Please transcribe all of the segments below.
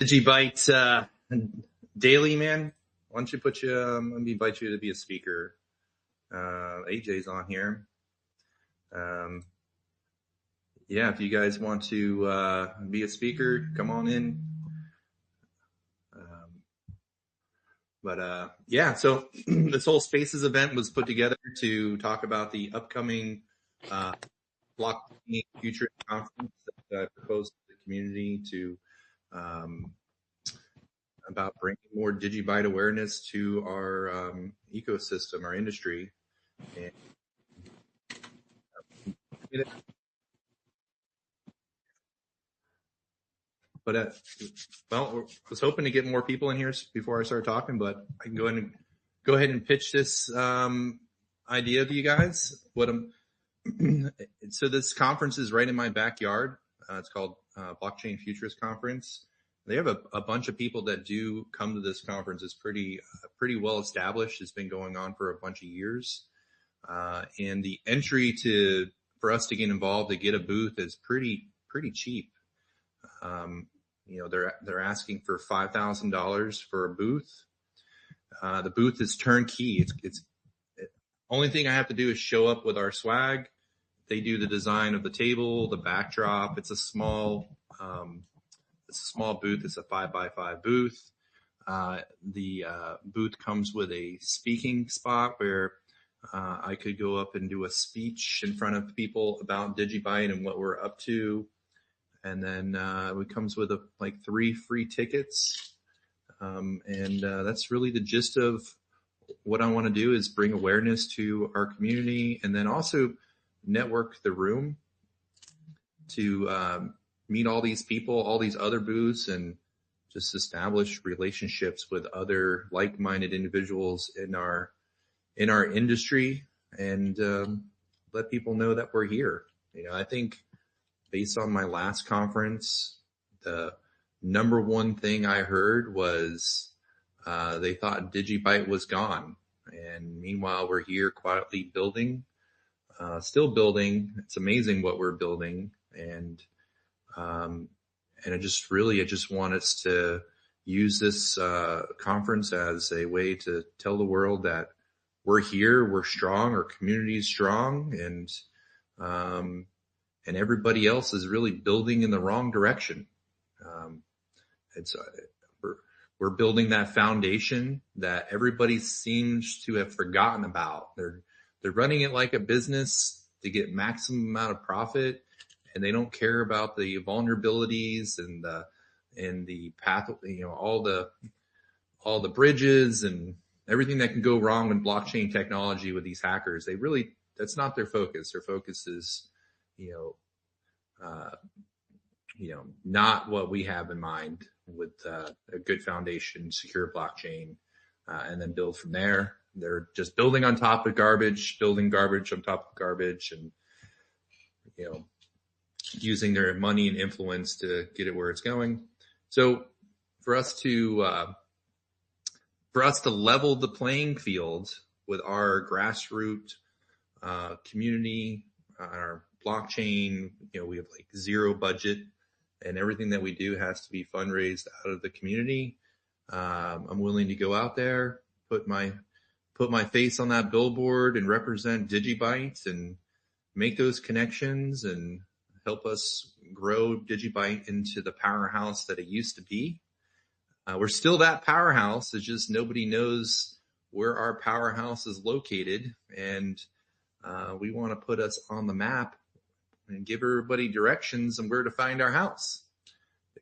Digibyte daily, man. Why don't you let me invite you to be a speaker. AJ's on here. Yeah, if you guys want to be a speaker, come on in. Yeah, so this whole Spaces event was put together to talk about the upcoming Blockchain Future Conference that I proposed to the community to about bringing more Digibyte awareness to our ecosystem, our industry. And I was hoping to get more people in here before I start talking, but I can go ahead and pitch this idea to you guys. So this conference is right in my backyard. It's called Blockchain Futures Conference. They have a bunch of people that do come to this conference. It's pretty well established. It's been going on for a bunch of years. And the entry for us to get involved, to get a booth, is pretty cheap. They're asking for $5,000 for a booth. The booth is turnkey. It's only thing I have to do is show up with our swag. They do the design of the table, the backdrop. It's a small booth. It's a 5x5 booth. The booth comes with a speaking spot where I could go up and do a speech in front of people about Digibyte and what we're up to. And then it comes with 3 free tickets. That's really the gist of what I want to do, is bring awareness to our community, and then also network the room to meet all these people, all these other booths, and just establish relationships with other like-minded individuals in our industry, and let people know that we're here. I think based on my last conference, the number one thing I heard was they thought Digibyte was gone. And meanwhile, we're here quietly building, still building. It's amazing what we're building. And I just want us to use this conference as a way to tell the world that we're here, we're strong, our community is strong, and everybody else is really building in the wrong direction. We're building that foundation that everybody seems to have forgotten about. They're running it like a business to get maximum amount of profit, and they don't care about the vulnerabilities and the path, all the bridges and everything that can go wrong with blockchain technology with these hackers. That's not their focus. Their focus is, not what we have in mind with a good foundation, secure blockchain, and then build from there. They're just building on top of garbage, building garbage on top of garbage, and using their money and influence to get it where it's going. So for us to level the playing field with our grassroots community, our blockchain, we have zero budget, and everything that we do has to be fundraised out of the community. I'm willing to go out there, put my face on that billboard and represent Digibyte and make those connections and help us grow Digibyte into the powerhouse that it used to be. We're still that powerhouse. It's just nobody knows where our powerhouse is located, and we want to put us on the map and give everybody directions on where to find our house.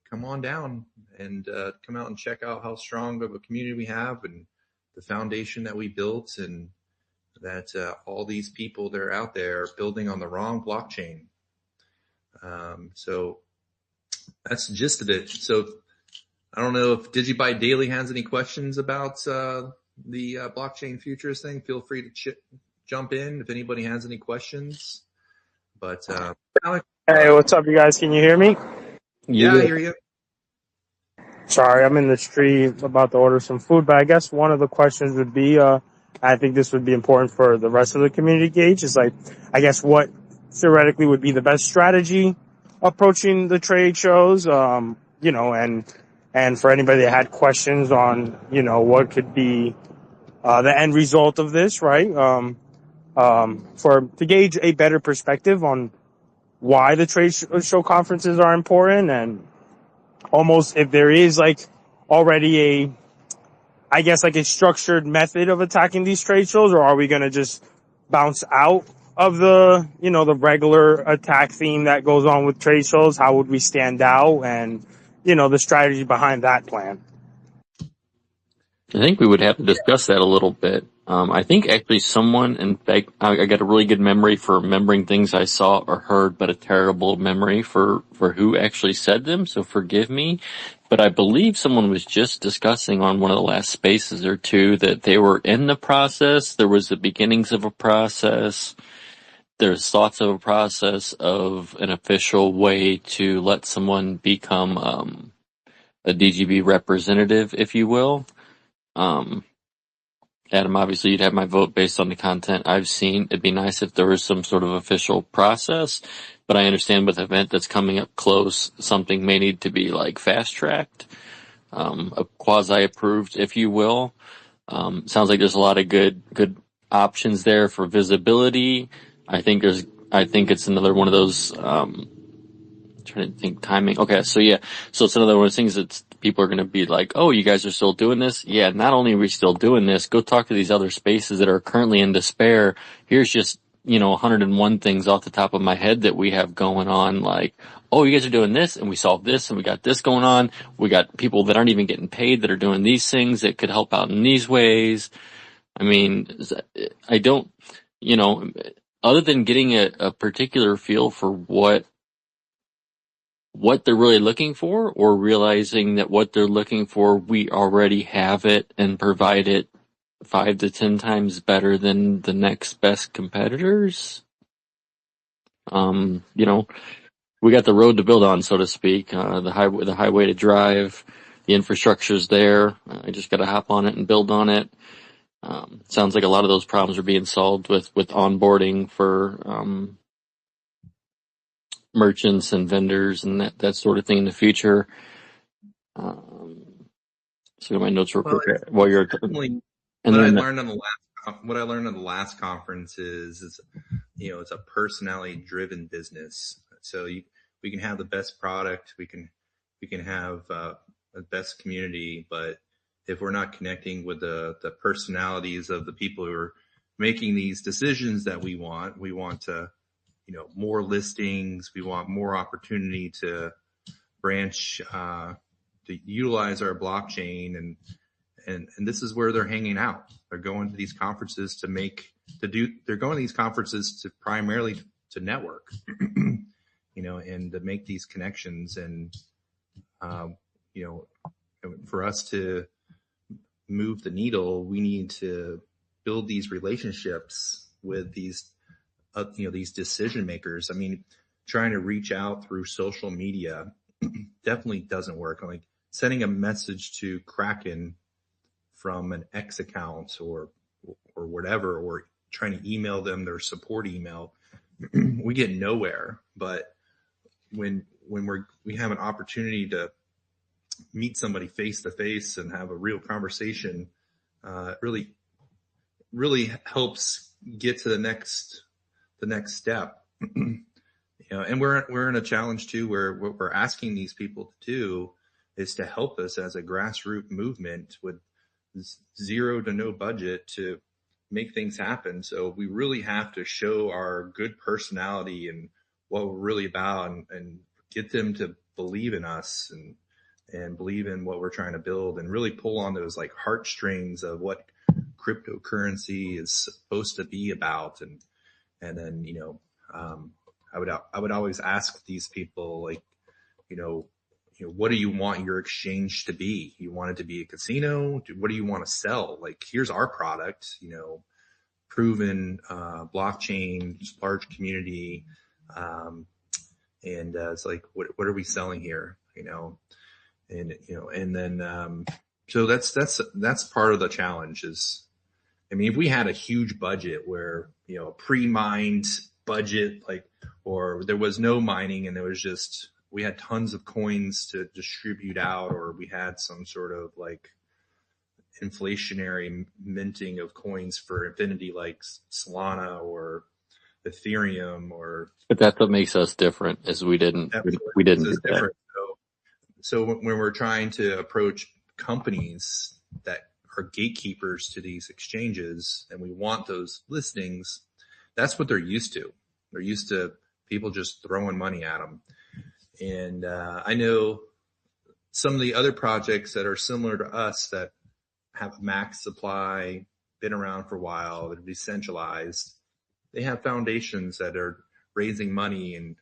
Come on down and come out and check out how strong of a community we have and the foundation that we built, and that all these people that are out there are building on the wrong blockchain. So that's the gist of it. So I don't know if Digibyte Daily has any questions about the blockchain futures thing. Feel free to jump in if anybody has any questions. But Alex, hey, what's up, you guys? Can you hear me? Yeah, I hear you. Sorry, I'm in the street about to order some food, but I guess one of the questions would be, I think this would be important for the rest of the community gauge, is I guess what theoretically would be the best strategy approaching the trade shows, and And for anybody that had questions on, what could be the end result of this, right? To gauge a better perspective on why the trade show conferences are important, and almost if there is like already a structured method of attacking these trade shows, or are we going to just bounce out of the regular attack theme that goes on with trade shows? How would we stand out, and, the strategy behind that plan? I think we would have to discuss that a little bit. I think actually someone, in fact, I got a really good memory for remembering things I saw or heard, but a terrible memory for who actually said them, so forgive me. But I believe someone was just discussing on one of the last spaces or two that they were in the process. There was the beginnings of a process. There's thoughts of a process of an official way to let someone become a DGB representative, if you will. Adam, obviously you'd have my vote based on the content I've seen. It'd be nice if there was some sort of official process, but I understand with an event that's coming up close, something may need to be like fast-tracked, quasi-approved, if you will. Sounds like there's a lot of good options there for visibility. I think it's another one of those, trying to think timing. Okay, so yeah. So it's another one of those things that people are going to be like, oh, you guys are still doing this? Yeah, not only are we still doing this, go talk to these other spaces that are currently in despair. Here's just, 101 things off the top of my head that we have going on. Like, oh, you guys are doing this, and we solved this, and we got this going on. We got people that aren't even getting paid that are doing these things that could help out in these ways. I mean, I don't, other than getting a particular feel for what they're really looking for, or realizing that what they're looking for, we already have it and provide it 5 to 10 times better than the next best competitors. We got the road to build on, so to speak, the highway to drive, the infrastructure's there. I just got to hop on it and build on it. Sounds like a lot of those problems are being solved with onboarding for, merchants and vendors and that sort of thing in the future. So my notes real quick while you're talking. What I learned on the last conference is it's a personality driven business. So we can have the best product, we can have the best community, but if we're not connecting with the personalities of the people who are making these decisions that we want to more listings. We want more opportunity to branch, to utilize our blockchain, and this is where they're hanging out. They're going to these conferences they're going to these conferences to primarily to network, and to make these connections. And, for us to move the needle, we need to build these relationships with these decision makers. I mean, trying to reach out through social media definitely doesn't work. Like sending a message to Kraken from an X account or whatever, or trying to email them their support email, we get nowhere. But when we have an opportunity to meet somebody face to face and have a real conversation, really helps get to the next step. And we're in a challenge too, where what we're asking these people to do is to help us as a grassroots movement with zero to no budget to make things happen. So we really have to show our good personality and what we're really about, and get them to believe in us and believe in what we're trying to build, and really pull on those like heartstrings of what cryptocurrency is supposed to be about. And then, I would always ask these people, like, what do you want your exchange to be? You want it to be a casino? What do you want to sell? Like, here's our product, proven, blockchain, large community. It's like, what are we selling here? And then, so that's part of the challenge is, I mean, if we had a huge budget where, pre-mined budget, like, or there was no mining and there was just we had tons of coins to distribute out, or we had some sort of like inflationary minting of coins for Infinity, like Solana or Ethereum, or But that's what makes us different is we didn't do that. different. So when we're trying to approach companies that are gatekeepers to these exchanges and we want those listings, that's what they're used to. They're used to people just throwing money at them. And I know some of the other projects that are similar to us that have a max supply, been around for a while, they're decentralized. They have foundations that are raising money and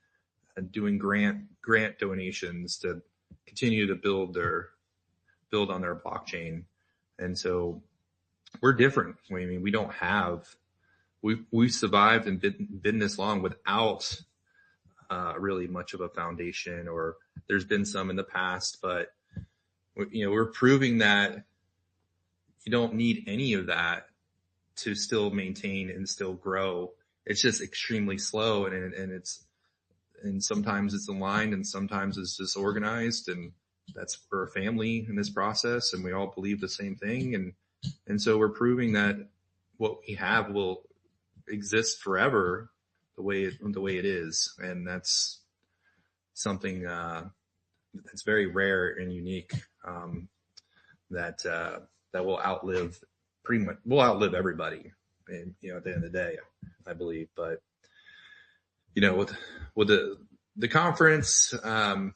doing grant donations to continue to build on their blockchain. And so we're different. I mean, we don't have, we've survived and been this long without really much of a foundation, or there's been some in the past, but we're proving that you don't need any of that to still maintain and still grow. It's just extremely slow, and sometimes it's aligned and sometimes it's disorganized, and that's for a family in this process, and we all believe the same thing. And so we're proving that what we have will exist forever the way it is. And that's something, that's very rare and unique, that will outlive we'll outlive everybody. And, at the end of the day, I believe, but with the conference, I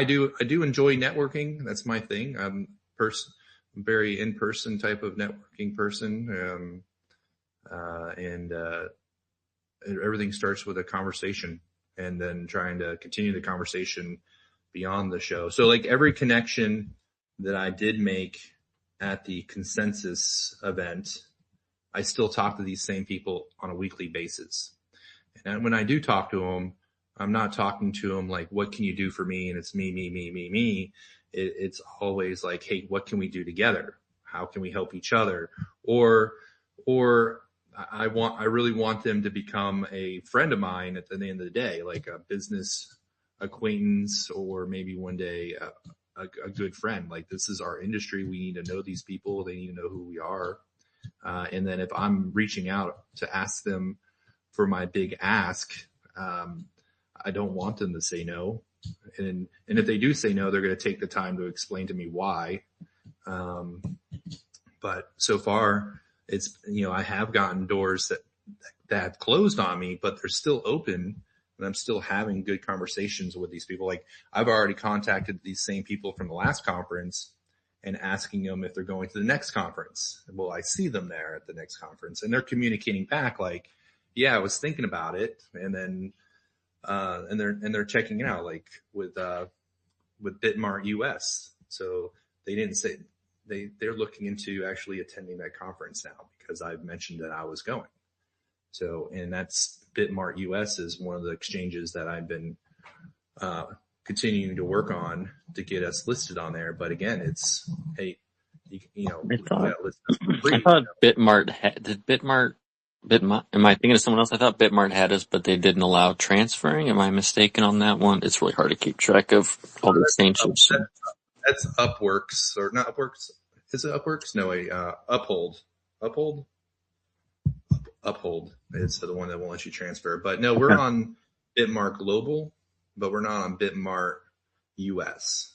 do enjoy networking. That's my thing. I'm very in-person type of networking person. And everything starts with a conversation and then trying to continue the conversation beyond the show. So like every connection that I did make at the consensus event, I still talk to these same people on a weekly basis. And when I do talk to them, I'm not talking to them like, what can you do for me? And it's me. It's always like, hey, what can we do together? How can we help each other? Or I really want them to become a friend of mine at the end of the day, like a business acquaintance, or maybe one day a good friend. Like, this is our industry. We need to know these people. They need to know who we are. And then if I'm reaching out to ask them for my big ask, I don't want them to say no. And if they do say no, they're going to take the time to explain to me why. But so far it's, I have gotten doors that closed on me, but they're still open, and I'm still having good conversations with these people. Like, I've already contacted these same people from the last conference and asking them if they're going to the next conference. Will I see them there at the next conference? And they're communicating back like, yeah, I was thinking about it. And then, and they're checking it out, like with Bitmart US. So they didn't say they're looking into actually attending that conference now because I've mentioned that I was going. So, and that's Bitmart US is one of the exchanges that I've been, continuing to work on to get us listed on there. But again, it's, hey, I thought Bitmart am I thinking of someone else? I thought Bitmart had us, but they didn't allow transferring. Am I mistaken on that one? It's really hard to keep track of all the exchanges. That's Upworks, or not Upworks. Is it Upworks? No, Uphold. Uphold is the one that won't let you transfer. But no, we're on Bitmart Global, but we're not on Bitmart US.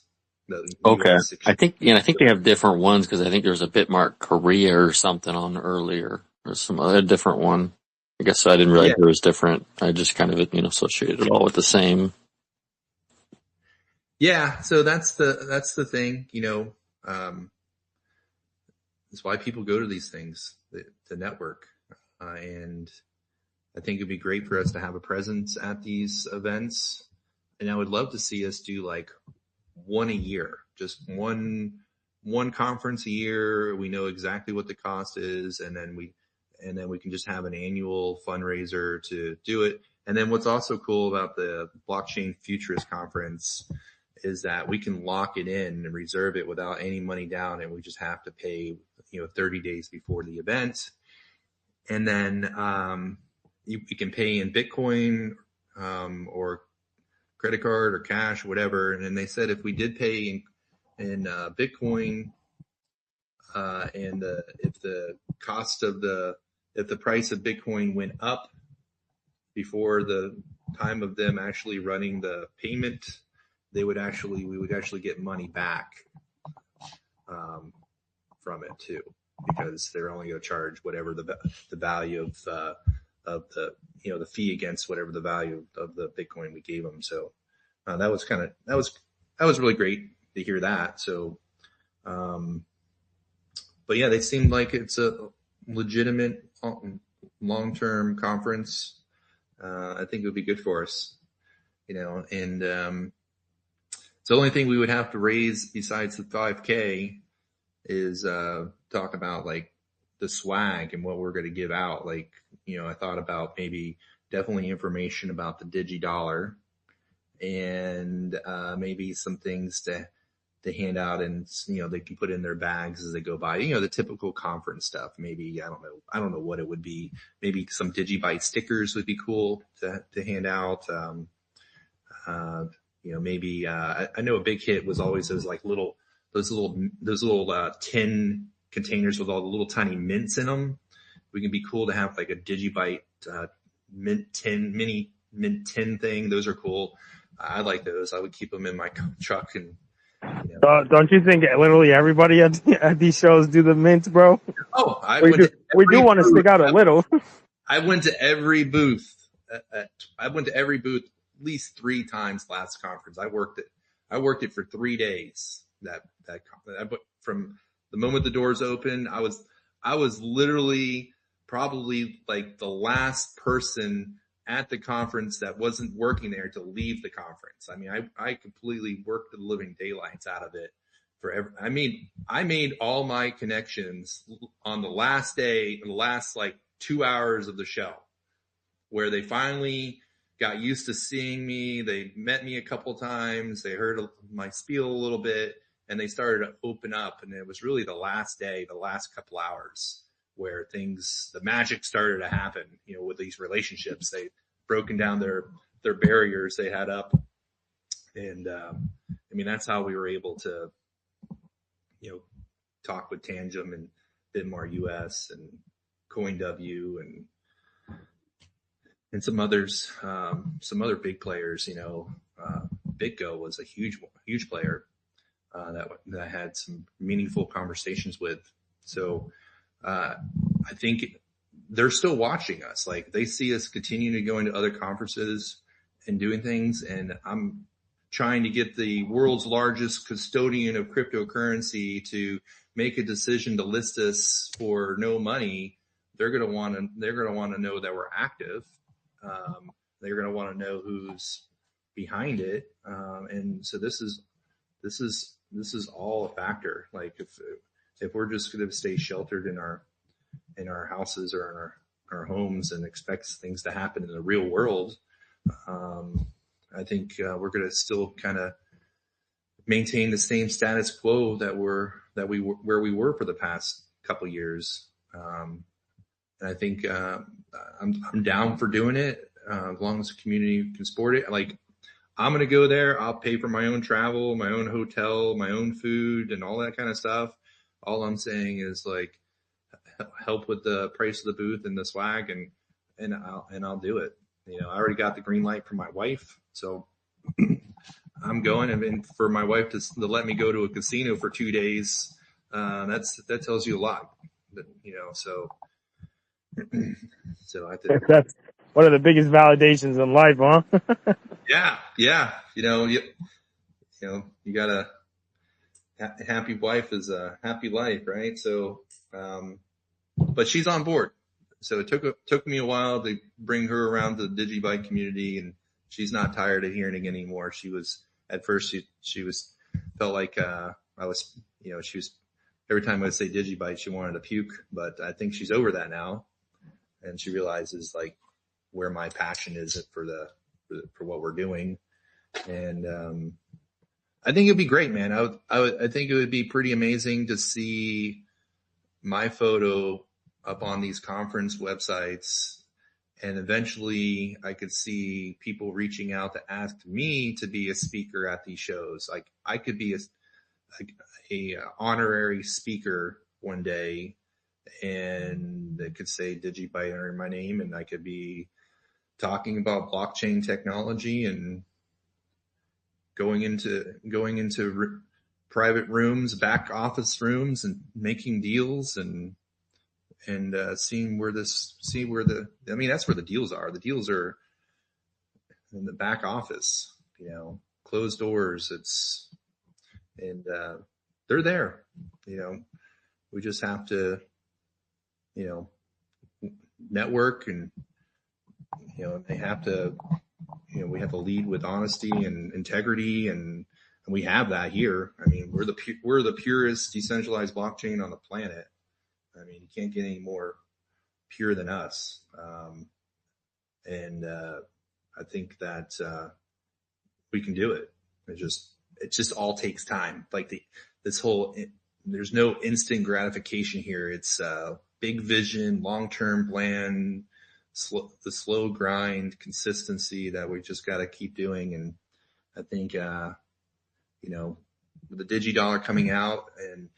Okay. US I think they have different ones, because I think there's a Bitmart Korea or something on earlier, or some other different one. I guess I didn't realize it was different. I just kind of, associated it all with the same. Yeah. So that's the thing, it's why people go to these things, to network. And I think it'd be great for us to have a presence at these events. And I would love to see us do like one a year, just one conference a year. We know exactly what the cost is. And then we can just have an annual fundraiser to do it. And then what's also cool about the Blockchain Futurist Conference is that we can lock it in and reserve it without any money down. And we just have to pay, 30 days before the event. And then, you can pay in Bitcoin, or credit card or cash, whatever. And then they said if we did pay in Bitcoin, and if the price of Bitcoin went up before the time of them actually running the payment, we would actually get money back from it too, because they're only going to charge whatever the value of the the fee against whatever the value of the Bitcoin we gave them. So that was really great to hear that. So, but yeah, they seemed like it's a legitimate long-term conference. I think it would be good for us, and the only thing we would have to raise besides the 5K is talk about like the swag and what we're going to give out. Like, I thought about maybe definitely information about the DigiDollar, and maybe some things to hand out, and they can put in their bags as they go by. The typical conference stuff. Maybe I don't know what it would be. Maybe some Digibyte stickers would be cool to hand out. Maybe I know a big hit was always those little tin containers with all the little tiny mints in them. We can be cool to have like a Digibyte mini mint tin thing. Those are cool. I like those. I would keep them in my truck. And don't you think literally everybody at these shows do the mints, bro? Oh, we do want to stick out a little. I went to every booth. I went to every booth at least 3 times last conference. I worked it for 3 days. From the moment the doors opened, I was literally probably like the last person at the conference that wasn't working there to leave the conference. I mean, I completely worked the living daylights out of it forever. I made all my connections on the last day, the last like 2 hours of the show, where they finally got used to seeing me. They met me a couple times. They heard my spiel a little bit, and they started to open up. And it was really the last day, the last couple hours, where the magic started to happen, with these relationships. They broken down their barriers they had up. And, that's how we were able to, talk with Tangem and Bitmar US and CoinW and some others, some other big players. BitGo was a huge player, that I had some meaningful conversations with. So, I think they're still watching us. Like, they see us continuing to go into other conferences and doing things. And I'm trying to get the world's largest custodian of cryptocurrency to make a decision to list us for no money. They're going to want to know that we're active. They're going to want to know who's behind it. And so this is all a factor. Like, if we're just going to stay sheltered in our houses or in our homes and expect things to happen in the real world, I think we're going to still kind of maintain the same status quo where we were for the past couple years. And I think I'm down for doing it, as long as the community can support it. Like, I'm going to go there. I'll pay for my own travel, my own hotel, my own food, and all that kind of stuff. All I'm saying is, like, help with the price of the booth and the swag, and I'll do it. I already got the green light from my wife, so I'm going. And for my wife to let me go to a casino for 2 days, that tells you a lot. So I think that's one of the biggest validations in life, huh? Yeah. You got a happy wife is a happy life, right? So, but she's on board. So it took me a while to bring her around the Digibyte community, and she's not tired of hearing it anymore. She was, at first, felt like, she was, every time I would say Digibyte, she wanted to puke, but I think she's over that now. And she realizes, like, where my passion is for what we're doing. And, I think it'd be great, man. I think it would be pretty amazing to see my photo up on these conference websites And eventually I could see people reaching out to ask me to be a speaker at these shows. Like I could be a honorary speaker one day, and they could say Digibyte under my name, and I could be talking about blockchain technology and going into private rooms, back office rooms, and making deals and seeing where I mean, that's where the deals are. The deals are in the back office, closed doors. They're there, we just have to, network and, they have to, we have to lead with honesty and integrity, and we have that here. I mean, we're the purest decentralized blockchain on the planet. I mean, you can't get any more pure than us. I think that we can do it. It just all takes time. Like there's no instant gratification here. It's big vision, long-term plan, the slow grind, consistency that we just got to keep doing. And I think, with the DigiDollar coming out, and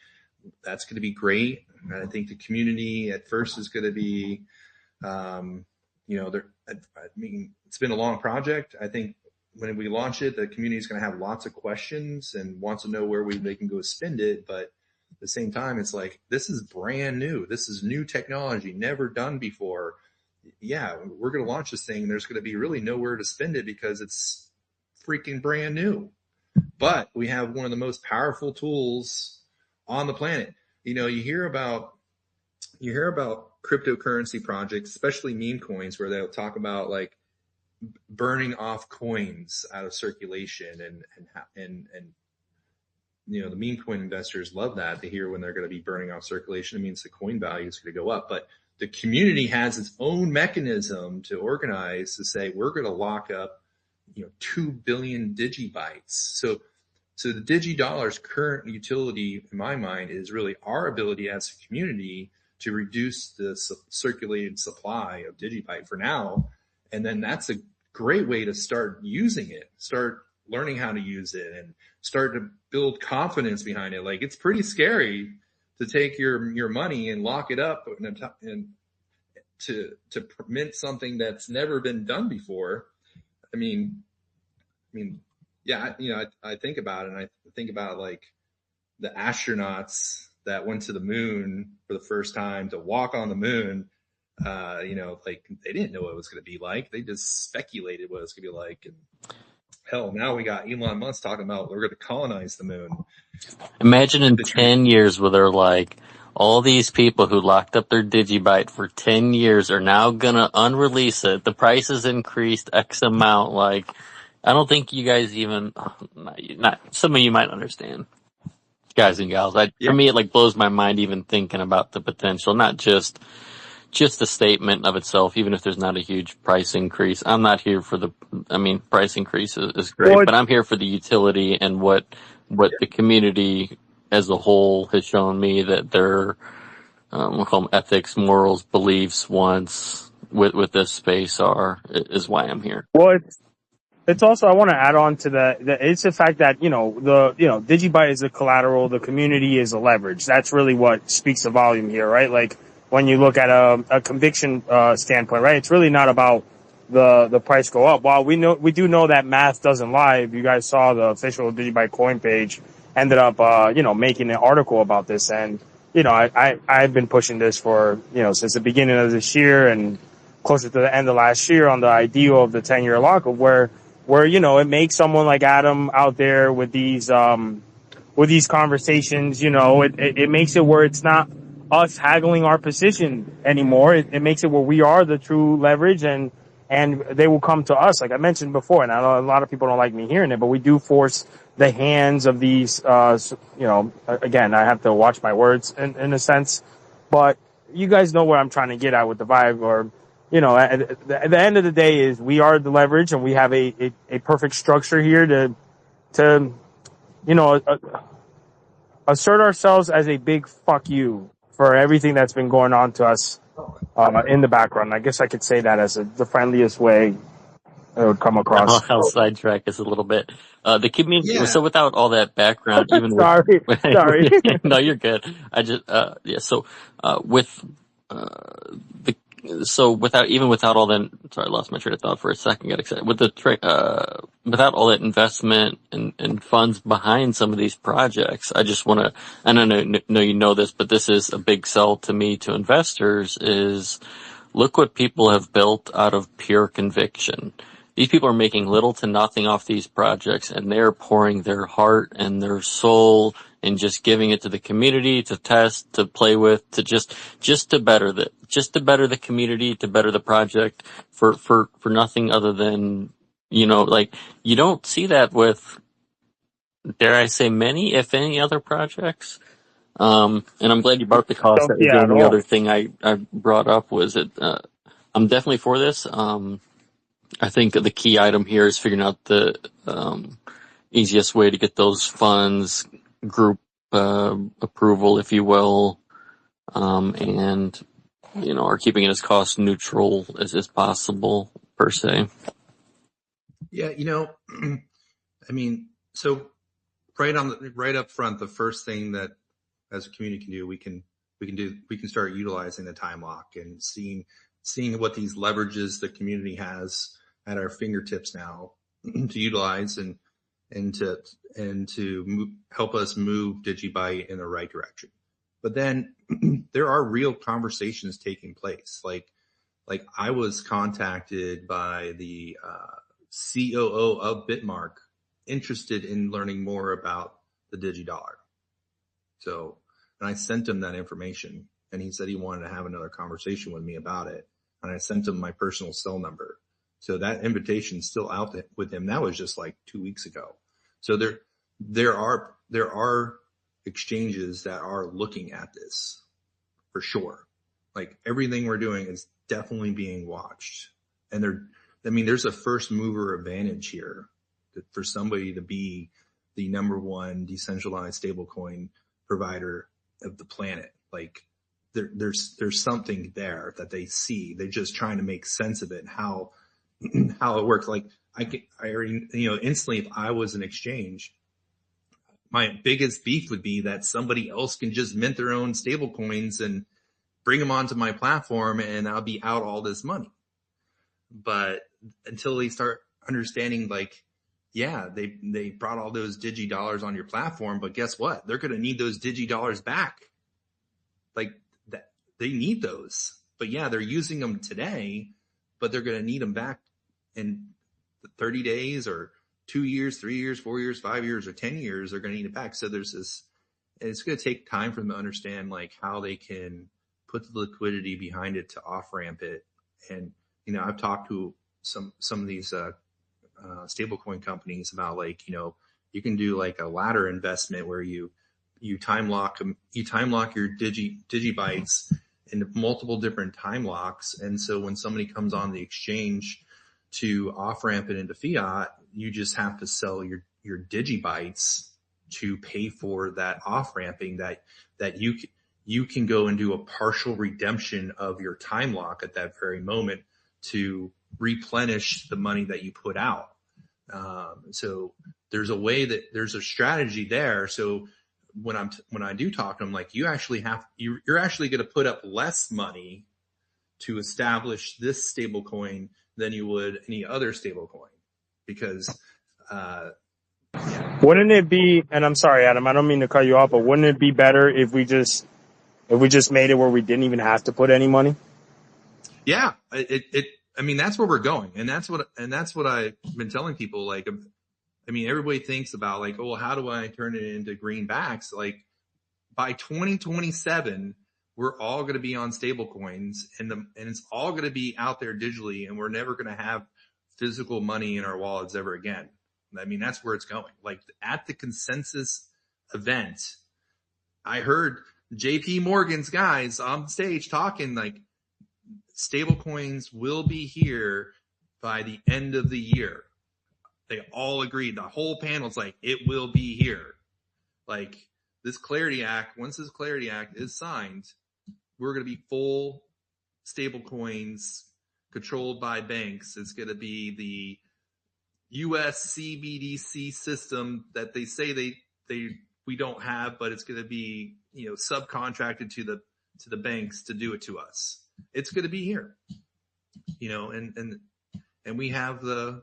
that's going to be great. And I think the community at first is going to be, I mean, it's been a long project. I think when we launch it, the community is going to have lots of questions and wants to know where they can go spend it. But at the same time, it's like, this is brand new. This is new technology, never done before. Yeah, we're going to launch this thing. There's going to be really nowhere to spend it because it's freaking brand new. But we have one of the most powerful tools on the planet. You hear about cryptocurrency projects, especially meme coins, where they'll talk about like burning off coins out of circulation, and the meme coin investors love that. They hear when they're going to be burning off circulation, it means the coin value is going to go up. But the community has its own mechanism to organize to say, we're going to lock up 2 billion digibytes. So the DigiDollar's current utility, in my mind, is really our ability as a community to reduce the circulated supply of Digibyte for now. And then that's a great way to start using it, start learning how to use it, and start to build confidence behind it. Like, it's pretty scary to take your money and lock it up and to mint something that's never been done before. I mean, yeah, I think about it, and I think about like the astronauts that went to the moon for the first time to walk on the moon. Like they didn't know what it was going to be like. They just speculated what it was going to be like. And hell, now we got Elon Musk talking about we're going to colonize the moon. Imagine in 10 years where they're like, all these people who locked up their Digibyte for 10 years are now going to unrelease it. The price has increased X amount. Like, I don't think you guys even, not some of you might understand, guys and gals. For me, it like blows my mind even thinking about the potential, not just the statement of itself, even if there's not a huge price increase. I'm not here for price increase is great, but I'm here for the utility and what the community as a whole has shown me that their, we'll call them ethics, morals, beliefs, wants with this space is why I'm here. Well, it's also, I want to add on to that. It's the fact that, Digibyte is a collateral. The community is a leverage. That's really what speaks the volume here, right? Like when you look at a conviction, standpoint, right? It's really not about the price go up. While we do know that math doesn't lie. If you guys saw the official Digibyte coin page ended up, making an article about this. And, I've been pushing this for, since the beginning of this year and closer to the end of last year on the ideal of the 10-year lockup where, it makes someone like Adam out there with these conversations, it makes it where it's not us haggling our position anymore. It makes it where we are the true leverage and they will come to us. Like I mentioned before, and I know a lot of people don't like me hearing it, but we do force the hands of these, again, I have to watch my words in a sense, but you guys know where I'm trying to get at with the vibe or, at the end of the day is we are the leverage and we have a perfect structure here to assert ourselves as a big fuck you for everything that's been going on to us, in the background. I guess I could say that as the friendliest way it would come across. I'll sidetrack us a little bit. The community. Yeah, So without all that background, even with Sorry, sorry. no, you're good. I just yeah. So with the so without all that. Sorry, I lost my train of thought for a second. Got excited with the without all that investment and funds behind some of these projects. I just want to. And I know you know this, but this is a big sell to me to investors. Is look what people have built out of pure conviction. These people are making little to nothing off these projects, and they're pouring their heart and their soul and just giving it to the community to test, to play with, to just to better the community, to better the project for nothing other than, like you don't see that with, dare I say, many, if any, other projects. And I'm glad you brought up the cost. Don't That see was the at only all. other thing I brought up was it, I'm definitely for this. I think the key item here is figuring out the easiest way to get those funds, group approval, if you will, and are keeping it as cost neutral as possible per se. yeah. I mean, so right up front, the first thing that as a community can do, we can start utilizing the time lock and seeing what these leverages the community has at our fingertips now to utilize and to help us move Digibyte in the right direction. But then there are real conversations taking place. Like I was contacted by the COO of Bitmark, interested in learning more about the DigiDollar. So, and I sent him that information, and he said he wanted to have another conversation with me about it. And I sent him my personal cell number. So that invitation's still out with him. That was just like 2 weeks ago. So there are exchanges that are looking at this for sure. Like everything we're doing is definitely being watched. And there's a first mover advantage here for somebody to be the number one decentralized stablecoin provider of the planet. Like there's something there that they see. They're just trying to make sense of it, how it works. Like I already, instantly, if I was an exchange, my biggest beef would be that somebody else can just mint their own stable coins and bring them onto my platform, and I'll be out all this money. But until they start understanding, like, yeah, they brought all those DigiDollars on your platform, but guess what? They're going to need those DigiDollars back. Like that, they need those. But yeah, they're using them today, but they're going to need them back in 30 days or 2 years, 3 years, 4 years, 5 years, or 10 years. They're going to need it back. So there's this, it's going to take time for them to understand like how they can put the liquidity behind it to off ramp it. And, I've talked to some of these, stablecoin companies about like, you can do like a ladder investment where you time lock your Digibytes into multiple different time locks. And so when somebody comes on the exchange to off ramp it into fiat, you just have to sell your Digibytes to pay for that off ramping that you can go and do a partial redemption of your time lock at that very moment to replenish the money that you put out. So there's a strategy there. So when I do talk to them, like you're actually going to put up less money to establish this stable coin than you would any other stable coin, because, Wouldn't it be, and I'm sorry, Adam, I don't mean to cut you off, but wouldn't it be better if we just made it where we didn't even have to put any money? yeah, that's where we're going. And that's what I've been telling people. Like, everybody thinks about like, oh, well, how do I turn it into greenbacks? Like by 2027, we're all going to be on stable coins and it's all going to be out there digitally, and we're never going to have physical money in our wallets ever again. That's where it's going. Like at the consensus event, I heard JP Morgan's guys on stage talking like stable coins will be here by the end of the year. They all agreed. The whole panel's like, it will be here. Like once this Clarity Act is signed, we're going to be full stable coins controlled by banks. It's going to be the US CBDC system that they say we don't have, but it's going to be, subcontracted to the banks to do it to us. It's going to be here, and we have the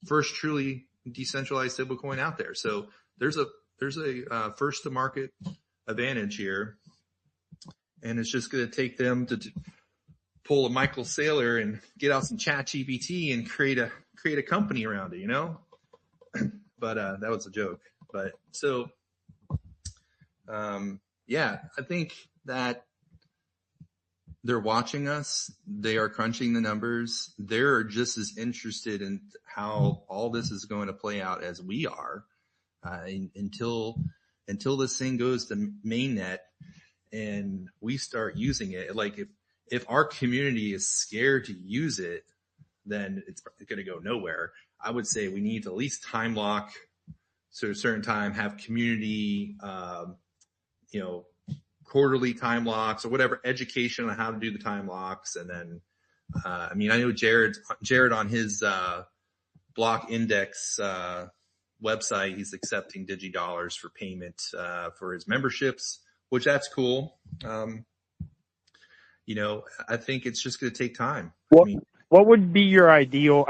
first truly decentralized stablecoin out there. So there's a first to market advantage here, and it's just going to take them to pull a Michael Saylor and get out some ChatGPT and create a company around it, But that was a joke. But so, I think that they're watching us. They are crunching the numbers. They're just as interested in how all this is going to play out as we are, until this thing goes to mainnet and we start using it. Like if our community is scared to use it, then it's going to go nowhere. I would say we need to at least time lock, so at a certain time have community, quarterly time locks or whatever, education on how to do the time locks. And then, I know Jared on his, block index, website, he's accepting DigiDollars for payment, for his memberships, which that's cool. I think it's just going to take time. What would be your ideal,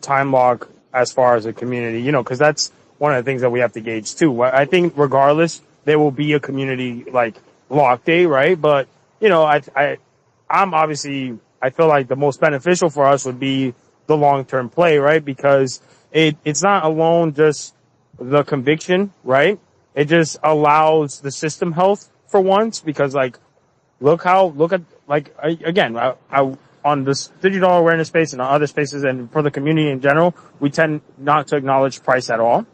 time lock as far as a community? Because that's one of the things that we have to gauge too. I think regardless, there will be a community like lock day, right? But, I'm obviously, I feel like the most beneficial for us would be the long-term play, right? Because it's not alone just the conviction, right? It just allows the system health for once, because look at again, I on this digital awareness space and on other spaces and for the community in general, we tend not to acknowledge price at all,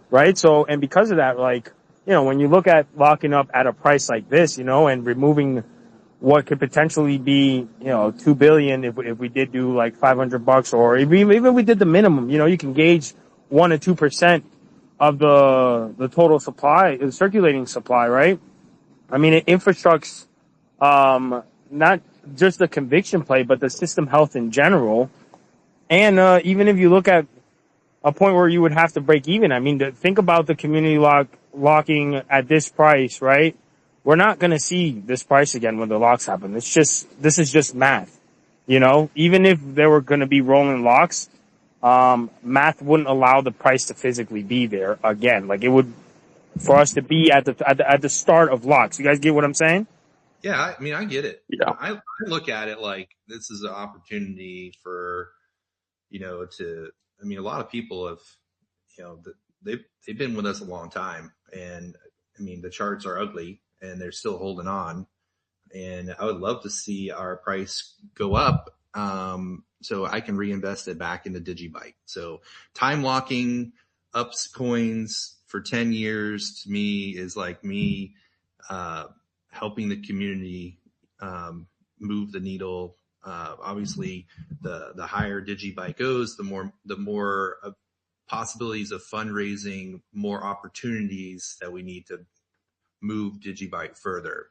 right? So, and because of that, when you look at locking up at a price like this, and removing what could potentially be, $2 billion if we did do like $500, or even we did the minimum, you can gauge 1 to 2% of the total supply, the circulating supply, right? It infrastructures, not just the conviction play, but the system health in general. And, even if you look at a point where you would have to break even, think about the community locking at this price, right? We're not going to see this price again when the locks happen. This is just math, even if there were going to be rolling locks, math wouldn't allow the price to physically be there again. It would, for us to be at the start of locks. You guys get what I'm saying? Yeah. I get it. Yeah. I look at it like this is an opportunity for, a lot of people have, they've been with us a long time, and the charts are ugly and they're still holding on. And I would love to see our price go up, so I can reinvest it back into Digibyte. So time locking ups coins for 10 years to me is like me, helping the community, move the needle. Obviously the higher Digibyte goes, the more possibilities of fundraising, more opportunities that we need to move Digibyte further.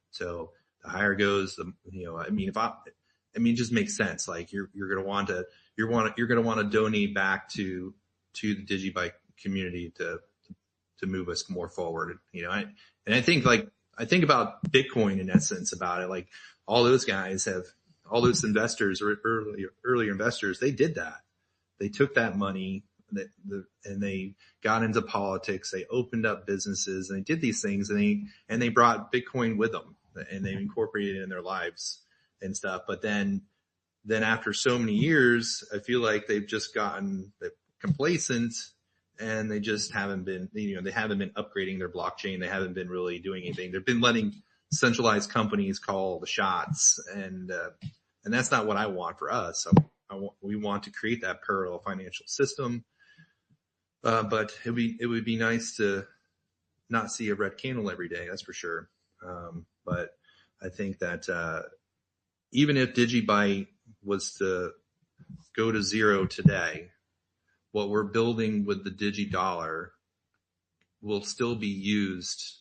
So the higher goes, it just makes sense. You're going to want to donate back to the Digibyte community to move us more forward, and I think about Bitcoin in essence about it. All those guys all those investors or earlier investors, they did that. They took that money and they got into politics. They opened up businesses and they did these things, and they brought Bitcoin with them, and they incorporated it in their lives and stuff. But then after so many years, I feel like they've just gotten complacent, and they just haven't been, they haven't been upgrading their blockchain. They haven't been really doing anything. They've been letting centralized companies call the shots, and that's not what I want for us. We want to create that parallel financial system. But it would be nice to not see a red candle every day. That's for sure. But I think that, even if Digibyte was to go to zero today, what we're building with the DigiDollar will still be used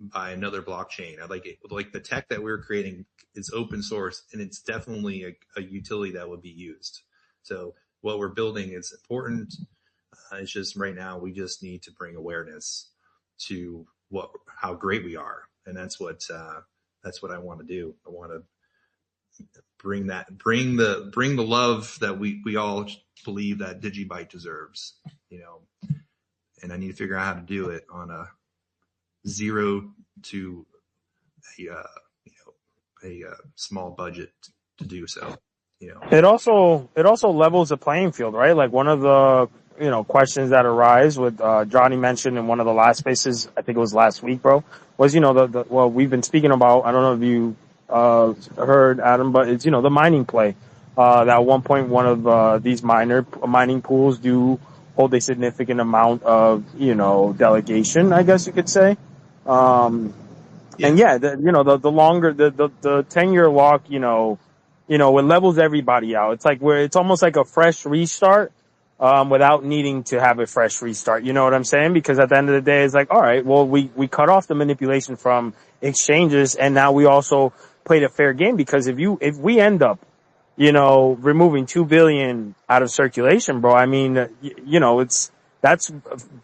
by another blockchain. I like it. Like the tech that we're creating is open source, and it's definitely a utility that would be used. So what we're building is important. It's just right now we just need to bring awareness to how great we are, and that's what I want to do. I want to bring the love that we all believe that Digibyte deserves, and I need to figure out how to do it on a zero to a small budget to do so. It also levels the playing field, right? Like one of the questions that arise with Johnny mentioned in one of the last spaces, I think it was last week, bro, was well, we've been speaking about, I don't know if you heard, Adam, but it's the mining play. That at one point one of these mining pools do hold a significant amount of delegation, I guess you could say. And yeah, the longer the 10-year lock, it levels everybody out. It's like it's almost like a fresh restart, without needing to have a fresh restart. You know what I'm saying? Because at the end of the day, it's like, all right, well, we cut off the manipulation from exchanges, and now we also played a fair game. Because if we end up, removing 2 billion out of circulation, bro, I mean, that's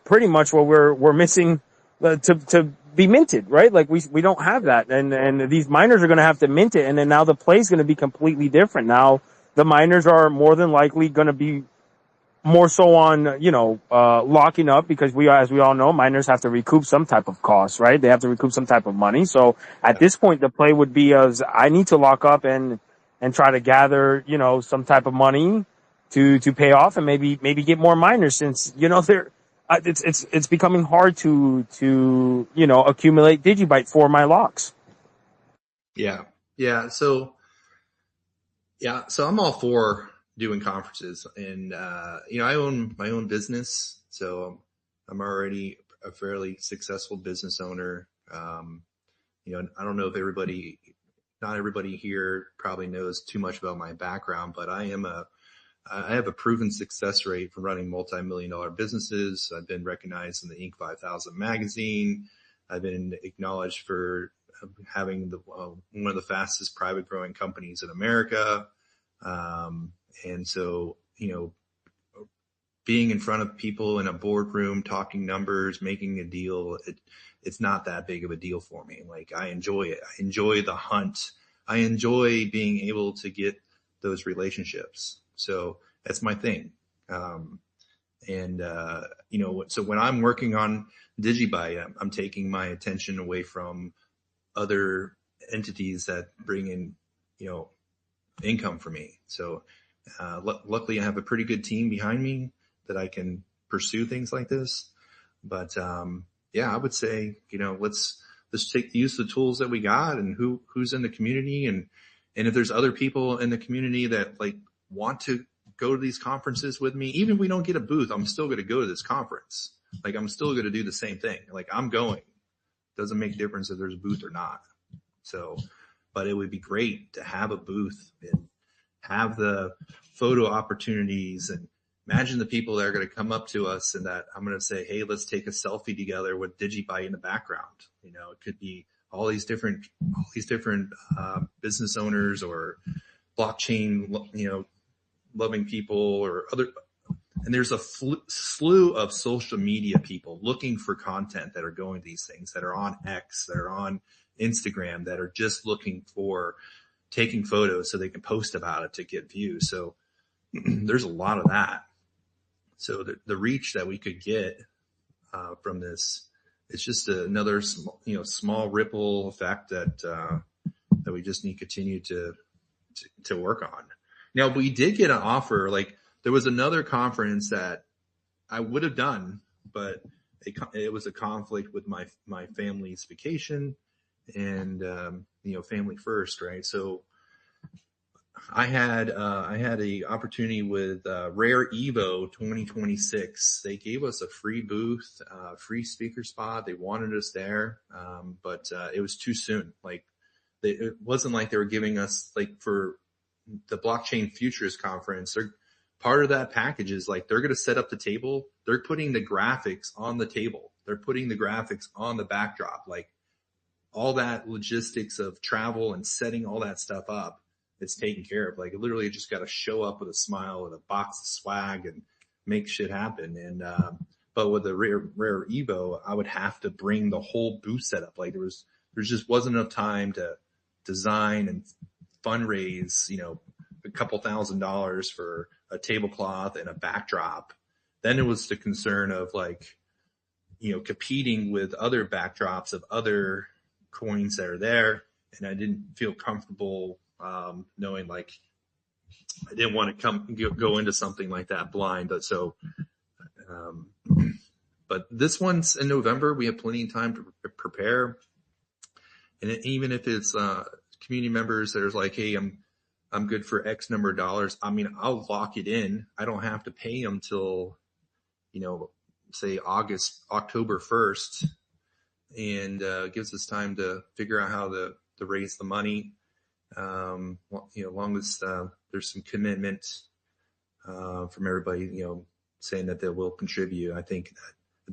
pretty much what we're missing to be minted, right? Like we don't have that, and these miners are going to have to mint it, and then now the play is going to be completely different. Now the miners are more than likely going to be more so on locking up, because as we all know, miners have to recoup some type of cost, right? They have to recoup some type of money. So at this point, the play would be as I need to lock up and try to gather some type of money to pay off, and maybe get more miners, since they're it's becoming hard to accumulate Digibyte for my locks. Yeah. So I'm all for doing conferences, and I own my own business, so I'm already a fairly successful business owner. I don't know if not everybody here probably knows too much about my background, but I have a proven success rate for running multi-million-dollar businesses. I've been recognized in the Inc. 5000 magazine. I've been acknowledged for having one of the fastest private growing companies in America. And so, being in front of people in a boardroom, talking numbers, making a deal, it's not that big of a deal for me. Like, I enjoy it. I enjoy the hunt. I enjoy being able to get those relationships. So that's my thing. So when I'm working on Digibyte, I'm taking my attention away from other entities that bring in, income for me. So, luckily I have a pretty good team behind me that I can pursue things like this. But, I would say, let's use the tools that we got, and who's in the community, and if there's other people in the community that like want to go to these conferences with me, even if we don't get a booth, I'm still going to go to this conference. Like, I'm still going to do the same thing. Like, I'm going. Doesn't make a difference if there's a booth or not. So, but it would be great to have a booth and have the photo opportunities, and imagine the people that are going to come up to us and that I'm going to say, hey, let's take a selfie together with Digibyte in the background. It could be all these different business owners or blockchain, loving people or other. And there's a slew of social media people looking for content that are going to these things, that are on X, that are on Instagram, that are just looking for taking photos so they can post about it to get views. So there's a lot of that. So the reach that we could get from this, it's just another small ripple effect that we just need to continue to work on. Now, we did get an offer. Like, there was another conference that I would have done, but it was a conflict with my family's vacation, and family first, right? So I had a opportunity with Rare Evo 2026. They gave us a free booth, free speaker spot. They wanted us there, but it was too soon. Like, it wasn't like they were giving us, like, for the Blockchain Futures Conference, part of that package is like they're going to set up the table. They're putting the graphics on the table. They're putting the graphics on the backdrop. Like, all that logistics of travel and setting all that stuff up, it's taken care of. Like literally just got to show up with a smile, with a box of swag and make shit happen. And, but with the rare Evo, I would have to bring the whole booth setup. Like there just wasn't enough time to design and fundraise, a couple $1,000s for a tablecloth and a backdrop. Then it was the concern of like, competing with other backdrops of other coins that are there. And I didn't feel comfortable, knowing like I didn't want to go into something like that blind. But but this one's in November. We have plenty of time to prepare. And even if it's, community members that are like, hey, I'm good for X number of dollars. I mean, I'll lock it in. I don't have to pay them till, say October 1st, and gives us time to figure out how to raise the money. Long as there's some commitment from everybody, saying that they will contribute. I think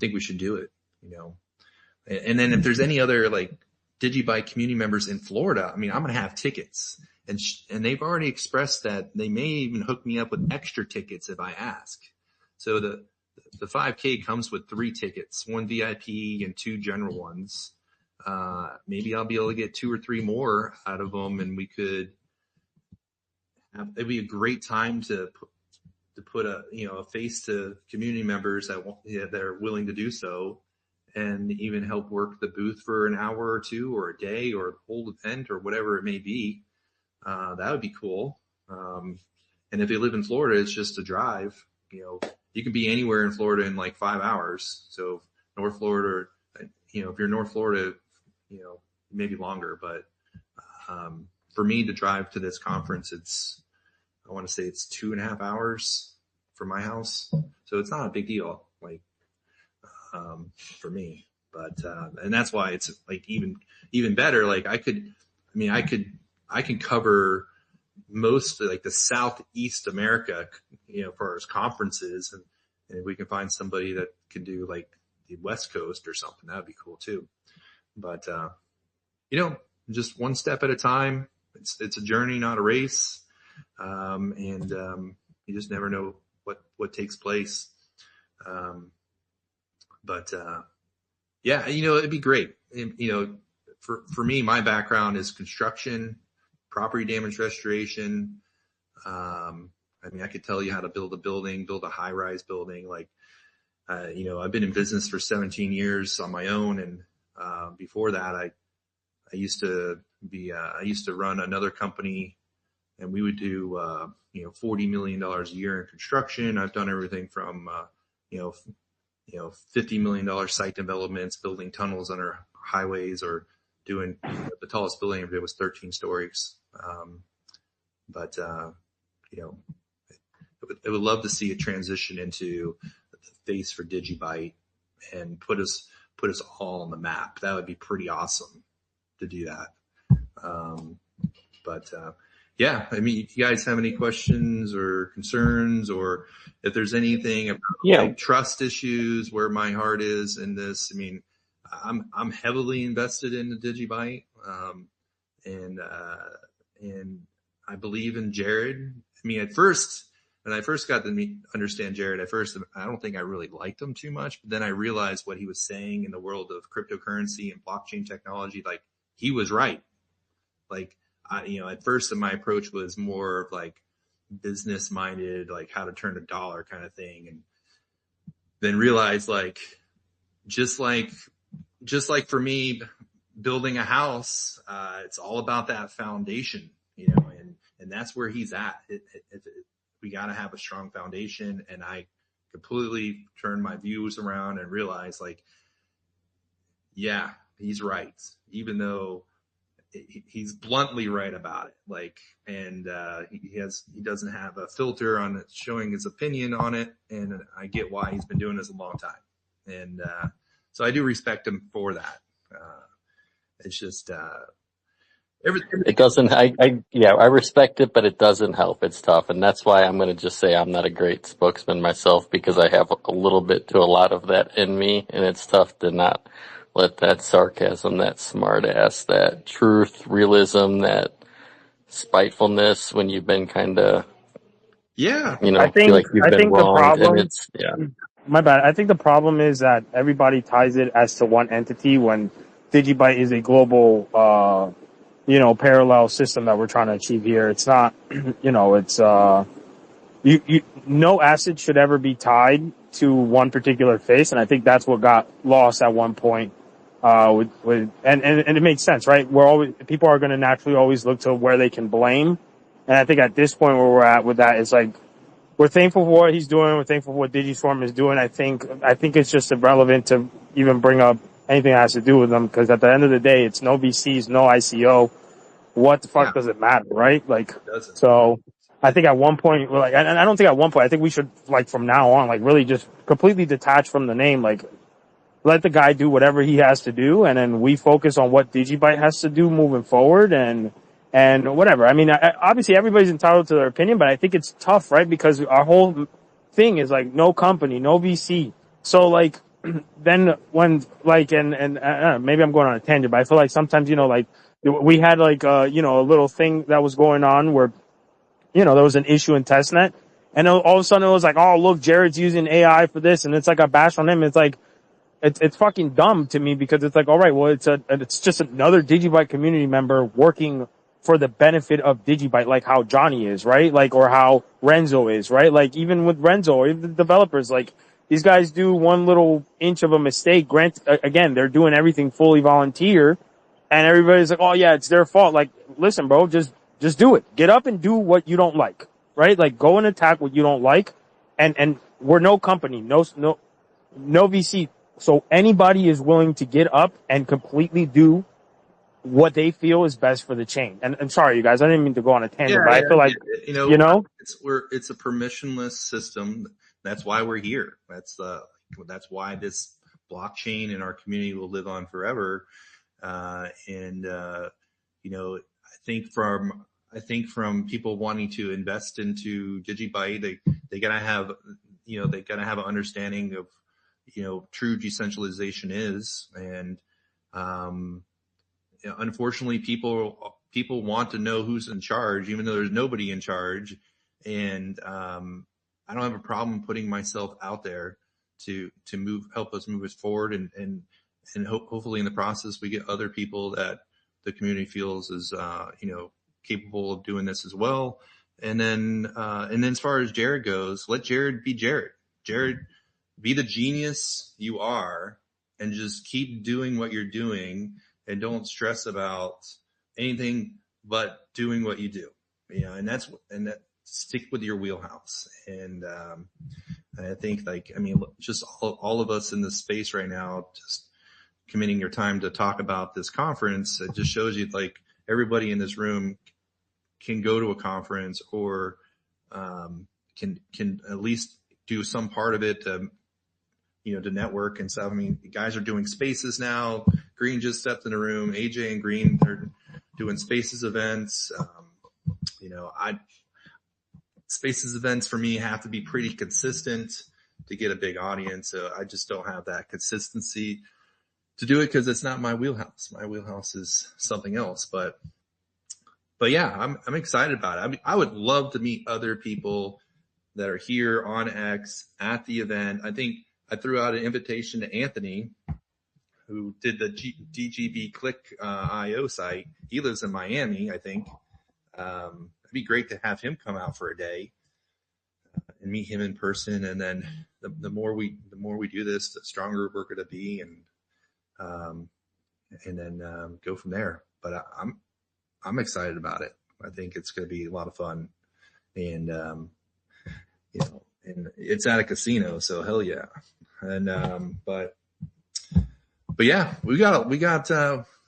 we should do it. And then if there's any other like Digibyte community members in Florida, I mean, I'm gonna have tickets, and they've already expressed that they may even hook me up with extra tickets if I ask. So the 5K comes with 3 tickets, 1 VIP and 2 general ones. Maybe I'll be able to get 2 or 3 more out of them, and we could it'd be a great time to put a face to community members that are willing to do so, and even help work the booth for an hour or 2 or a day or a whole event or whatever it may be. That would be cool. And if you live in Florida, it's just a drive. You can be anywhere in Florida in like 5 hours. So North Florida, if you're North Florida, maybe longer. But for me to drive to this conference, I want to say it's 2.5 hours from my house. So it's not a big deal, like, for me. But and that's why it's like even better. Like I can cover most of like the Southeast America, for our conferences, and if we can find somebody that can do like the West Coast or something, that would be cool too. But, just one step at a time. It's a journey, not a race. And you just never know what takes place. But yeah, it'd be great. For me, my background is construction, property damage restoration. I could tell you how to build a high-rise building. Like, I've been in business for 17 years on my own. And, before that, I used to run another company, and we would do, $40 million a year in construction. I've done everything from, $50 million site developments, building tunnels under highways, or doing the tallest building I ever did was 13 stories. I would love to see a transition into the face for Digibyte and put us all on the map. That would be pretty awesome to do that. Yeah, if you guys have any questions or concerns, or if there's anything about like trust issues where my heart is in this, I'm heavily invested in the Digibyte. And I believe in Jared. At first, when I first got to understand Jared, I don't think I really liked him too much, but then I realized what he was saying in the world of cryptocurrency and blockchain technology. Like, he was right. Like, at first my approach was more of like business minded, like how to turn a dollar kind of thing. And then realized like, just like for me, building a house, it's all about that foundation, and that's where he's at. We got to have a strong foundation. And I completely turned my views around and realized like, yeah, he's right. Even though he's bluntly right about it. Like, and, he doesn't have a filter on it showing his opinion on it. And I get why he's been doing this a long time. And, so I do respect him for that. It's just, It doesn't, I respect it, but it doesn't help. It's tough. And that's why I'm going to just say I'm not a great spokesman myself, because I have a little bit to a lot of that in me, and it's tough to not let that sarcasm, that smart ass, that truth, realism, that spitefulness when you've been kind of, Yeah. feel like you've I been think the wronged, and problem, it's, yeah. my bad. I think the problem is that everybody ties it as to one entity when Digibyte is a global, parallel system that we're trying to achieve here. It's not, it's, no asset should ever be tied to one particular face. And I think that's what got lost at one point. And it makes sense, right? People are going to naturally always look to where they can blame. And I think at this point where we're at with that, it's like, we're thankful for what he's doing. We're thankful for what Digiswarm is doing. I think it's just irrelevant to even bring up anything that has to do with them, because at the end of the day, it's no VCs, no ICO. What the fuck Yeah. does it matter, right? Like, It doesn't. so I think at one point, like, and I don't think at one point, I think we should, like, from now on, like, really just completely detach from the name, like, let the guy do whatever he has to do, and then we focus on what Digibyte has to do moving forward, and whatever. I mean, obviously everybody's entitled to their opinion, but I think it's tough, right? Because our whole thing is like no company, no VC. So like, then when like, and maybe I'm going on a tangent, but I feel like sometimes, like we had like, a little thing that was going on where, there was an issue in testnet, and all of a sudden it was like, oh, look, Jared's using AI for this, and it's like a bash on him. It's like, it's fucking dumb to me, because it's like, all right, well, it's just another Digibyte community member working for the benefit of Digibyte, like how Johnny is, right? Like, or how Renzo is, right? Like, even with Renzo or even the developers, like, these guys do one little inch of a mistake. Again, they're doing everything fully volunteer, and everybody's like, oh yeah, it's their fault. Like, listen, bro, just do it. Get up and do what you don't like, right? Like, go and attack what you don't like. And we're no company, no VC. So anybody is willing to get up and completely do what they feel is best for the chain. And sorry, you guys, I didn't mean to go on a tangent, Yeah. but I Yeah. feel like, It's a permissionless system. That's why we're here. That's why this blockchain in our community will live on forever. I think from people wanting to invest into Digibyte, they gotta have, they gotta have an understanding of, true decentralization is. And, unfortunately people want to know who's in charge, even though there's nobody in charge. And, I don't have a problem putting myself out there to help us move us forward, and hopefully in the process we get other people that the community feels is, capable of doing this as well. And then as far as Jared goes, let Jared be Jared. Jared, be the genius you are, and just keep doing what you're doing, and don't stress about anything but doing what you do. And that stick with your wheelhouse. And I think, just all of us in this space right now, just committing your time to talk about this conference, it just shows you, like, everybody in this room can go to a conference, or can at least do some part of it to network and stuff. I mean, guys are doing spaces now. Green just stepped in the room. AJ and Green, they're doing spaces events. Spaces events for me have to be pretty consistent to get a big audience. So I just don't have that consistency to do it, because it's not my wheelhouse. My wheelhouse is something else. But yeah, I'm excited about it. I mean, I would love to meet other people that are here on X at the event. I think I threw out an invitation to Anthony, who did the DGB Click IO site. He lives in Miami, I think. It'd be great to have him come out for a day and meet him in person. And then the more we do this, the stronger we're going to be, and then go from there. But I'm excited about it. I think it's going to be a lot of fun, and and it's at a casino, so hell yeah. And but yeah, we got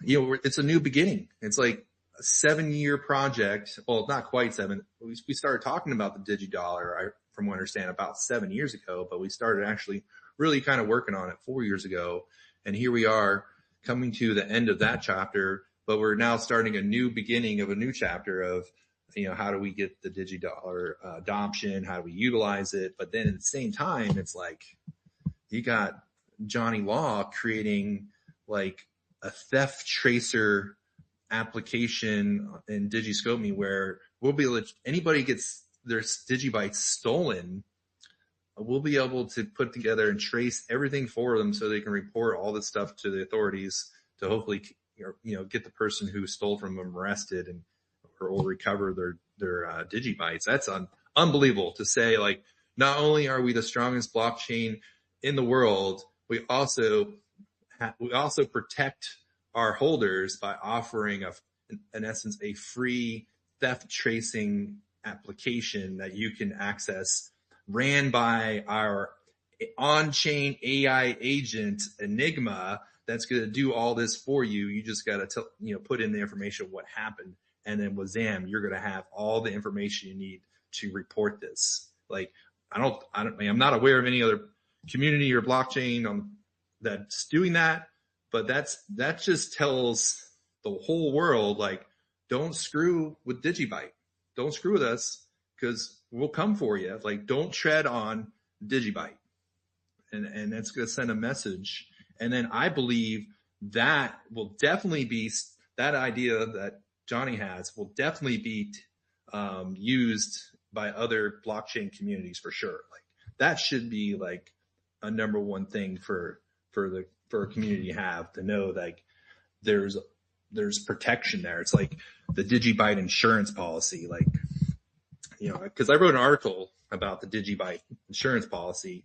it's a new beginning. It's like a 7-year project. Well, not quite 7. We started talking about the DigiDollar, from what I understand, about 7 years ago, but we started actually really kind of working on it 4 years ago. And here we are coming to the end of that chapter, but we're now starting a new beginning of a new chapter of, how do we get the DigiDollar adoption? How do we utilize it? But then at the same time, it's like you got Johnny Law creating like a theft tracer application in DigiScope where we'll be able to, anybody gets their Digibyte stolen, we'll be able to put together and trace everything for them so they can report all this stuff to the authorities to hopefully, get the person who stole from them arrested and or recover their Digibytes. That's unbelievable to say. Like, not only are we the strongest blockchain in the world, we also protect our holders by offering in essence, a free theft tracing application that you can access, ran by our on-chain AI agent Enigma, that's going to do all this for you. You just got to put in the information of what happened, and then wazam, you're going to have all the information you need to report this. Like, I'm not aware of any other community or blockchain that's doing that, but that just tells the whole world, like, don't screw with Digibyte. Don't screw with us, because we'll come for you. Like, don't tread on Digibyte. And that's going to send a message. And then I believe that will definitely be, that idea that Johnny has will definitely be used by other blockchain communities for sure. Like, that should be like a number one thing for a community to have, to know like there's protection there. It's like the Digibyte insurance policy, like, because I wrote an article about the Digibyte insurance policy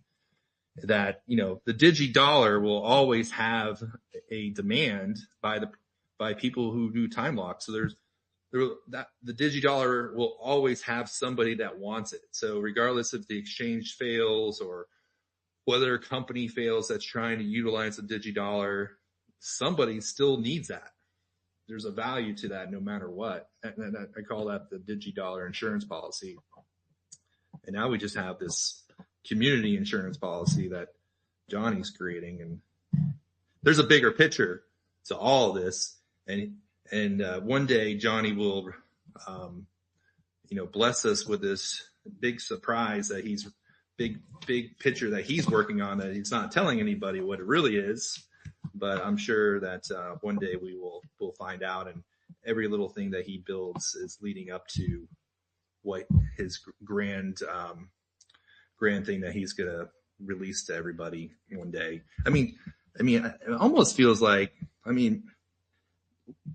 that, the DigiDollar will always have a demand by people who do time lock. So the DigiDollar will always have somebody that wants it. So regardless if the exchange fails or whether a company fails that's trying to utilize the DigiDollar, somebody still needs that. There's a value to that no matter what. And I call that the DigiDollar insurance policy. And now we just have this community insurance policy that Johnny's creating. And there's a bigger picture to all of this. And one day Johnny will, bless us with this big surprise that he's big picture that he's working on, that he's not telling anybody what it really is. But I'm sure that one day we'll find out, and every little thing that he builds is leading up to what his grand thing that he's gonna release to everybody one day. I mean, it almost feels like,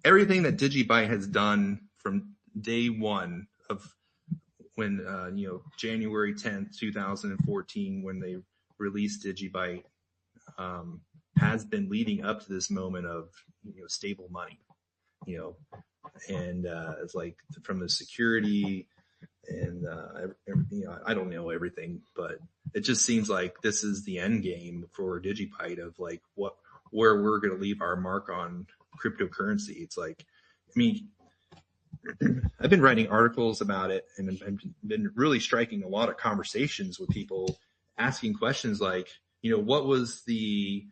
everything that Digibyte has done from day one of when, January 10th, 2014, when they released Digibyte, has been leading up to this moment of, stable money, and it's like from the security and, I don't know everything, but it just seems like this is the end game for Digibyte of like where we're going to leave our mark on cryptocurrency. It's like, I've been writing articles about it, and I've been really striking a lot of conversations with people asking questions like, what was the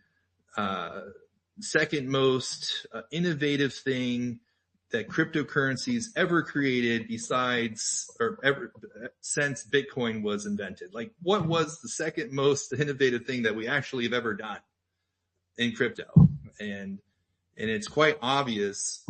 second most innovative thing that cryptocurrencies ever created since Bitcoin was invented? Like, what was the second most innovative thing that we actually have ever done in crypto? And it's quite obvious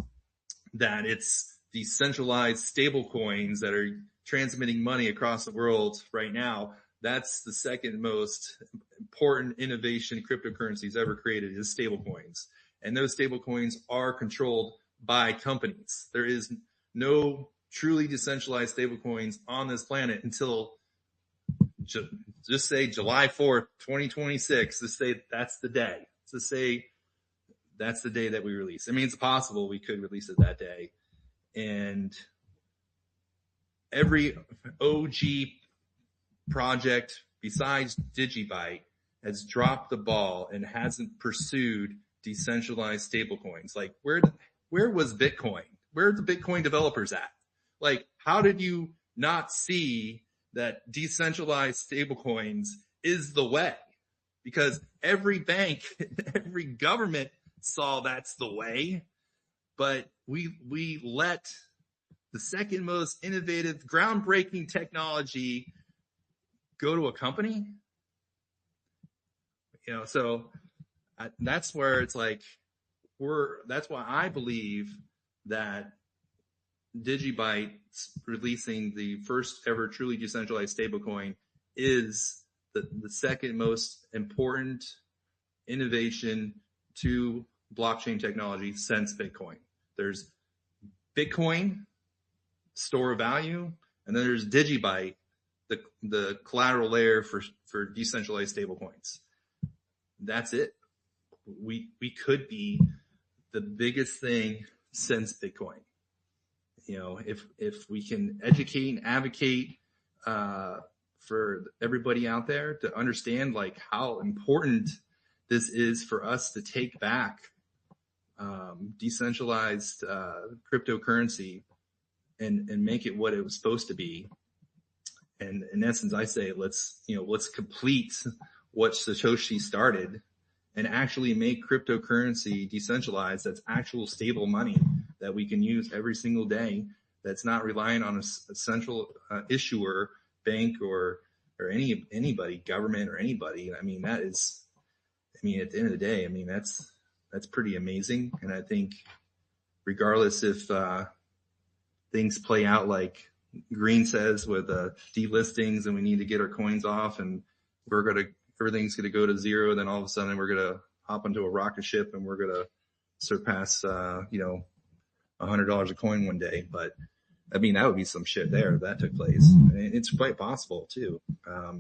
that it's these centralized stable coins that are transmitting money across the world right now. That's the second most important innovation cryptocurrencies ever created, is stable coins. And those stable coins are controlled by companies. There is no truly decentralized stable coins on this planet until just say July 4th, 2026. Just say that's the day. Just say that's the day that we release. It's possible we could release it that day. And every OG project besides Digibyte has dropped the ball and hasn't pursued decentralized stablecoins. Like, where was Bitcoin? Where are the Bitcoin developers at? Like, how did you not see that decentralized stablecoins is the way? Because every bank, every government saw that's the way, but we let the second most innovative, groundbreaking technology go to a company. So that's where it's like, that's why I believe that Digibyte releasing the first ever truly decentralized stablecoin is the second most important innovation to blockchain technology since Bitcoin. There's Bitcoin, store of value, and then there's Digibyte, the collateral layer for decentralized stablecoins. That's it. We could be the biggest thing since Bitcoin. If we can educate and advocate for everybody out there to understand like how important this is for us to take back decentralized cryptocurrency and make it what it was supposed to be. And in essence, I say let's complete what Satoshi started and actually make cryptocurrency decentralized. That's actual stable money that we can use every single day. That's not relying on a central issuer, bank, or anybody, government, or anybody. I mean, at the end of the day, that's pretty amazing. And I think regardless if things play out like Green says with delistings and we need to get our coins off and everything's going to go to zero, then all of a sudden we're going to hop into a rocket ship and we're going to surpass, $100 a coin one day. But that would be some shit there if that took place. And it's quite possible too. I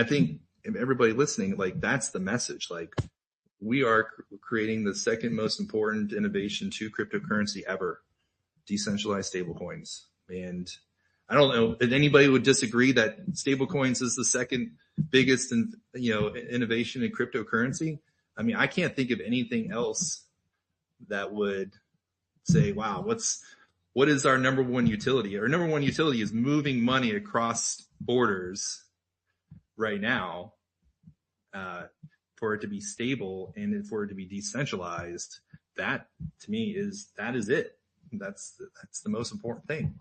think everybody listening, like, that's the message. Like, we are creating the second most important innovation to cryptocurrency ever, decentralized stablecoins. And I don't know if anybody would disagree that stablecoins is the second biggest, innovation in cryptocurrency. I can't think of anything else that would say, wow, what is our number one utility? Our number one utility is moving money across borders right now, for it to be stable and for it to be decentralized. That to me is it. That's the most important thing.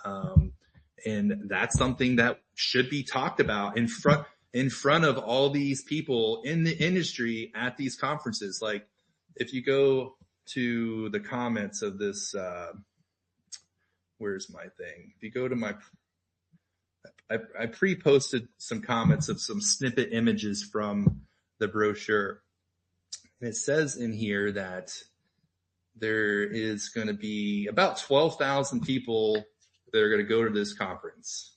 And that's something that should be talked about in front of all these people in the industry at these conferences. Like, if you go to the comments of this, where's my thing? If you go to I pre-posted some comments of some snippet images from the brochure. And it says in here that there is going to be about 12,000 people that are going to go to this conference.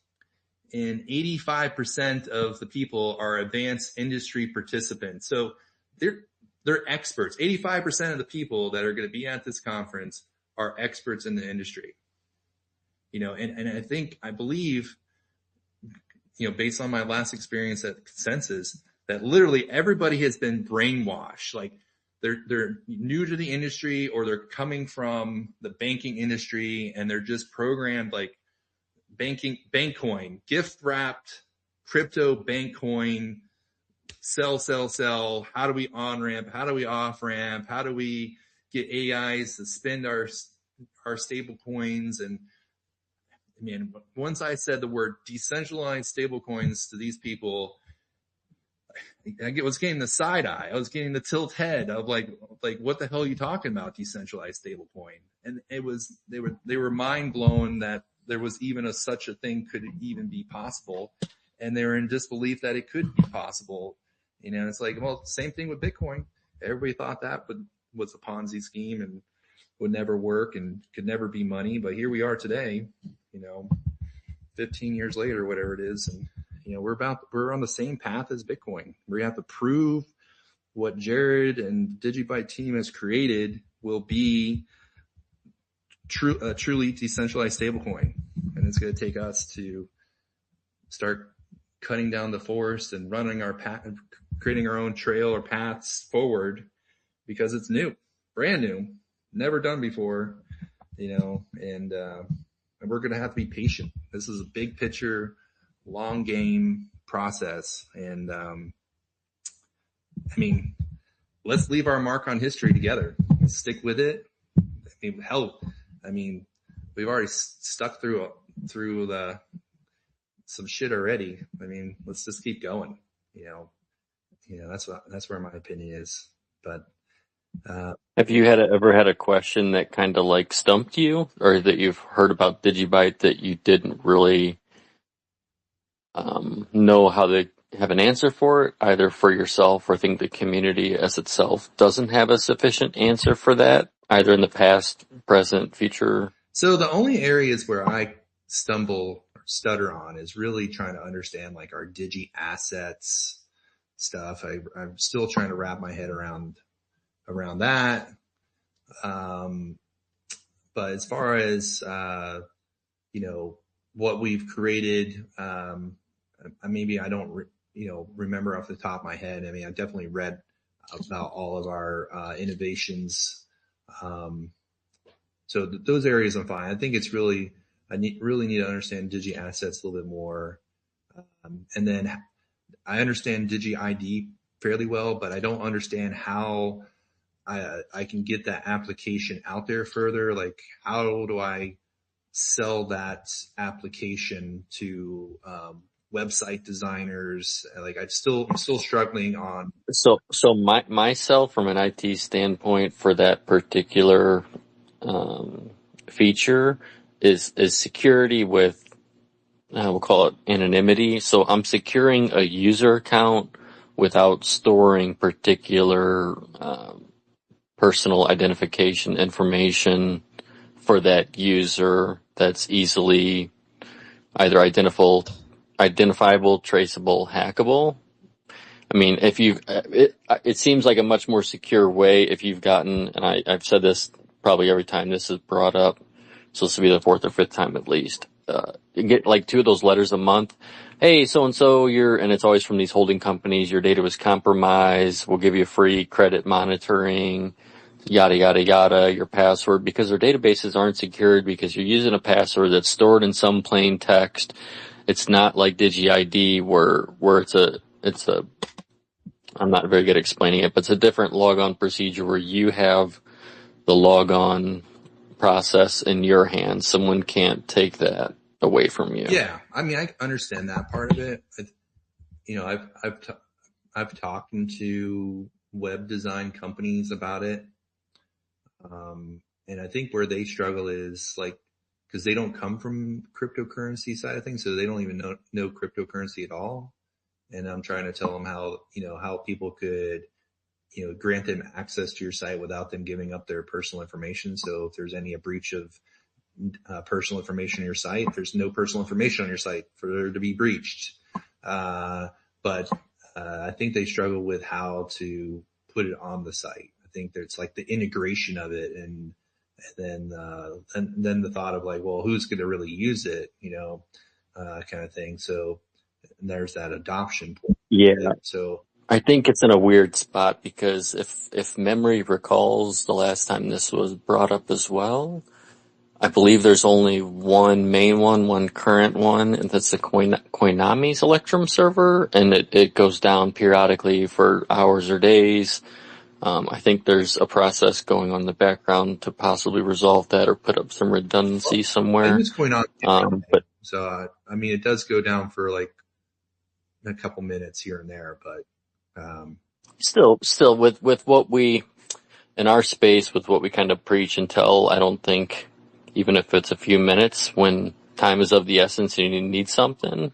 And 85% of the people are advanced industry participants. So they're experts. 85% of the people that are going to be at this conference are experts in the industry. And I believe, based on my last experience at Consensus, that literally everybody has been brainwashed. Like, they're new to the industry, or they're coming from the banking industry, and they're just programmed like Bankcoin, gift wrapped crypto Bankcoin, sell. How do we on ramp? How do we off ramp? How do we get AIs to spend our stable coins? And once I said the word decentralized stable coins to these people, I was getting the side eye. I was getting the tilt head of like, what the hell are you talking about, decentralized stable coin? And they were mind blown that there was even such a thing could even be possible. And they were in disbelief that it could be possible. It's like, well, same thing with Bitcoin. Everybody thought that was a Ponzi scheme and would never work and could never be money. But here we are today, 15 years later, whatever it is. And, we're on the same path as Bitcoin. We have to prove what Jared and Digibyte team has created will be a truly decentralized stablecoin. And it's going to take us to start cutting down the forest and running our path, creating our own trail or paths forward, because it's new, brand new, never done before, and we're going to have to be patient. This is a big picture, long game process. And, let's leave our mark on history together. Let's stick with it. We've already stuck through some shit already. Let's just keep going, that's where my opinion is. But Have you ever had a question that kind of like stumped you, or that you've heard about Digibyte that you didn't really know how to have an answer for it, either for yourself or think the community as itself doesn't have a sufficient answer for that, either in the past, present, future? So the only areas where I stumble or stutter on is really trying to understand like our Digi assets stuff. I'm still trying to wrap my head around that. But as far as, what we've created, maybe I don't, remember off the top of my head. I mean, I definitely read about all of our, innovations. So those areas I'm fine. I think it's really, really need to understand Digi assets a little bit more. And then I understand Digi ID fairly well, but I don't understand how I can get that application out there further. Like, how do I sell that application to website designers? Like, I'm still struggling on. So myself, from an IT standpoint, for that particular feature is security with, we'll call it anonymity. So I'm securing a user account without storing particular personal identification information for that user that's easily either identifiable, traceable, hackable. I mean, if it seems like a much more secure way if you've gotten, and I've said this probably every time this is brought up, so this will be the fourth or fifth time at least. You get like 2 of those letters a month. Hey, so-and-so, and it's always from these holding companies, your data was compromised, we'll give you free credit monitoring, yada, yada, yada, your password, because their databases aren't secured because you're using a password that's stored in some plain text. It's not like DigiID where it's a, I'm not very good at explaining it, but it's a different logon procedure where you have the logon process in your hands. Someone can't take that away from you. Yeah. I mean, I understand that part of it. I've talked to web design companies about it. And I think where they struggle is like, cause they don't come from cryptocurrency side of things. So they don't even know cryptocurrency at all. And I'm trying to tell them how people could, grant them access to your site without them giving up their personal information. So if there's a breach of personal information on your site, there's no personal information on your site for there to be breached. But I think they struggle with how to put it on the site. I think there's like the integration of it and then the thought of like, well, who's going to really use it, kind of thing. So there's that adoption point. Yeah. So I think it's in a weird spot because if memory recalls the last time this was brought up as well, I believe there's only one main one current one, and that's the Koinami's Electrum server, and it goes down periodically for hours or days. I think there's a process going on in the background to possibly resolve that or put up some redundancy somewhere. What's going on? But so, it does go down for like a couple minutes here and there, but still with what we in our space, with what we kind of preach and tell, I don't think, even if it's a few minutes, when time is of the essence and you need something,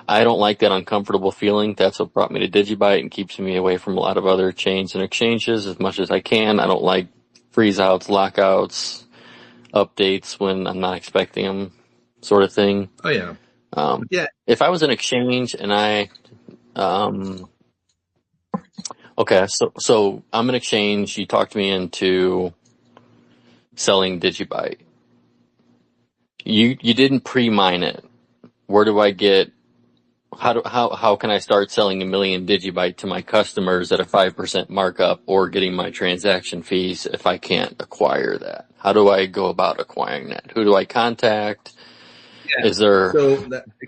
I don't like that uncomfortable feeling. That's what brought me to Digibyte and keeps me away from a lot of other chains and exchanges as much as I can. I don't like freeze outs, lockouts, updates when I'm not expecting them, sort of thing. Oh yeah. Yeah. If I was an exchange and okay, so I'm an exchange, you talked me into selling Digibyte. You didn't pre-mine it. Where do I get, how can I start selling 1 million Digibyte to my customers at a 5% markup or getting my transaction fees if I can't acquire that? How do I go about acquiring that? Who do I contact? Yeah. Is there,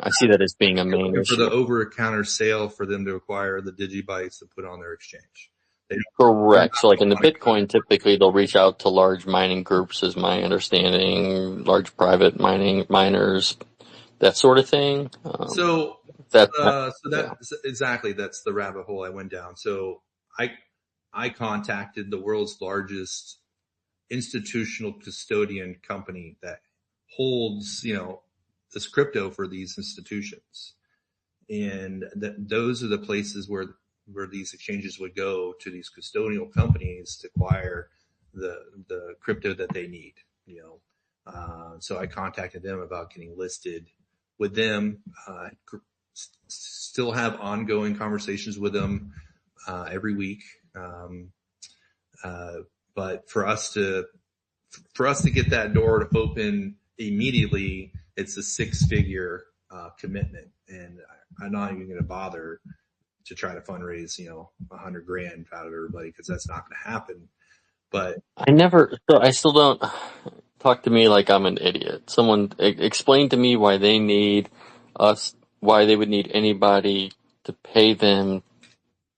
I see that as being a main issue. For the over-the-counter sale for them to acquire the Digibytes to put on their exchange. Correct. So like in the Bitcoin, typically they'll reach out to large mining groups, is my understanding, large private miners, that sort of thing. So that, So yeah. exactly, that's the rabbit hole I went down. So I contacted the world's largest institutional custodian company that holds, this crypto for these institutions. And those are the places where these exchanges would go to these custodial companies to acquire the crypto that they need, so I contacted them about getting listed with them, still have ongoing conversations with them, every week. But for us to get that door to open immediately, it's a 6-figure commitment, and I'm not even going to bother to try to fundraise, $100,000 out of everybody, because that's not going to happen. But I still don't. Talk to me like I'm an idiot. Someone explain to me why they need us, why they would need anybody to pay them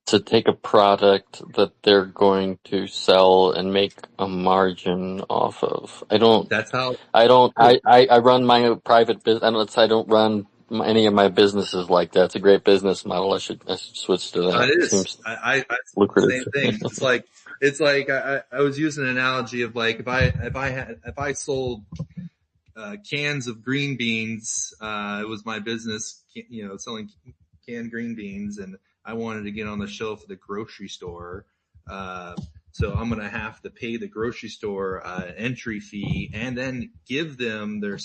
to take a product that they're going to sell and make a margin off of. that's how. I run my private business. I don't run any of my businesses like that. It's a great business model. I should switch to that. It is. Seems I lucrative. same thing. It's like I was using an analogy of like if I sold cans of green beans, it was my business, selling canned green beans, and I wanted to get on the shelf of the grocery store. So I'm going to have to pay the grocery store entry fee, and then give them their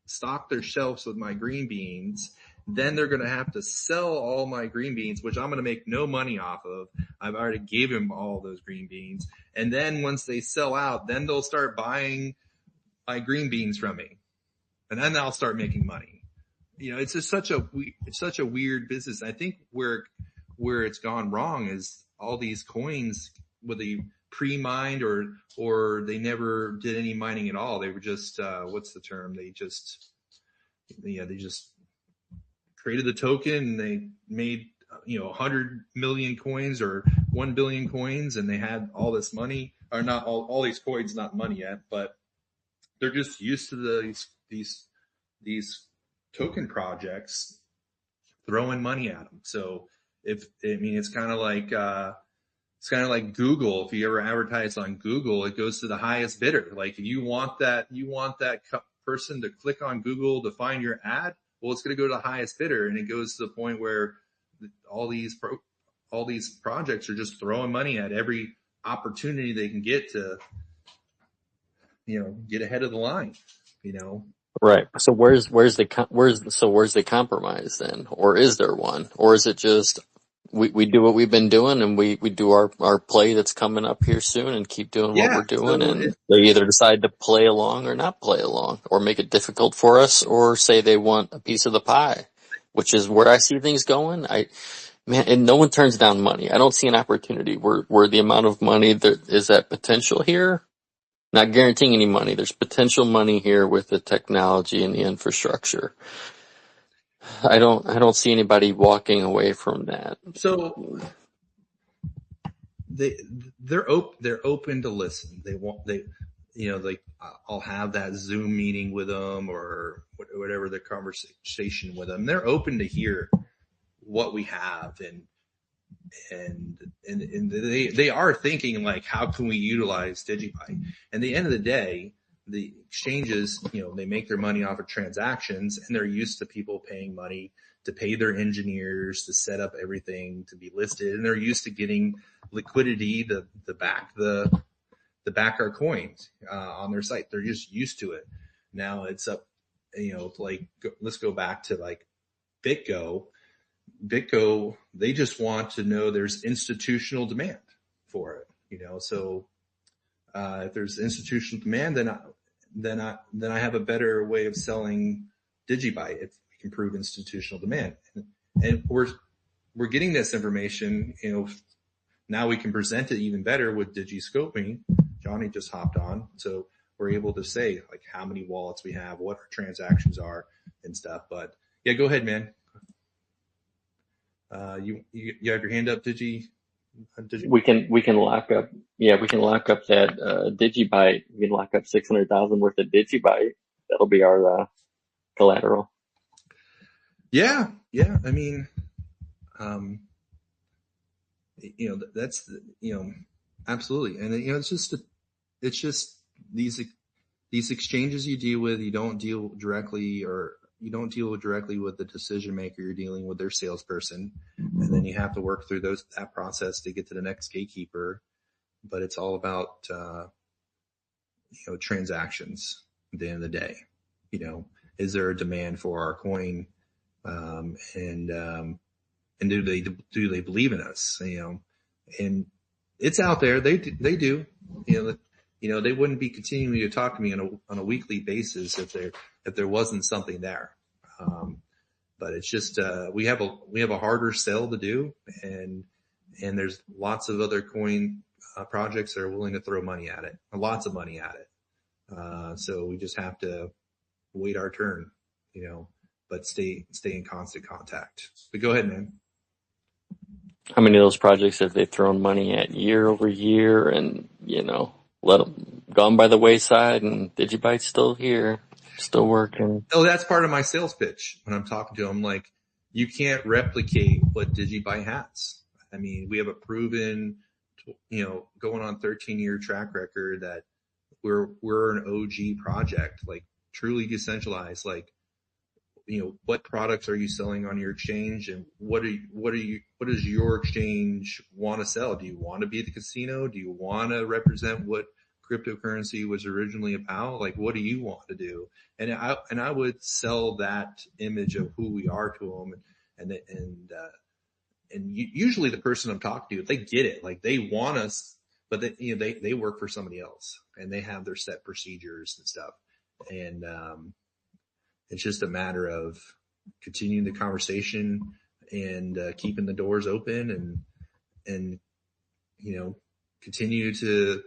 stock their shelves with my green beans. Then they're going to have to sell all my green beans, which I'm going to make no money off of. I've already gave them all those green beans. And then once they sell out, then they'll start buying my green beans from me. And then I'll start making money. It's just such a weird business. I think where it's gone wrong is all these coins, whether they pre-mined or they never did any mining at all. They were just, what's the term? They just created the token, and they made 100 million coins or 1 billion coins, and they had all this money, or not all these coins, not money yet, but they're just used to these token projects throwing money at them. So it's kind of like Google. If you ever advertise on Google, it goes to the highest bidder. Like if you want that person to click on Google to find your ad, well, it's going to go to the highest bidder, and it goes to the point where all these projects are just throwing money at every opportunity they can get to, get ahead of the line, Right. So where's the compromise then? Or is there one? Or is it just we do what we've been doing, and we do our play that's coming up here soon, and keep doing what we're doing, so and they either decide to play along or not play along, or make it difficult for us, or say they want a piece of the pie, which is where I see things going. And no one turns down money. I don't see an opportunity where the amount of money is that potential here. Not guaranteeing any money. There's potential money here with the technology and the infrastructure. I don't see anybody walking away from that. So they're open to listen. I'll have that Zoom meeting with them, or whatever the conversation with them. They're open to hear what we have, and they are thinking like, how can we utilize Digibyte? And at the end of the day, the exchanges, they make their money off of transactions, and they're used to people paying money to pay their engineers to set up everything to be listed, and they're used to getting liquidity to back our coins on their site. They're just used to it. Now it's up, let's go back to like BitGo. They just want to know there's institutional demand for it, so if there's institutional demand, then I have a better way of selling Digibyte if we can prove institutional demand. And we're getting this information, now we can present it even better with Digiscoping. Johnny just hopped on, so we're able to say like how many wallets we have, what our transactions are and stuff. But yeah, go ahead, man. You have your hand up, Digi? We can lock up. Yeah, we can lock up that Digibyte. We can lock up 600,000 worth of Digibyte. That'll be our collateral. Yeah, Yeah, I mean, um, that's, absolutely. And, it's just these exchanges you deal with, you don't deal directly with the decision maker. You're dealing with their salesperson, and then you have to work through that process to get to the next gatekeeper. But it's all about, transactions at the end of the day. Is there a demand for our coin? And do they believe in us? And it's out there. They do. They wouldn't be continuing to talk to me on a weekly basis if there wasn't something there. But it's just we have a harder sell to do, and there's lots of other coin projects that are willing to throw money at it, lots of money at it. So we just have to wait our turn, but stay in constant contact. But go ahead, man. How many of those projects have they thrown money at year over year and, let them gone by the wayside, and Digibyte's still here, still working? Oh, that's part of my sales pitch when I'm talking to them. Like, you can't replicate what Digibyte has. I mean, we have a proven, going on 13-year track record that we're an OG project, like truly decentralized. Like, what products are you selling on your exchange, and what does your exchange want to sell? Do you want to be at the casino? Do you want to represent what cryptocurrency was originally about? Like, what do you want to do? And I would sell that image of who we are to them, and usually the person I'm talking to, they get it. Like, they want us, but they work for somebody else, and they have their set procedures and stuff. And, it's just a matter of continuing the conversation and keeping the doors open and continue to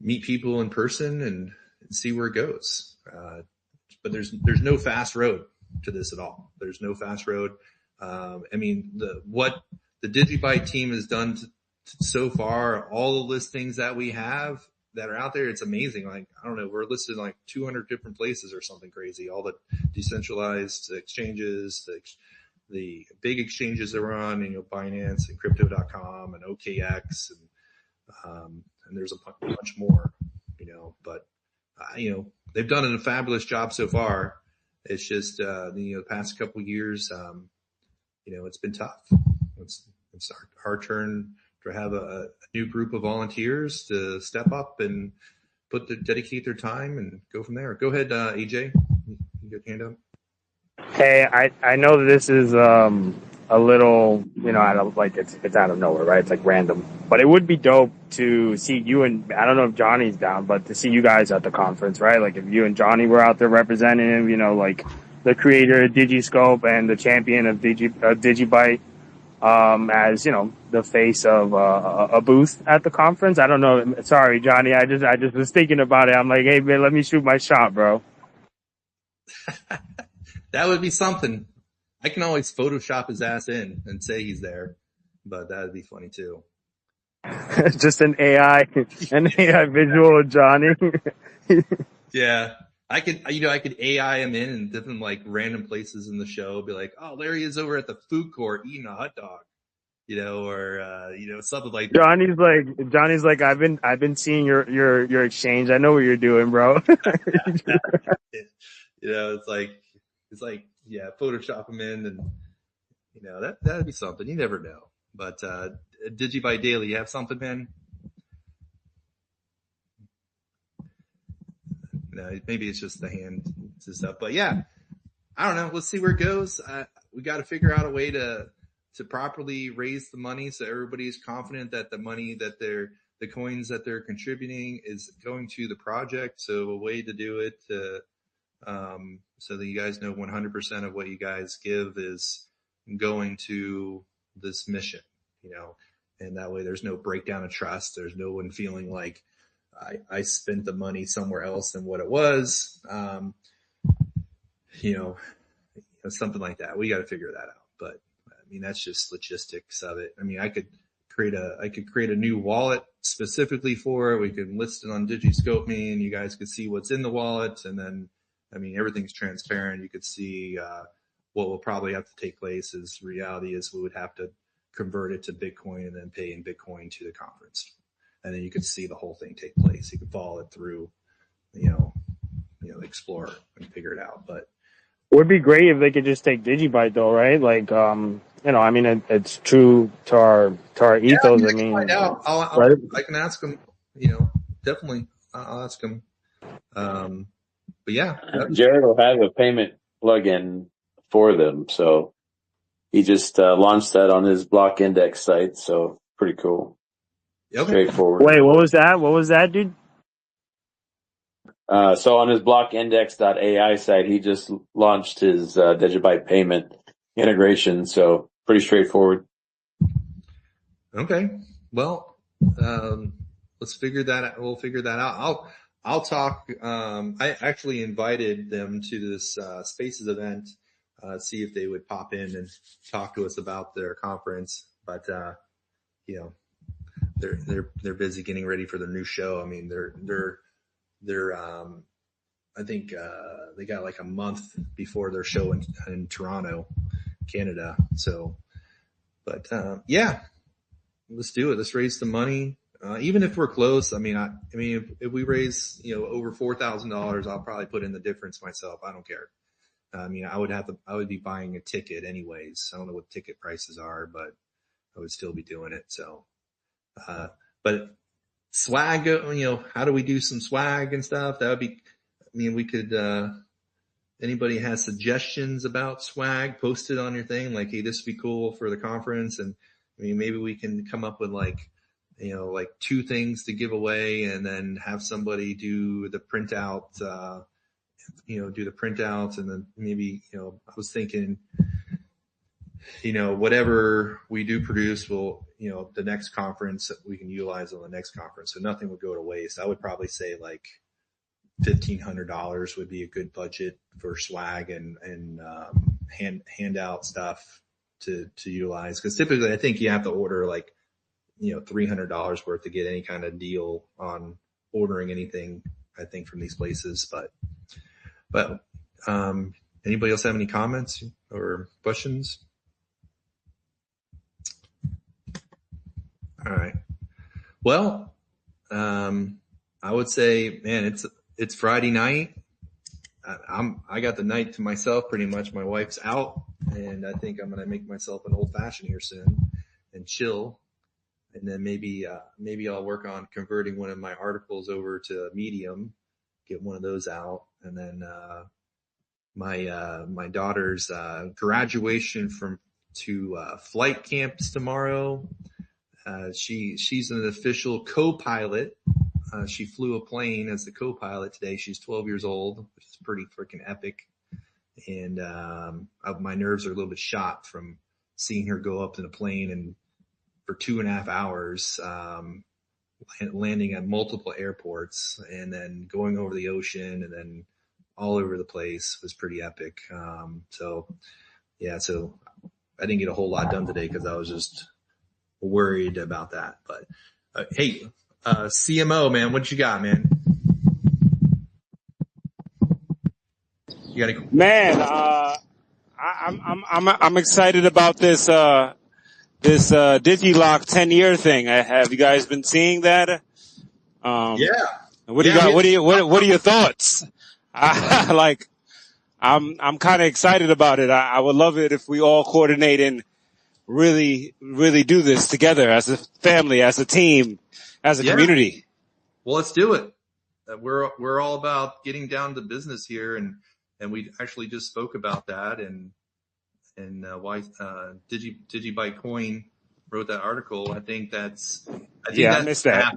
meet people in person and see where it goes. But there's no fast road to this at all. There's no fast road. I mean, what the Digibyte team has done so far, all the listings that we have that are out there, it's amazing. Like, I don't know, we're listed in like 200 different places or something crazy. All the decentralized exchanges, the big exchanges that we're on, Binance and Crypto.com and OKX, and there's a bunch more, but they've done a fabulous job so far. It's just, the past couple of years, it's been tough. It's our turn to have a new group of volunteers to step up and dedicate their time and go from there. Go ahead, AJ. You got your hand up. Hey, I know that this is a little, out of, like, it's out of nowhere, right? It's like random, but it would be dope to see you, and I don't know if Johnny's down, but to see you guys at the conference, right? Like, if you and Johnny were out there representing him, like the creator of Digiscope and the champion of Digibyte, as the face of a booth at the conference. I don't know. Sorry, Johnny. I just was thinking about it. I'm like, hey man, let me shoot my shot, bro. That would be something. I can always Photoshop his ass in and say he's there, but that'd be funny too. Just an AI visual of Johnny. Yeah. I could AI him in different, like, random places in the show, be like, oh, there he is over at the food court eating a hot dog, or something like that. Johnny's like, I've been seeing your exchange. I know what you're doing, bro. It's like, yeah, Photoshop him in, and that'd be something. You never know. But Digibyte Daily, you have something, man? No, maybe it's just the hand and stuff. But yeah, I don't know. Let's see where it goes. We got to figure out a way to properly raise the money so everybody's confident that the coins that they're contributing is going to the project. So a way to do it so that you guys know 100% of what you guys give is going to this mission, and that way there's no breakdown of trust. There's no one feeling like I spent the money somewhere else than what it was. Something like that. We got to figure that out. But I mean, that's just logistics of it. I mean, I could create a new wallet specifically for it. We could list it on Digiscope Me, and you guys could see what's in the wallet. And then, I mean, everything's transparent. You could see, what will probably have to take place is reality is we would have to convert it to Bitcoin and then pay in Bitcoin to the conference. And then you could see the whole thing take place. You could follow it through, explore and figure it out. But it would be great if they could just take Digibyte though, right? Like, I mean, it's true to our ethos. I can find out. Right? I can ask them, definitely I'll ask them. But yeah. Jared will have a payment plugin for them. So he just launched that on his block index site. So pretty cool. Okay. Straightforward. Wait, what was that? What was that, dude? So on his blockindex.ai site, he just launched his Digibyte payment integration. So pretty straightforward. Okay. Well, let's figure that out. We'll figure that out. I'll talk. I actually invited them to this Spaces event, see if they would pop in and talk to us about their conference. But they're busy getting ready for their new show. I mean, they're I think they got like a month before their show in Toronto, Canada. So, but yeah, let's do it. Let's raise the money. Even if we're close, I mean, if we raise, over $4,000, I'll probably put in the difference myself. I don't care. I mean, I would be buying a ticket anyways. I don't know what ticket prices are, but I would still be doing it. So, but swag, how do we do some swag and stuff? That would be, we could, anybody has suggestions about swag, post it on your thing. Like, hey, this would be cool for the conference. And maybe we can come up with like 2 things to give away and then have somebody do the printout, do the printouts. And then maybe, I was thinking, whatever we do produce will, the next conference we can utilize on the next conference. So nothing would go to waste. I would probably say like $1,500 would be a good budget for swag and handout stuff to utilize. Cause typically I think you have to order like, $300 worth to get any kind of deal on ordering anything, I think, from these places. But anybody else have any comments or questions? All right. Well, I would say, man, it's Friday night. I got the night to myself pretty much. My wife's out, and I think I'm going to make myself an old fashioned here soon and chill. And then maybe I'll work on converting one of my articles over to Medium, get one of those out. And then, my daughter's, graduation to flight camps tomorrow. She's an official co-pilot. She flew a plane as the co-pilot today. She's 12 years old, which is pretty freaking epic. And, my nerves are a little bit shot from seeing her go up in a plane and for 2.5 hours, landing at multiple airports and then going over the ocean and then all over the place was pretty epic. So I didn't get a whole lot done today because I was just worried about that. But hey, CMO, man, what you got, man? You got any? Man, I'm excited about this DigiLock 10-year thing. Have you guys been seeing that? Yeah. What do you got? What are your thoughts? I'm kind of excited about it. I would love it if we all coordinate and really, really do this together as a family, as a team, as a community. Well, let's do it. We're all about getting down to business here, and we actually just spoke about that and why Digibyte Coin wrote that article. I missed that.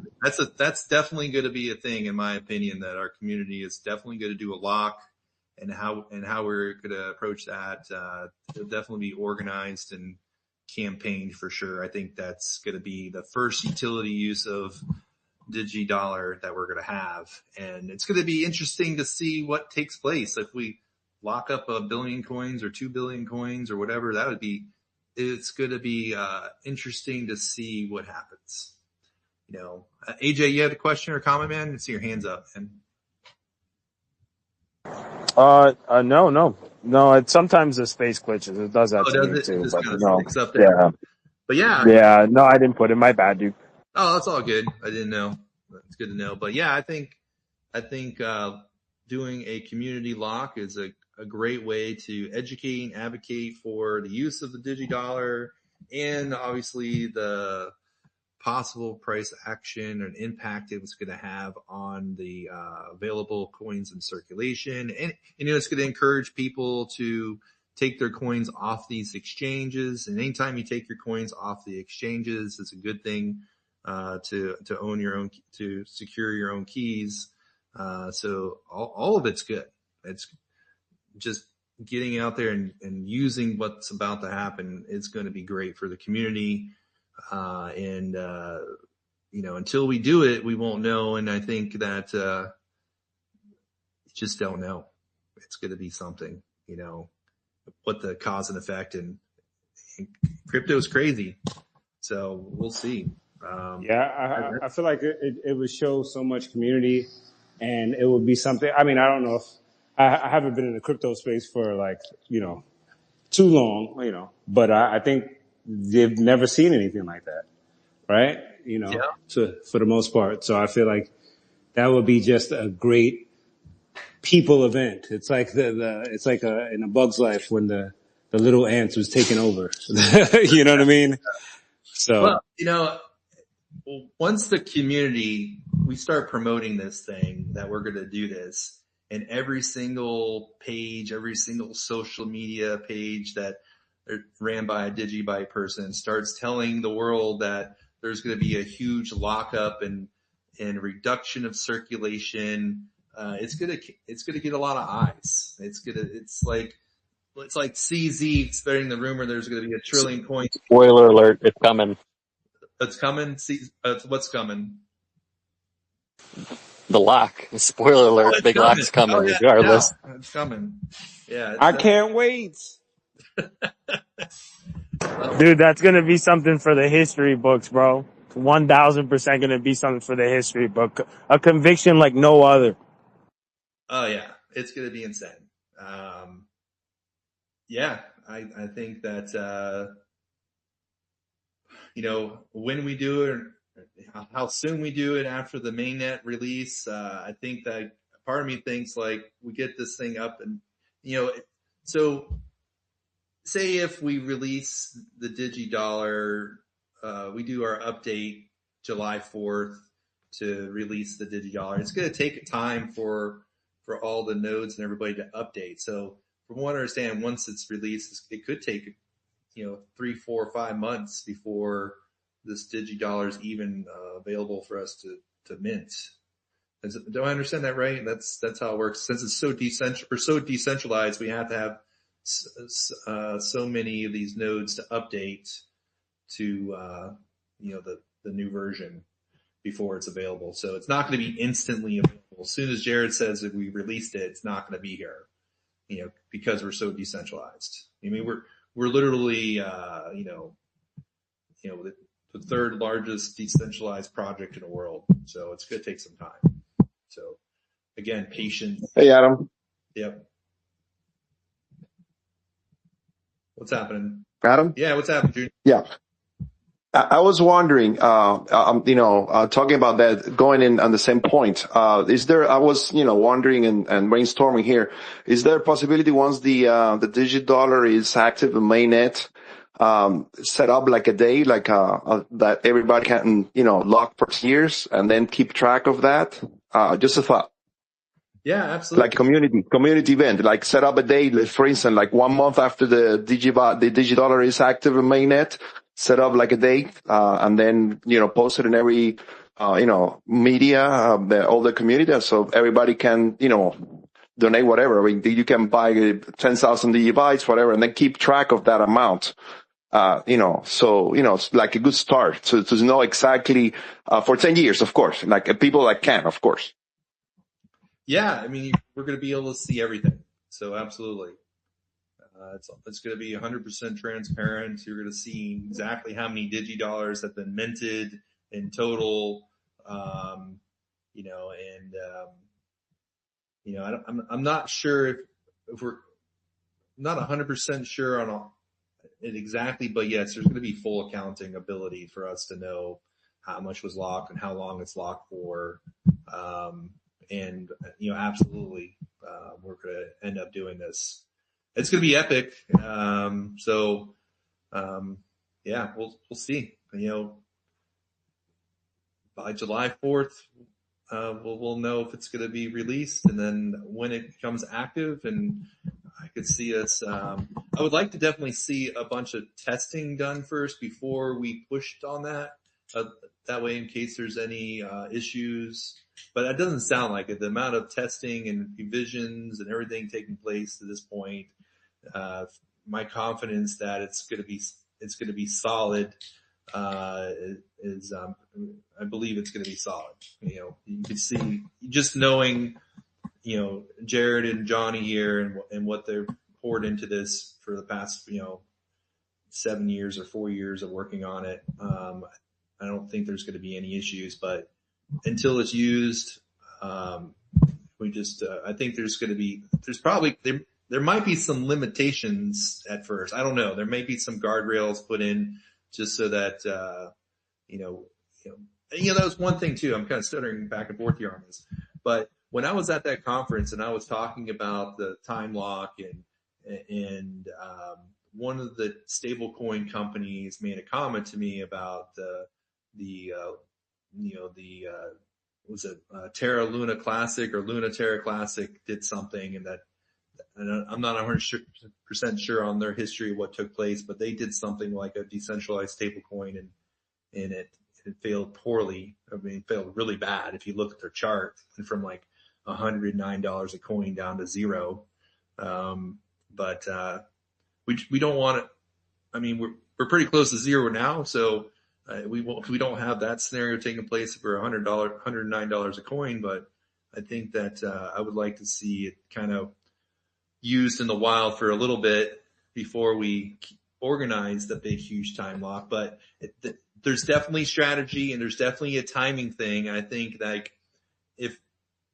That's definitely going to be a thing, in my opinion, that our community is definitely going to do a lock, and how we're going to approach that. It'll definitely be organized and campaigned for sure. I think that's going to be the first utility use of DigiDollar that we're going to have, and it's going to be interesting to see what takes place if we lock up 1 billion coins or 2 billion coins or whatever. It's going to be interesting to see what happens. AJ, you had a question or comment, man? I see your hands up, man. No. No, it sometimes the space glitches. It does that Oh, to does me it? It too. just But kind of no, sticks up there. yeah, But yeah, yeah. No, I didn't put it. My bad, dude. oh, that's all good. I didn't know. It's good to know. But yeah, I think, doing a community lock is a great way to educate and advocate for the use of the DigiDollar and obviously the possible price action and impact it's going to have on the available coins in circulation. And, it's going to encourage people to take their coins off these exchanges. And anytime you take your coins off the exchanges, it's a good thing to own your own, to secure your own keys. So all of it's good. It's just getting out there and using what's about to happen. It's going to be great for the community. Until we do it, we won't know. And I think that, just don't know. It's going to be something, what the cause and effect, and crypto is crazy. So we'll see. Yeah, I feel like it would show so much community, and it would be something. I mean, I don't know if I haven't been in the crypto space for too long, but I think they've never seen anything like that, right? Yeah. For the most part. So I feel like that would be just a great people event. It's like it's like in A Bug's Life when the little ants was taking over. You know what I mean? So. Well, once the community, we start promoting this thing that we're going to do this, and every single page, every single social media page that ran by a Digibyte person starts telling the world that there's going to be a huge lockup and reduction of circulation. It's going to get a lot of eyes. It's like CZ spreading the rumor there's going to be 1 trillion coins. Spoiler alert, it's coming. It's coming. What's coming? The lock. Spoiler alert, big coming. lock's coming Oh, yeah, regardless. yeah, it's coming. Yeah. I can't wait. Dude, that's gonna be something for the history books, bro. 1000% gonna be something for the history book. A conviction like no other. Oh yeah, it's gonna be insane. Yeah, I think that when we do it, how soon we do it after the mainnet release. I think that part of me thinks like we get this thing up and so say if we release the DigiDollar, we do our update July 4th to release the DigiDollar. It's going to take time for all the nodes and everybody to update. So from what I understand, once it's released, it could take 3, 4, 5 months before this DigiDollar is even available for us to mint. Do I understand that right? That's how it works. Since it's so decentralized, we have to have so many of these nodes to update to the new version before it's available. So it's not going to be instantly available. As soon as Jared says that we released it, it's not going to be here, because we're so decentralized. I mean, we're literally the third largest decentralized project in the world. So it's going to take some time. So again, patience. Hey, Adam. Yep. What's happening? Adam? Yeah, what's happening, Junior? Yeah. I was wondering, talking about that, going in on the same point, I was, wondering and brainstorming here, is there a possibility once the DigiDollar is active in mainnet, set up like a day, that everybody can, lock for years and then keep track of that? Just a thought. Yeah, absolutely. Like community event, like set up a day, for instance, like 1 month after the DigiDollar is active in mainnet, set up like a date, and then, post it in every, media, all the community, so everybody can, donate whatever. I mean, you can buy 10,000 Digibytes, whatever, and then keep track of that amount. It's like a good start to know exactly, for 10 years, of course, like people that can, of course. Yeah, I mean, we're going to be able to see everything. So absolutely. It's going to be 100% transparent. You're going to see exactly how many DigiDollars have been minted in total. I'm not sure if not 100% sure on it exactly, but yes, there's going to be full accounting ability for us to know how much was locked and how long it's locked for. And absolutely, we're going to end up doing this. It's going to be epic. Yeah, we'll see. By July 4th, we'll know if it's going to be released, and then when it becomes active. And I could see us. I would like to definitely see a bunch of testing done first before we pushed on that. That way, in case there's any issues. But that doesn't sound like it. The amount of testing and revisions and everything taking place to this point, my confidence that it's going to be solid is I believe it's going to be solid. You can see just knowing, Jared and Johnny here and what they've poured into this for the past, 7 years or 4 years of working on it. I don't think there's going to be any issues, but until it's used, I think there might be some limitations at first. I don't know. There may be some guardrails put in just so that, that was one thing too. I'm kind of stuttering back and forth here on this, but when I was at that conference and I was talking about the time lock and one of the stablecoin companies made a comment to me about was it Terra Luna Classic or Luna Terra Classic did something, and I'm not 100% sure on their history of what took place, but they did something like a decentralized stablecoin, and it failed poorly. I mean, it failed really bad. If you look at their chart, it went from like $109 a coin down to zero. But we don't want it. I mean, we're pretty close to zero now, so we don't have that scenario taking place for $109 a coin. But I think that I would like to see it kind of used in the wild for a little bit before we organize the big, huge time lock. But there's definitely strategy and there's definitely a timing thing. I think like if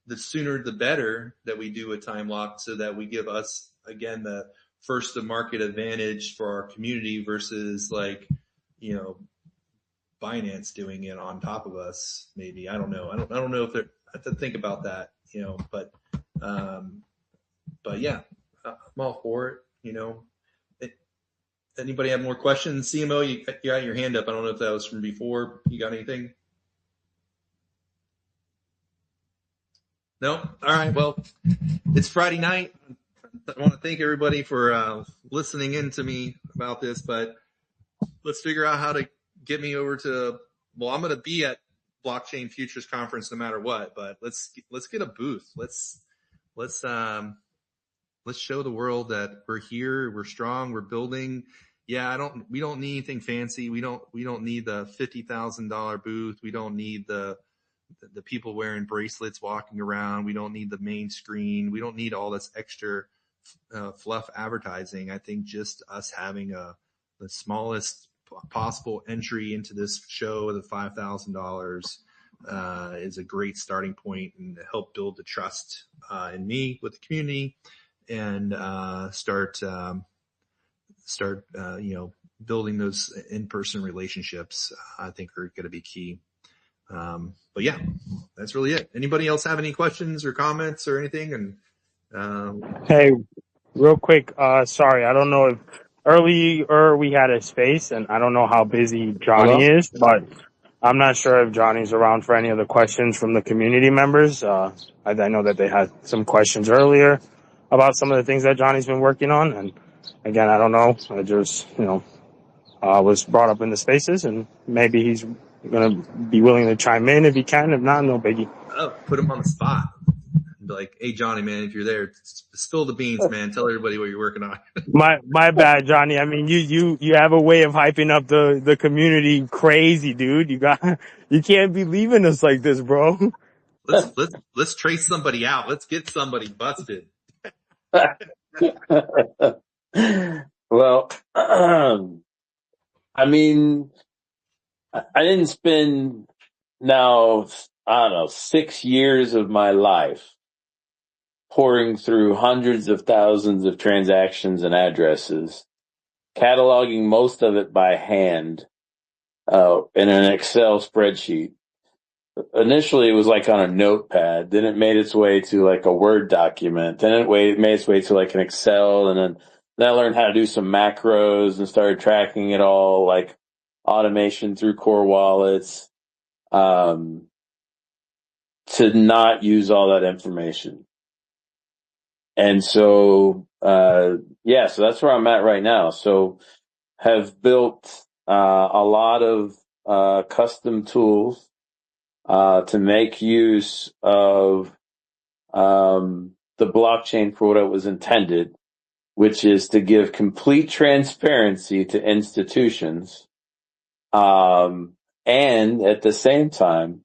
the sooner the better that we do a time lock so that we give us, again, the first to market advantage for our community versus like, Binance doing it on top of us. Maybe. I don't know. I don't know if I have to think about that, but yeah, I'm all for it. Anybody have more questions? CMO, you got your hand up. I don't know if that was from before. You got anything? No? All right. Well, it's Friday night. I want to thank everybody for listening in to me about this, but let's figure out how to get me over to, I'm going to be at Blockchain Futures Conference no matter what, but let's get a booth. Let's show the world that we're here, we're strong, we're building. Yeah, we don't need anything fancy. We don't need the $50,000 booth. We don't need the people wearing bracelets walking around. We don't need the main screen. We don't need all this extra fluff advertising. I think just us having the smallest possible entry into this show, the $5,000, is a great starting point and help build the trust in me with the community and start building those in-person relationships. I think are going to be key. But yeah, that's really it. Anybody else have any questions or comments or anything? And Hey, real quick, sorry, I don't know if earlier we had a space, and I don't know how busy Johnny is, but I'm not sure if Johnny's around for any other questions from the community members. I know that they had some questions earlier about some of the things that Johnny's been working on, and again, I don't know. I just, was brought up in the spaces, and maybe he's going to be willing to chime in if he can. If not, no biggie. Oh, put him on the spot. Be like, hey, Johnny, man, if you're there, spill the beans, man. Tell everybody what you're working on. My bad, Johnny. I mean, you have a way of hyping up the community crazy, dude. You can't be leaving us like this, bro. Let's trace somebody out. Let's get somebody busted. Well, I mean, I didn't spend now, I don't know, 6 years of my life pouring through hundreds of thousands of transactions and addresses, cataloging most of it by hand in an Excel spreadsheet. Initially, it was like on a notepad. Then it made its way to like a Word document. Then it made its way to like an Excel. And then I learned how to do some macros and started tracking it all, like automation through core wallets, to not use all that information. And so, so that's where I'm at right now. So have built a lot of custom tools to make use of the blockchain for what it was intended, which is to give complete transparency to institutions, and at the same time,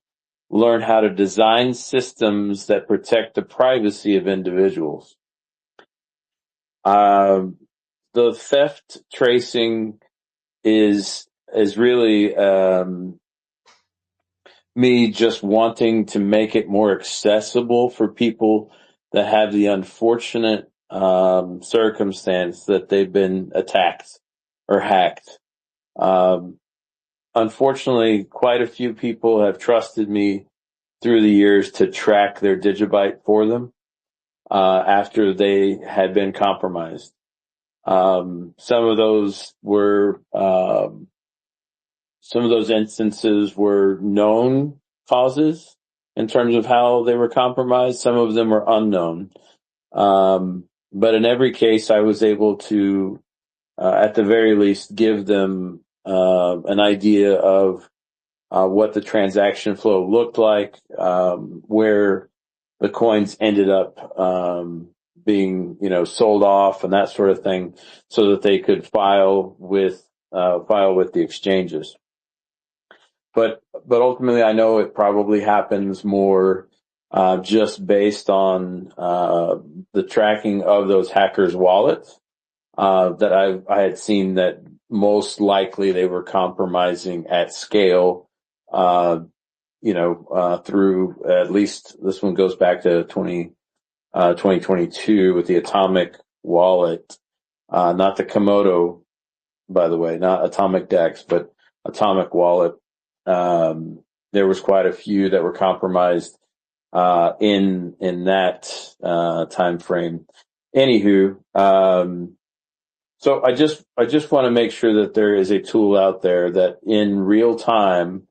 learn how to design systems that protect the privacy of individuals. The theft tracing is really me just wanting to make it more accessible for people that have the unfortunate circumstance that they've been attacked or hacked. Unfortunately, quite a few people have trusted me through the years to track their Digibyte for them after they had been compromised. Some of those instances were known causes in terms of how they were compromised. Some of them were unknown. But in every case, I was able to, at the very least, give them an idea of what the transaction flow looked like, where the coins ended up being, sold off and that sort of thing, so that they could file with the exchanges. But ultimately, I know it probably happens more just based on the tracking of those hackers' wallets that I had seen that most likely they were compromising at scale. Through at least this one goes back to 2022 with the Atomic wallet, not the Komodo, by the way, not Atomic Dex, but Atomic wallet. There was quite a few that were compromised in that time frame. Anywho, so I just want to make sure that there is a tool out there that in real time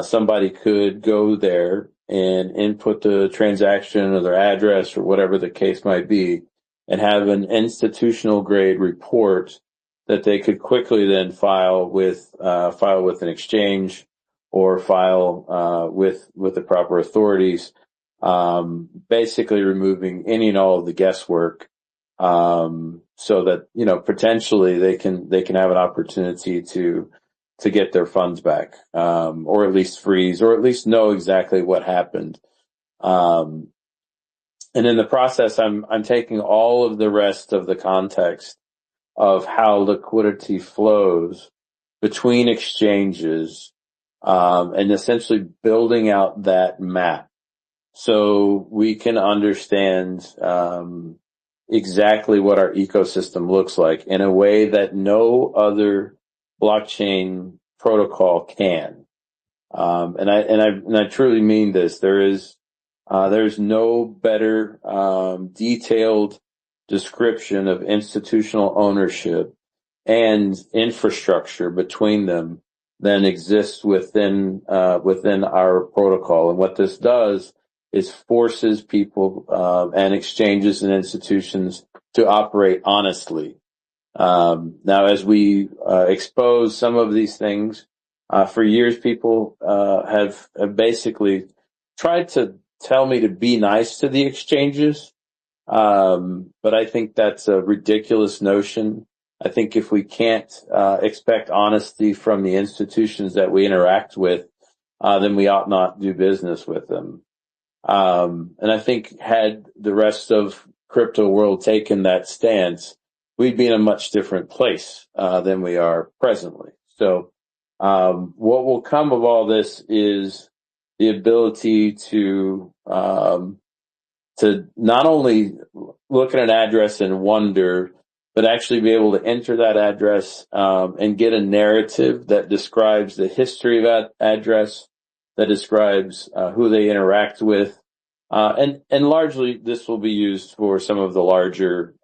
somebody could go there and input the transaction or their address or whatever the case might be, and have an institutional grade report that they could quickly then file with an exchange or file with the proper authorities, basically removing any and all of the guesswork, so that potentially they can have an opportunity to get their funds back, or at least freeze, or at least know exactly what happened. And in the process, I'm taking all of the rest of the context of how liquidity flows between exchanges, and essentially building out that map so we can understand exactly what our ecosystem looks like in a way that no other blockchain protocol can. And I truly mean this. There's no better detailed description of institutional ownership and infrastructure between them than exists within our protocol. And what this does is forces people and exchanges and institutions to operate honestly. Now, as we expose some of these things, for years people have basically tried to tell me to be nice to the exchanges, but I think that's a ridiculous notion. I think if we can't expect honesty from the institutions that we interact with, then we ought not do business with them. And I think had the rest of crypto world taken that stance, we'd be in a much different place than we are presently. So what will come of all this is the ability to not only look at an address and wonder, but actually be able to enter that address and get a narrative that describes the history of that address, that describes who they interact with. And largely this will be used for some of the larger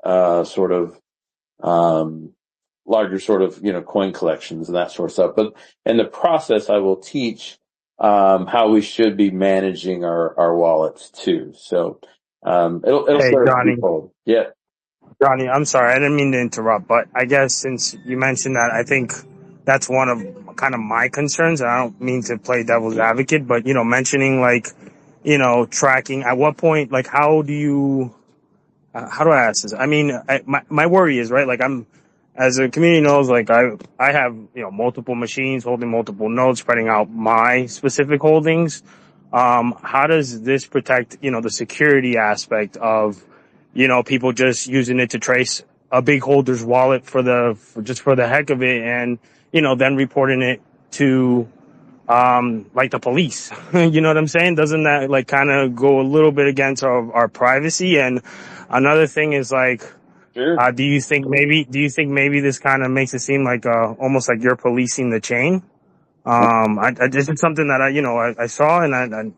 coin collections and that sort of stuff. But in the process, I will teach how we should be managing our wallets too. So it'll Hey, serve Johnny. people. Yeah. Johnny, I'm sorry, I didn't mean to interrupt, but I guess since you mentioned that, I think that's one of kind of my concerns. I don't mean to play devil's advocate, but, mentioning tracking, at what point, how do I ask this? I mean, my worry is, right, as the community knows, I have, multiple machines holding multiple nodes, spreading out my specific holdings. How does this protect, the security aspect of, people just using it to trace a big holder's wallet for the heck of it, and, then reporting it to, the police? You know what I'm saying? Doesn't that kind of go a little bit against our privacy? And another thing is Sure. do you think maybe this kind of makes it seem like, almost like you're policing the chain? This is something that I saw, and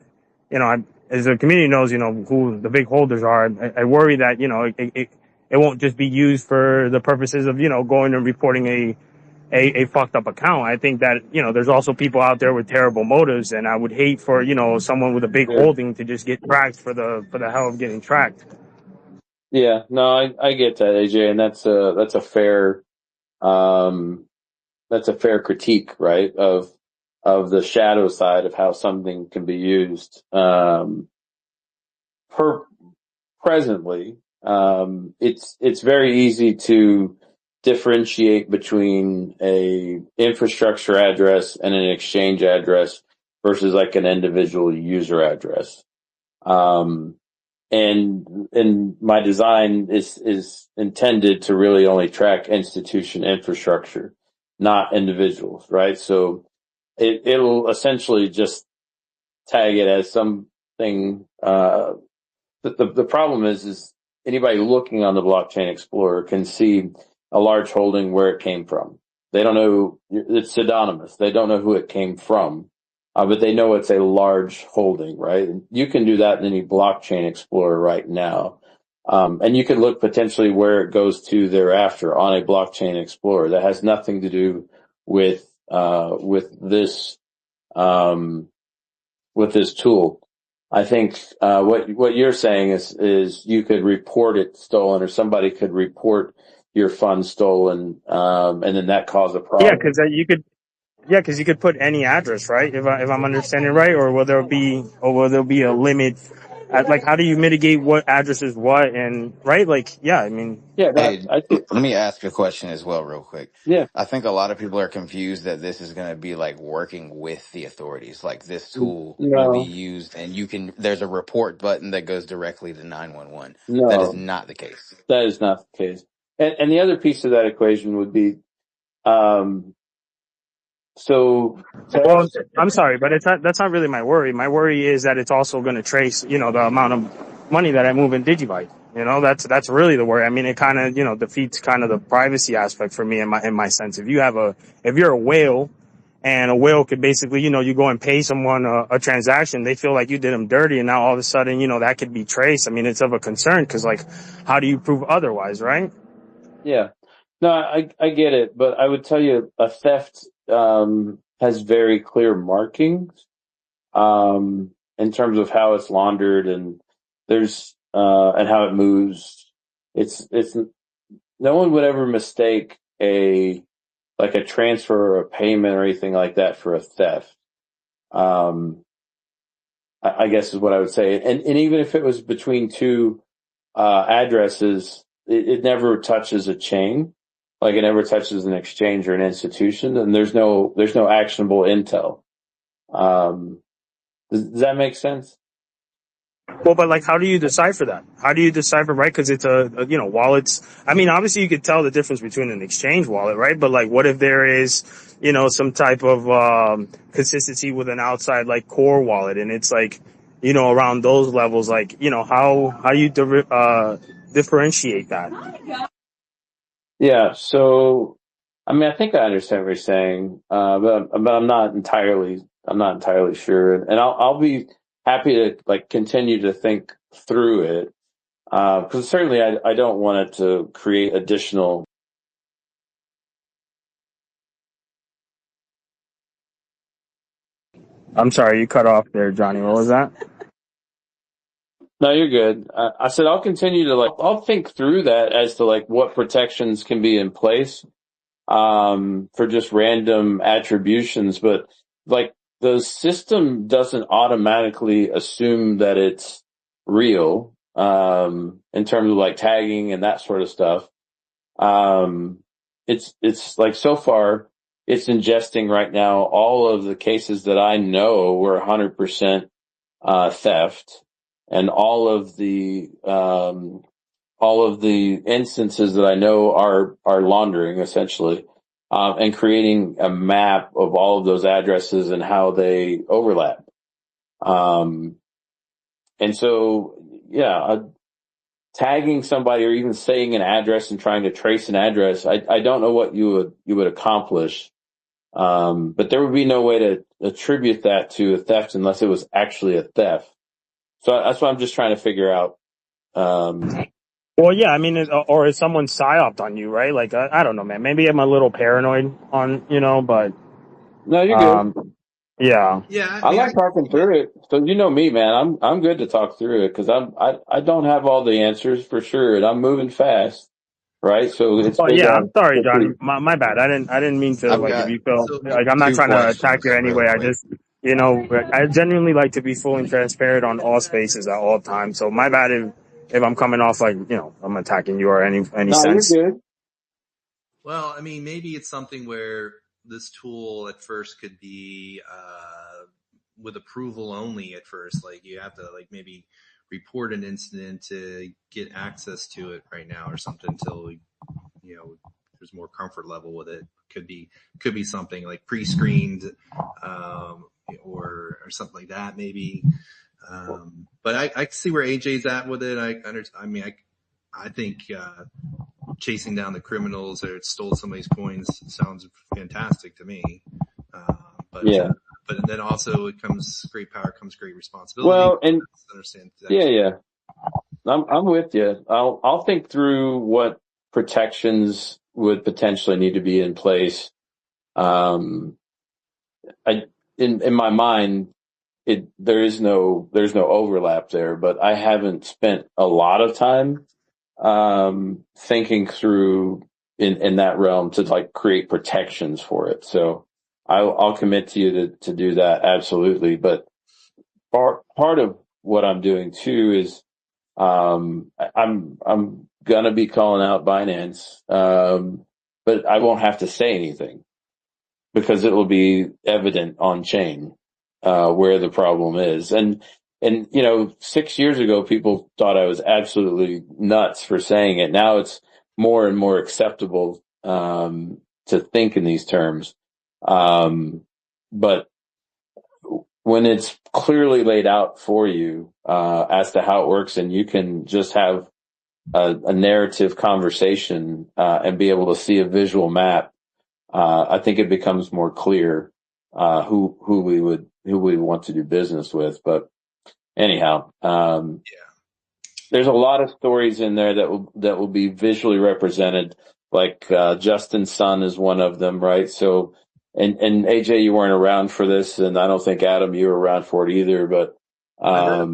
as the community knows, who the big holders are. I worry that, it won't just be used for the purposes of, going and reporting a fucked up account. I think that, there's also people out there with terrible motives, and I would hate for, someone with a big Sure. holding to just get tracked for the hell of getting tracked. Yeah, no, I get that, AJ, and that's a fair critique, right? Of the shadow side of how something can be used. Presently, it's very easy to differentiate between a infrastructure address and an exchange address versus like an individual user address. And my design is intended to really only track institution infrastructure, not individuals, right? So it'll essentially just tag it as something. The problem is anybody looking on the Blockchain Explorer can see a large holding where it came from. They don't know, it's pseudonymous. They don't know who it came from, but they know it's a large holding, right? And you can do that in any Blockchain Explorer right now. And you can look potentially where it goes to thereafter on a Blockchain Explorer. That has nothing to do with this tool. I think what you're saying is you could report it stolen, or somebody could report your funds stolen, and then that cause a problem. Yeah, because you could put any address, right? If I'm understanding right, or will there be a limit? How do you mitigate what address is what, and right? I mean, Yeah, Hey, let me ask a question as well, real quick. yeah, I think a lot of people are confused that this is going to be like working with the authorities. Like this tool will be no, used, and there's a report button that goes directly to 911. That is no, not the case. that is not the case. And the other piece of that equation would be, so well, I'm sorry, but that's not really my worry. My worry is that it's also going to trace, the amount of money that I move in Digibyte. That's really the worry. I mean, it kind of, defeats kind of the privacy aspect for me in my sense. If you're a whale, and a whale could basically, you go and pay someone a transaction, they feel like you did them dirty, and now all of a sudden, that could be traced. I mean, it's of a concern because, how do you prove otherwise, right? yeah, no, I get it, but I would tell you a theft has very clear markings in terms of how it's laundered, and there's and how it moves. It's no one would ever mistake a transfer or a payment or anything like that for a theft. I guess is what I would say. And even if it was between two addresses, it never touches a chain. Like it never touches an exchange or an institution, and there's no actionable intel. Does that make sense? Well, but how do you decipher that? How do you decipher, right? Because it's wallets. I mean, obviously you could tell the difference between an exchange wallet, right? But what if there is, some type of consistency with an outside core wallet, and it's around those levels, like, how you differentiate that? Yeah. So, I mean, I think I understand what you're saying, but I'm not entirely sure. And I'll be happy to like continue to think through it. Cause certainly I don't want it to create additional. I'm sorry, you cut off there, Johnny. What was that? No, you're good. I said I'll continue to I'll think through that as to like what protections can be in place, for just random attributions, but like the system doesn't automatically assume that it's real, in terms of like tagging and that sort of stuff. Um, it's like so far it's ingesting right now all of the cases that I know were 100%, theft, and all of the instances that I know are laundering essentially, and creating a map of all of those addresses and how they overlap. Um, and so, yeah, tagging somebody or even saying an address and trying to trace an address, I don't know what you would accomplish. But there would be no way to attribute that to a theft unless it was actually a theft. So that's what I'm just trying to figure out. Well, yeah, I mean, or is someone psyoped on you, right? Like, I don't know, man. Maybe I'm a little paranoid but No, you're good. yeah. Yeah, I I mean, I like can talking see it. through it. So you know me, man. I'm good to talk through it because I don't have all the answers for sure, and I'm moving fast, right? So it's Oh big yeah, I'm on. sorry, Johnny. My bad. I didn't mean to, I've like, if got you feel So like I'm not two trying to attack you questions anyway. really I quick. just, I genuinely like to be full and transparent on all spaces at all times. So my bad if I'm coming off like, I'm attacking you or any No, you're sense. good. well, I mean, maybe it's something where this tool at first could be with approval only at first. Like you have to like maybe report an incident to get access to it right now or something until there's more comfort level with it. Could be something like pre-screened, or something like that maybe. But I see where AJ's at with it. I mean, I think chasing down the criminals that stole somebody's coins sounds fantastic to me. Uh, but Yeah. but then also it comes great power comes great responsibility. Well, and Understand yeah. I'm with you. I'll think through what protections would potentially need to be in place. Um, I in my mind, there's no overlap there, but I haven't spent a lot of time thinking through in that realm to like create protections for it. So I'll commit to you to do that absolutely. But part of what I'm doing too is I'm gonna be calling out Binance, but I won't have to say anything because it will be evident on chain where the problem is. And 6 years ago, people thought I was absolutely nuts for saying it. Now it's more and more acceptable to think in these terms. But when it's clearly laid out for you as to how it works, and you can just have a narrative conversation and be able to see a visual map, I think it becomes more clear who we want to do business with. But anyhow, there's a lot of stories in there that will be visually represented. Like Justin Sun is one of them, right? So, and AJ, you weren't around for this, and I don't think Adam, you were around for it either. But I heard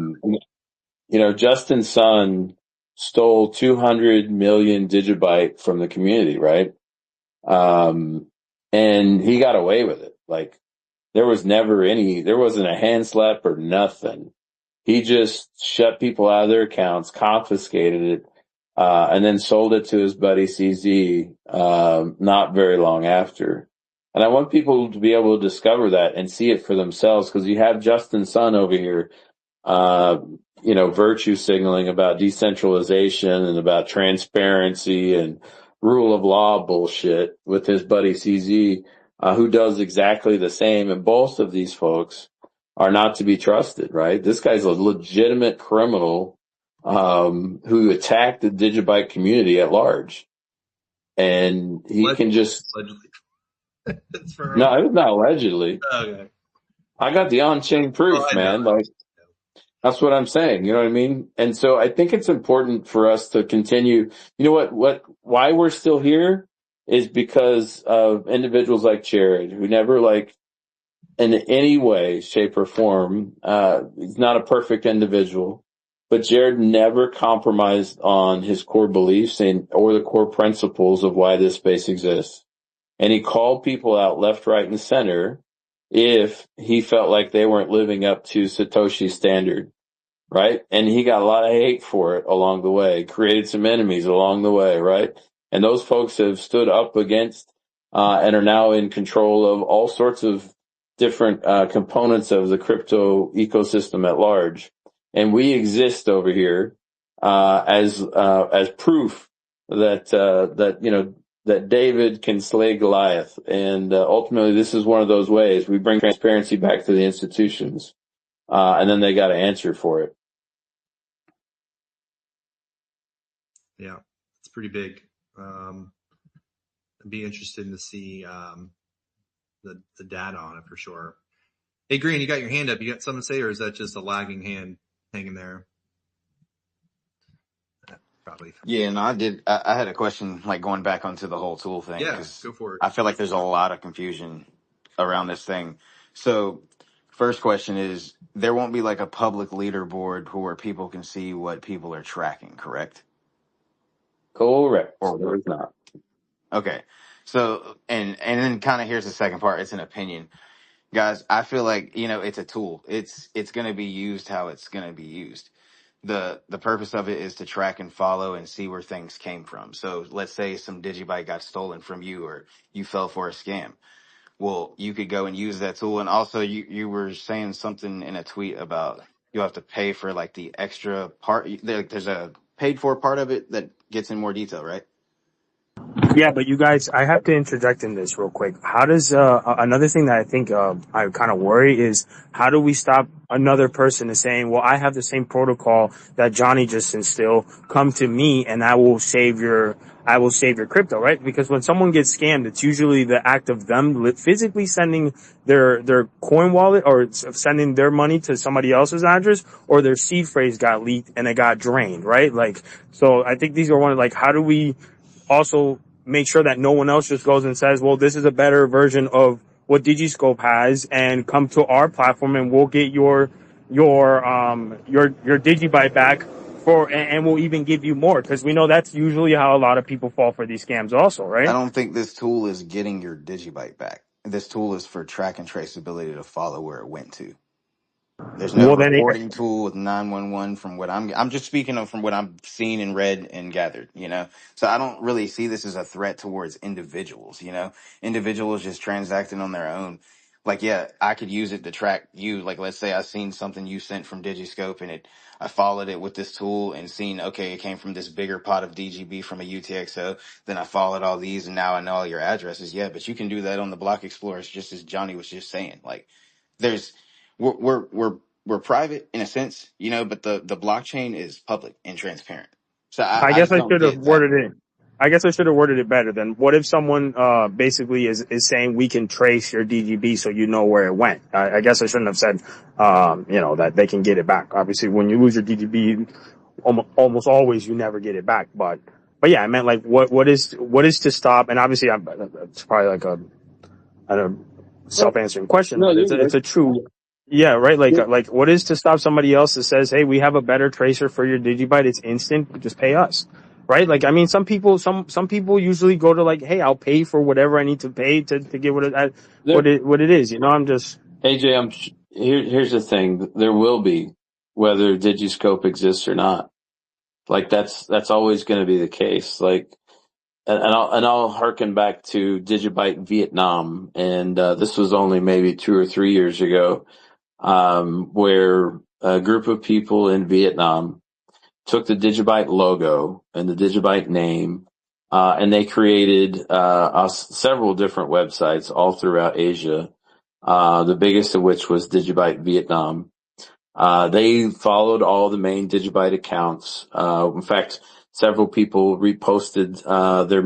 about Justin Sun stole 200 million Digibyte from the community, right? And he got away with it. Like there wasn't a hand slap or nothing. He just shut people out of their accounts, confiscated it, and then sold it to his buddy CZ, not very long after. And I want people to be able to discover that and see it for themselves, because you have Justin Sun over here, virtue signaling about decentralization and about transparency and rule of law bullshit with his buddy CZ, who does exactly the same. And both of these folks are not to be trusted, right? This guy's a legitimate criminal, who attacked the Digibyte community at large. And he can just, Allegedly. It's for no, it was not allegedly. okay. I got the on-chain proof, I know. man. Like, that's what I'm saying. You know what I mean? And so I think it's important for us to continue. You know why we're still here is because of individuals like Jared, who never, like, in any way, shape, or form, he's not a perfect individual, but Jared never compromised on his core beliefs or the core principles of why this space exists. And he called people out left, right, and center if he felt like they weren't living up to Satoshi's standard, right? And he got a lot of hate for it along the way, created some enemies along the way, right? And those folks have stood up against, and are now in control of all sorts of different, components of the crypto ecosystem at large. And we exist over here, as proof that David can slay Goliath. And, ultimately this is one of those ways we bring transparency back to the institutions. And then they got to answer for it. Yeah, it's pretty big. I'd be interested to see the data on it for sure. Hey, Green, you got your hand up. You got something to say, or is that just a lagging hand hanging there? Probably. Yeah, no, I did. I had a question, like going back onto the whole tool thing. Yeah, 'Cause go for it. I feel like there's a lot of confusion around this thing. So first question is, there won't be like a public leaderboard where people can see what people are tracking, correct? Correct. Or There is not. okay. So, and then kind of here's the second part. It's an opinion. Guys, I feel like, it's a tool. It's going to be used how it's going to be used. The purpose of it is to track and follow and see where things came from. So let's say some Digibyte got stolen from you, or you fell for a scam. Well, you could go and use that tool. And also you were saying something in a tweet about you have to pay for like the extra part. There's a paid for part of it that gets in more detail, right? Yeah, but you guys, I have to interject in this real quick. How does, another thing that I think, I kind of worry is how do we stop another person is saying, well, I have the same protocol that Johnny just instilled. Come to me and I will save your crypto, right? Because when someone gets scammed, it's usually the act of them physically sending their coin wallet or sending their money to somebody else's address, or their seed phrase got leaked and it got drained, right? Like, so I think these are one of, like, how do we also make sure that no one else just goes and says, well, this is a better version of what Digiscope has, and come to our platform and we'll get your Digibyte back and we'll even give you more, because we know that's usually how a lot of people fall for these scams also, right? I don't think this tool is getting your Digibyte back. This tool is for track and traceability to follow where it went to. There's no Well, then reporting tool with 911 from what I'm just speaking of from what I'm seen and read and gathered. So I don't really see this as a threat towards individuals. Individuals just transacting on their own. Like, yeah, I could use it to track you. Like, let's say I seen something you sent from Digiscope and I followed it with this tool and seen, okay, it came from this bigger pot of DGB from a UTXO. Then I followed all these and now I know all your addresses. Yeah, but you can do that on the Block Explorer, just as Johnny was just saying. Like, there's, we're private in a sense, but the blockchain is public and transparent. So I I guess just I don't should have get that. worded it. I guess I should have worded it better. Then what if someone basically is saying we can trace your DGB so you know where it went? I guess I shouldn't have said that they can get it back. Obviously, when you lose your DGB, almost always you never get it back. But yeah, I meant like what is to stop? And obviously, it's probably like a self-answering question, No, but you're it's good. a true. Yeah, right. Like what is to stop somebody else that says, hey, we have a better tracer for your Digibyte. It's instant. Just pay us. Right. Like, I mean, some people usually go to like, hey, I'll pay for whatever I need to pay to get what it is. I'm just. AJ, here's the thing. There will be, whether Digiscope exists or not. Like, that's always going to be the case. Like, and I'll harken back to Digibyte Vietnam. And, this was only maybe 2 or 3 years ago, where a group of people in Vietnam took the Digibyte logo and the Digibyte name, and they created, several different websites all throughout Asia, the biggest of which was Digibyte Vietnam. They followed all the main Digibyte accounts. In fact, several people reposted their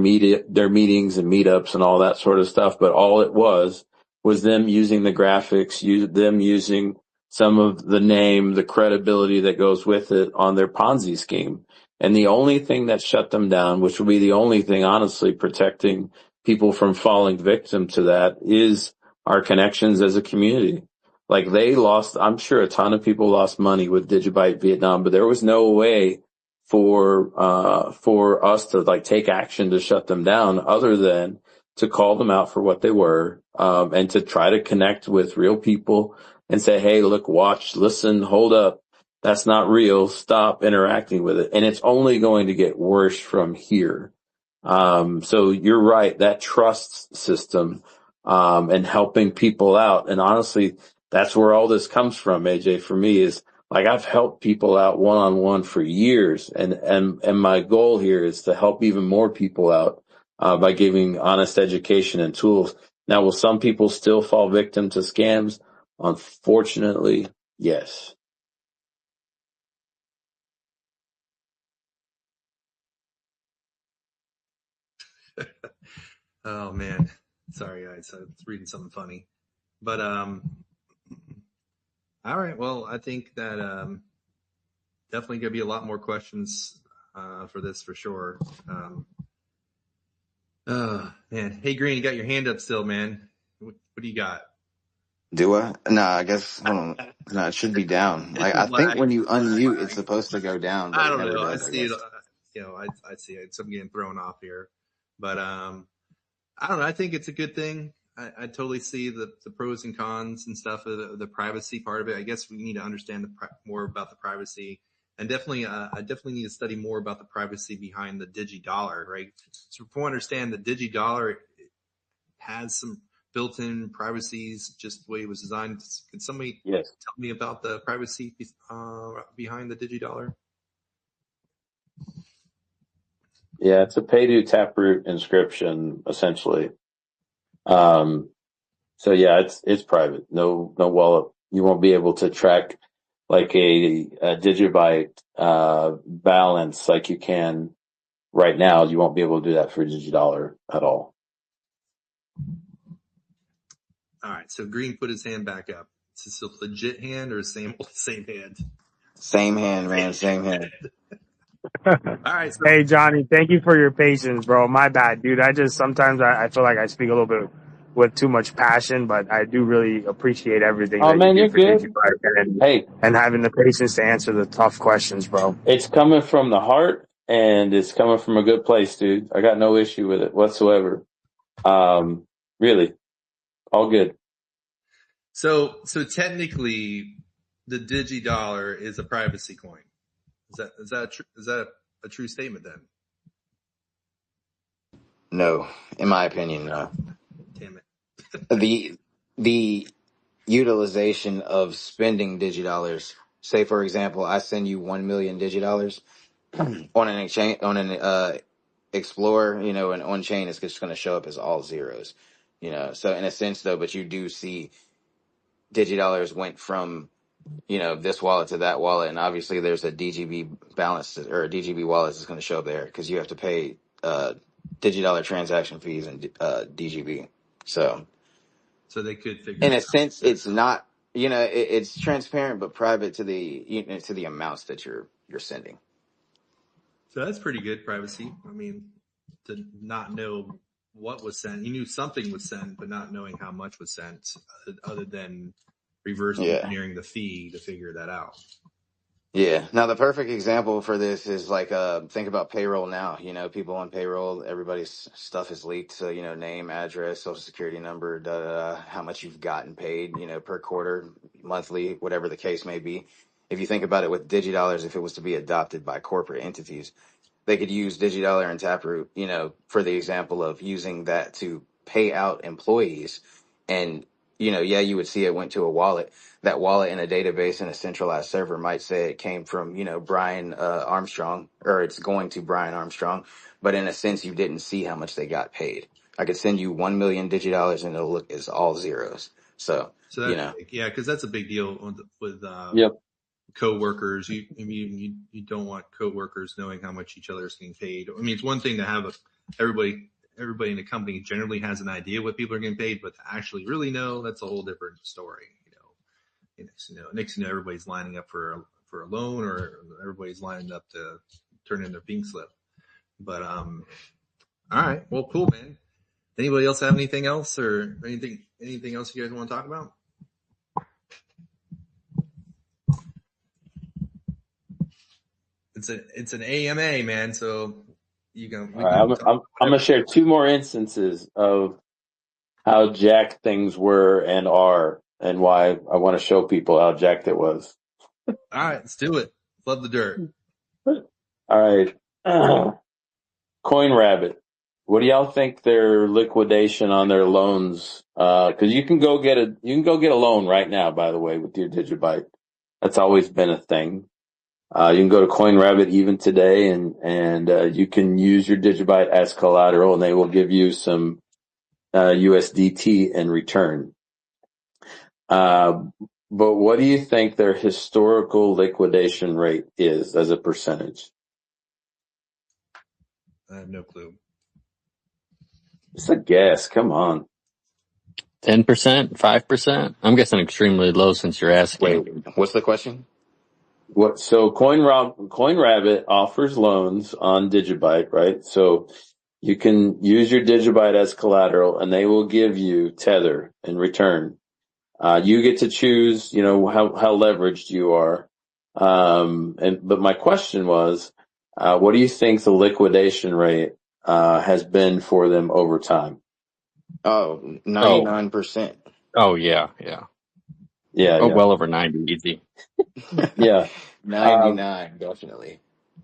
meetings and meetups and all that sort of stuff. But all it was them using the graphics, them using some of the name, the credibility that goes with it on their Ponzi scheme. And the only thing that shut them down, which will be the only thing honestly protecting people from falling victim to that, is our connections as a community. Like they lost, I'm sure a ton of people lost money with Digibyte Vietnam, but there was no way for us to like take action to shut them down other than to call them out for what they were, and to try to connect with real people and say, hey, look, watch, listen, hold up. That's not real. Stop interacting with it. And it's only going to get worse from here. So you're right. That trust system, and helping people out. And honestly, that's where all this comes from, AJ, for me is like I've helped people out one-on-one for years. And my goal here is to help even more people out, by giving honest education and tools. Now, will some people still fall victim to scams? Unfortunately, yes. Oh man, sorry guys, I was reading something funny, but all right. Well, I think that definitely gonna be a lot more questions for this for sure. Oh man, hey Green, you got your hand up still, man. What do you got? Do I? No, I guess, hold on. No, it should be down. Like, I think when you unmute, it's supposed to go down, but I it don't never know. I does, I see it. guess. I see it. So I'm getting thrown off here, but I don't know. I think it's a good thing. I totally see the pros and cons and stuff of the privacy part of it. I guess we need to understand more about the privacy, and definitely, I definitely need to study more about the privacy behind the DigiDollar, right? So if we understand the DigiDollar has some built-in privacies, just the way it was designed. Can somebody Yes. tell me about the privacy behind the DigiDollar? Yeah, it's a pay to taproot inscription, essentially. So yeah, it's private. No wallet. You won't be able to track like a Digibyte, balance like you can right now. You won't be able to do that for DigiDollar at all. All right. So Green put his hand back up. Is this a legit hand or same hand? Same hand, man, same hand. All right. So, Hey, Johnny, thank you for your patience, bro. My bad, dude. Sometimes I feel like I speak a little bit with too much passion, but I do really appreciate everything Oh that you man, do you're for good. Digibyte Hey, and having the patience to answer the tough questions, bro. it's coming from the heart and it's coming from a good place, dude. I got no issue with it whatsoever. Really, all good. so technically, the DigiDollar is a privacy coin. Is that a true statement then? No, in my opinion, no. Damn it. The utilization of spending digidollars. Say, for example, I send you 1 million digidollars on an exchange, on an Explorer, and on chain, it's just going to show up as all zeros, So in a sense, though, but you do see digidollars went from, this wallet to that wallet, and obviously there's a DGB balance or a DGB wallet that's going to show up there because you have to pay digidollar transaction fees and DGB. So they could figure in it a out. sense, it's not, it's transparent but private to the to the amounts that you're sending. So that's pretty good privacy. I mean, to not know what was sent. You knew something was sent, but not knowing how much was sent, other than reverse Yeah. engineering the fee to figure that out. Yeah. Now the perfect example for this is like think about payroll now. People on payroll, everybody's stuff is leaked. So, name, address, social security number, how much you've gotten paid, per quarter, monthly, whatever the case may be. If you think about it with DigiDollars, if it was to be adopted by corporate entities, they could use DigiDollar and Taproot, for the example of using that to pay out employees. And, yeah, you would see it went to a wallet. That wallet in a database in a centralized server might say it came from, Brian Armstrong, or it's going to Brian Armstrong. But in a sense, you didn't see how much they got paid. I could send you 1 million DigiDollars and it'll look as all zeros. So So that's big. Yeah, because that's a big deal with Yep. coworkers. You don't want coworkers knowing how much each other is getting paid. I mean, it's one thing to have everybody in the company generally has an idea what people are getting paid, but to actually really know, that's a whole different story. Next thing you know, everybody's lining up for a loan, or everybody's lining up to turn in their pink slip. But all right, well, cool, man. Anybody else have anything else, or anything else you guys want to talk about? It's an AMA, man. So I'm gonna share 2 more instances of how jacked things were and are, and why I want to show people how jacked it was. All right, let's do it. Love the dirt. All right. Coin Rabbit. What do y'all think their liquidation on their loans? Cause you can go get a loan right now, by the way, with your Digibyte. That's always been a thing. You can go to CoinRabbit even today and you can use your Digibyte as collateral, and they will give you some USDT in return. But what do you think their historical liquidation rate is as a percentage? I have no clue. It's a guess. Come on. 10%, 5%? I'm guessing extremely low since you're asking. Wait, what's the question? So CoinRabbit offers loans on Digibyte, right? So you can use your Digibyte as collateral, and they will give you Tether in return. You get to choose, how leveraged you are. But my question was, what do you think the liquidation rate has been for them over time? Oh, 99%. Oh, yeah. Well over 90, easy. Yeah. 99, definitely.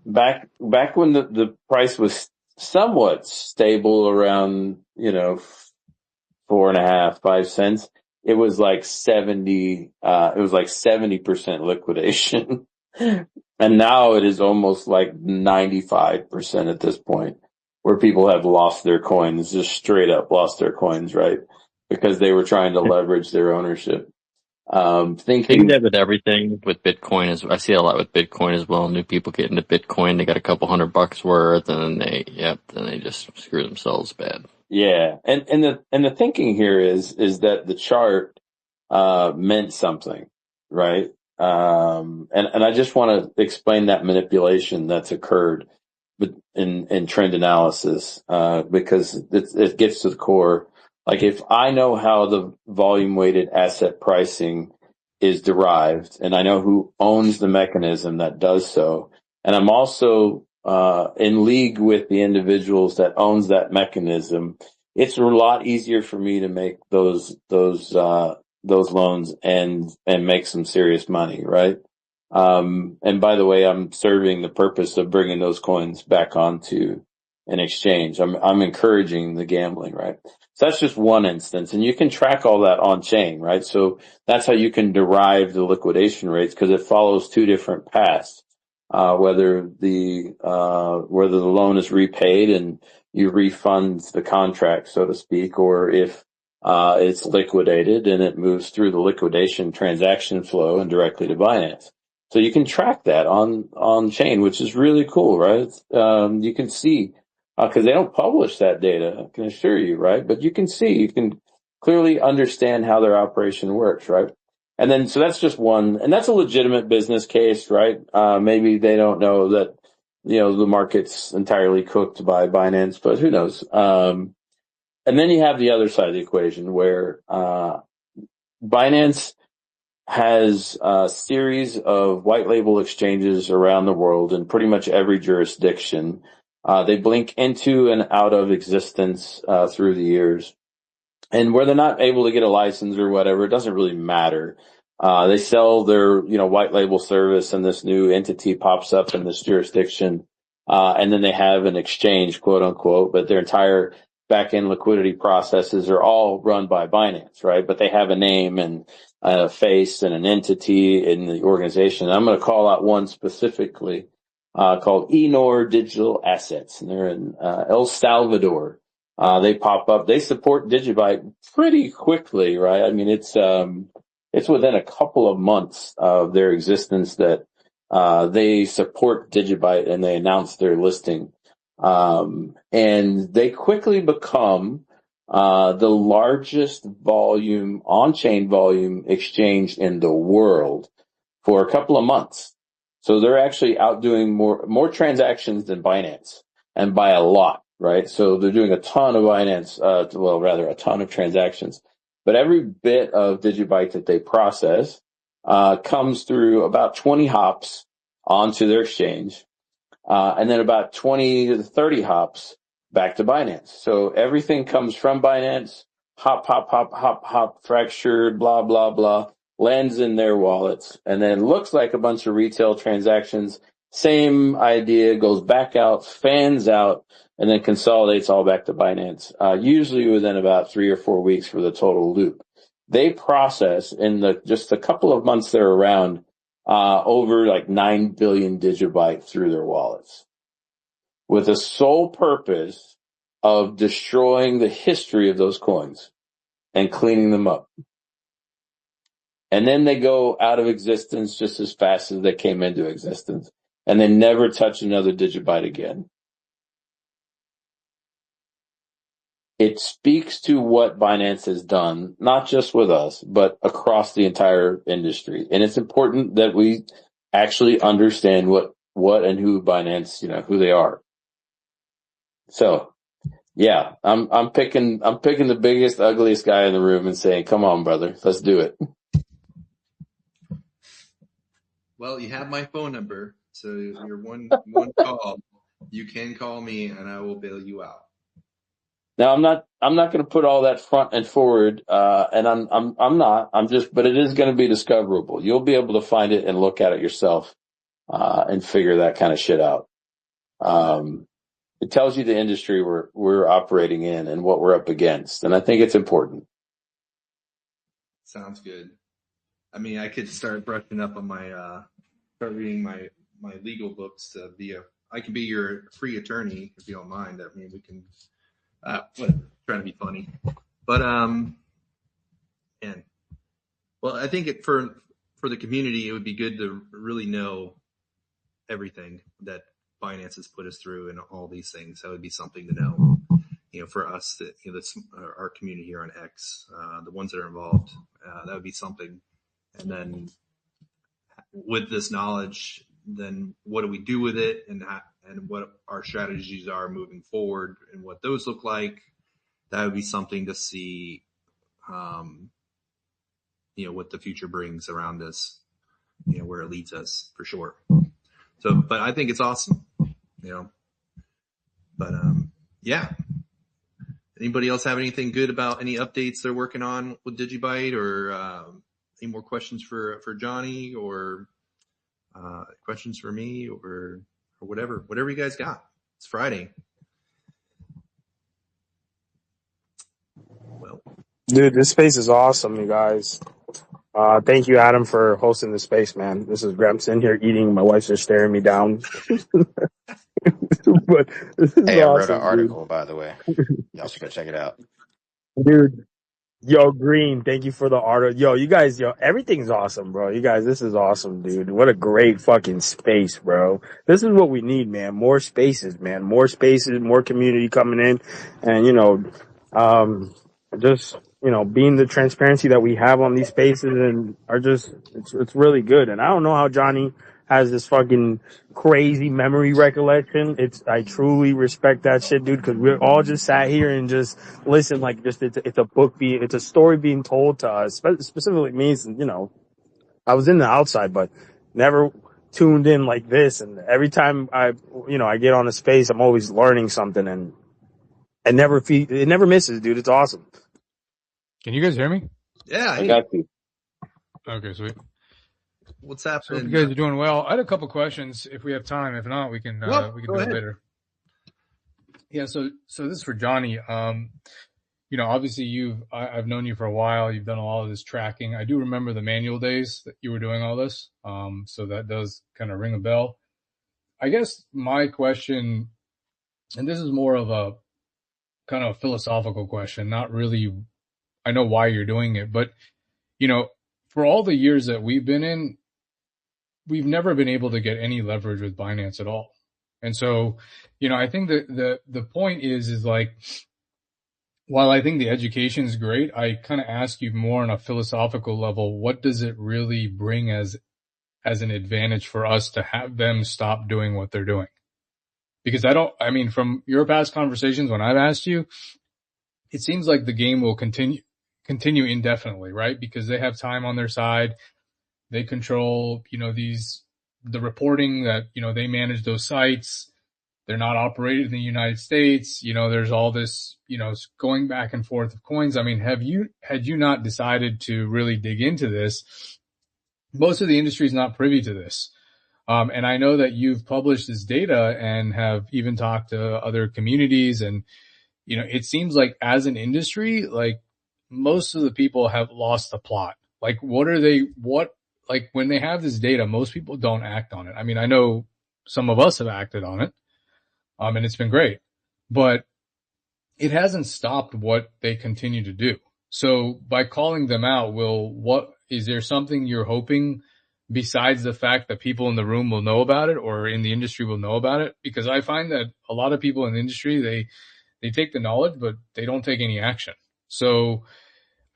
Back when the price was somewhat stable around, 4.5, 5 cents, it was like 70% liquidation. And now it is almost like 95% at this point, where people have lost their coins, just straight up lost their coins, right? Because they were trying to leverage their ownership. I think that with everything, with Bitcoin, I see a lot with Bitcoin as well. New people get into Bitcoin, they got a couple $100 worth, and then they just screw themselves bad. Yeah. And the thinking here is that the chart, meant something, right? And I just want to explain that manipulation that's occurred in trend analysis, because it gets to the core. Like, if I know how the volume weighted asset pricing is derived, and I know who owns the mechanism that does so, and I'm also in league with the individuals that owns that mechanism, it's a lot easier for me to make those loans and make some serious money, right? And by the way, I'm serving the purpose of bringing those coins back onto an exchange. I'm encouraging the gambling, right? So that's just one instance, and you can track all that on chain, right? So that's how you can derive the liquidation rates, because it follows 2 different paths. Whether the loan is repaid and you refund the contract, so to speak, or if it's liquidated and it moves through the liquidation transaction flow and directly to Binance. So you can track that on chain, which is really cool, right? You can see, cause they don't publish that data, I can assure you, right? But you can clearly understand how their operation works, right? And then, so that's just one, and that's a legitimate business case, right? Maybe they don't know that, the market's entirely cooked by Binance, but who knows? And then you have the other side of the equation where, Binance has a series of white label exchanges around the world in pretty much every jurisdiction. They blink into and out of existence, through the years. And where they're not able to get a license or whatever, it doesn't really matter. They sell their, white label service, and this new entity pops up in this jurisdiction. And then they have an exchange, quote unquote, but their entire back-end liquidity processes are all run by Binance, right? But they have a name and a face and an entity in the organization. I'm going to call out one specifically, called Enor Digital Assets, and they're in El Salvador. they pop up. They support Digibyte pretty quickly, right? I mean, it's within a couple of months of their existence that, they support Digibyte and they announce their listing. And they quickly become, the largest volume, on-chain volume exchange in the world for a couple of months. So they're actually outdoing more transactions than Binance, and by a lot, right? So they're doing a ton of Binance, a ton of transactions. But every bit of Digibyte that they process, comes through about 20 hops onto their exchange, and then about 20 to 30 hops back to Binance. So everything comes from Binance, hop, fractured, blah, blah, blah, lands in their wallets, and then looks like a bunch of retail transactions. Same idea, goes back out, fans out, and then consolidates all back to Binance, usually within about 3 or 4 weeks for the total loop. They process in just a couple of months they're around, over like 9 billion Digibyte through their wallets, with the sole purpose of destroying the history of those coins and cleaning them up. And then they go out of existence just as fast as they came into existence, and they never touch another Digibyte again. It speaks to what Binance has done, not just with us, but across the entire industry. And it's important that we actually understand what and who Binance, who they are. So, yeah, I'm picking the biggest, ugliest guy in the room and saying, come on, brother, let's do it. Well, you have my phone number, so you're one call. You can call me and I will bail you out. Now, I'm not going to put all that front and forward, and I'm not, but it is going to be discoverable. You'll be able to find it and look at it yourself, and figure that kind of shit out. It tells you the industry we're operating in and what we're up against, and I think it's important. Sounds good. I mean, I could start brushing up on start reading my legal books I can be your free attorney if you don't mind. I mean, we can, trying to be funny, but, I think for the community, it would be good to really know everything that Binance has put us through and all these things. That would be something to know, for us that, that's our community here on X, the ones that are involved, that would be something. And then with this knowledge, then what do we do with it, and what our strategies are moving forward and what those look like. That would be something to see, what the future brings around us, where it leads us for sure. So, but I think it's awesome, but, yeah. Anybody else have anything good about any updates they're working on with Digibyte, or, any more questions for Johnny, or, questions for me, or whatever you guys got? It's Friday. Well, Dude, this space is awesome, you guys. Thank you, Adam, for hosting the space, man. This is Graham sitting here eating. My wife's just staring me down. But this is Hey, I wrote an awesome, article, by the way. Y'all should go check it out. dude. Yo, Green, thank you for the art. Yo, you guys, everything's awesome, bro. You guys, this is awesome, dude. What a great fucking space, bro. This is what we need, man. More spaces, man. More spaces, more community coming in. And, just, being the transparency that we have on these spaces and are just, it's really good. And I don't know how Johnny has this fucking crazy memory recollection. I truly respect that shit, dude, because we're all just sat here and just listen, like, just, it's a story being told to us, specifically me, since, I was in the outside, but never tuned in like this. And every time I get on a space, I'm always learning something, and it never misses, dude. It's awesome. Can you guys hear me? yeah. I got you. Okay, sweet. What's So happening? if you guys are doing well. I had a couple questions if we have time. If not, we can do it later. Yeah. So this is for Johnny. Obviously I've known you for a while. You've done a lot of this tracking. I do remember the manual days that you were doing all this. So that does kind of ring a bell. I guess my question, and this is more of kind of a philosophical question, not really, I know why you're doing it, but for all the years that we've been in, we've never been able to get any leverage with Binance at all. And so, I think that the point is like, while I think the education is great, I kind of ask you more on a philosophical level, what does it really bring as an advantage for us to have them stop doing what they're doing? Because from your past conversations when I've asked you, it seems like the game will continue indefinitely, right? Because they have time on their side. They control, the reporting that, they manage those sites. They're not operated in the United States. There's all this, going back and forth of coins. I mean, had you not decided to really dig into this, most of the industry is not privy to this. And I know that you've published this data and have even talked to other communities. And, it seems like as an industry, like most of the people have lost the plot. Like, like when they have this data, most people don't act on it. I mean, I know some of us have acted on it. And it's been great, but it hasn't stopped what they continue to do. So by calling them out, is there something you're hoping besides the fact that people in the room will know about it or in the industry will know about it? Because I find that a lot of people in the industry, they take the knowledge, but they don't take any action. So,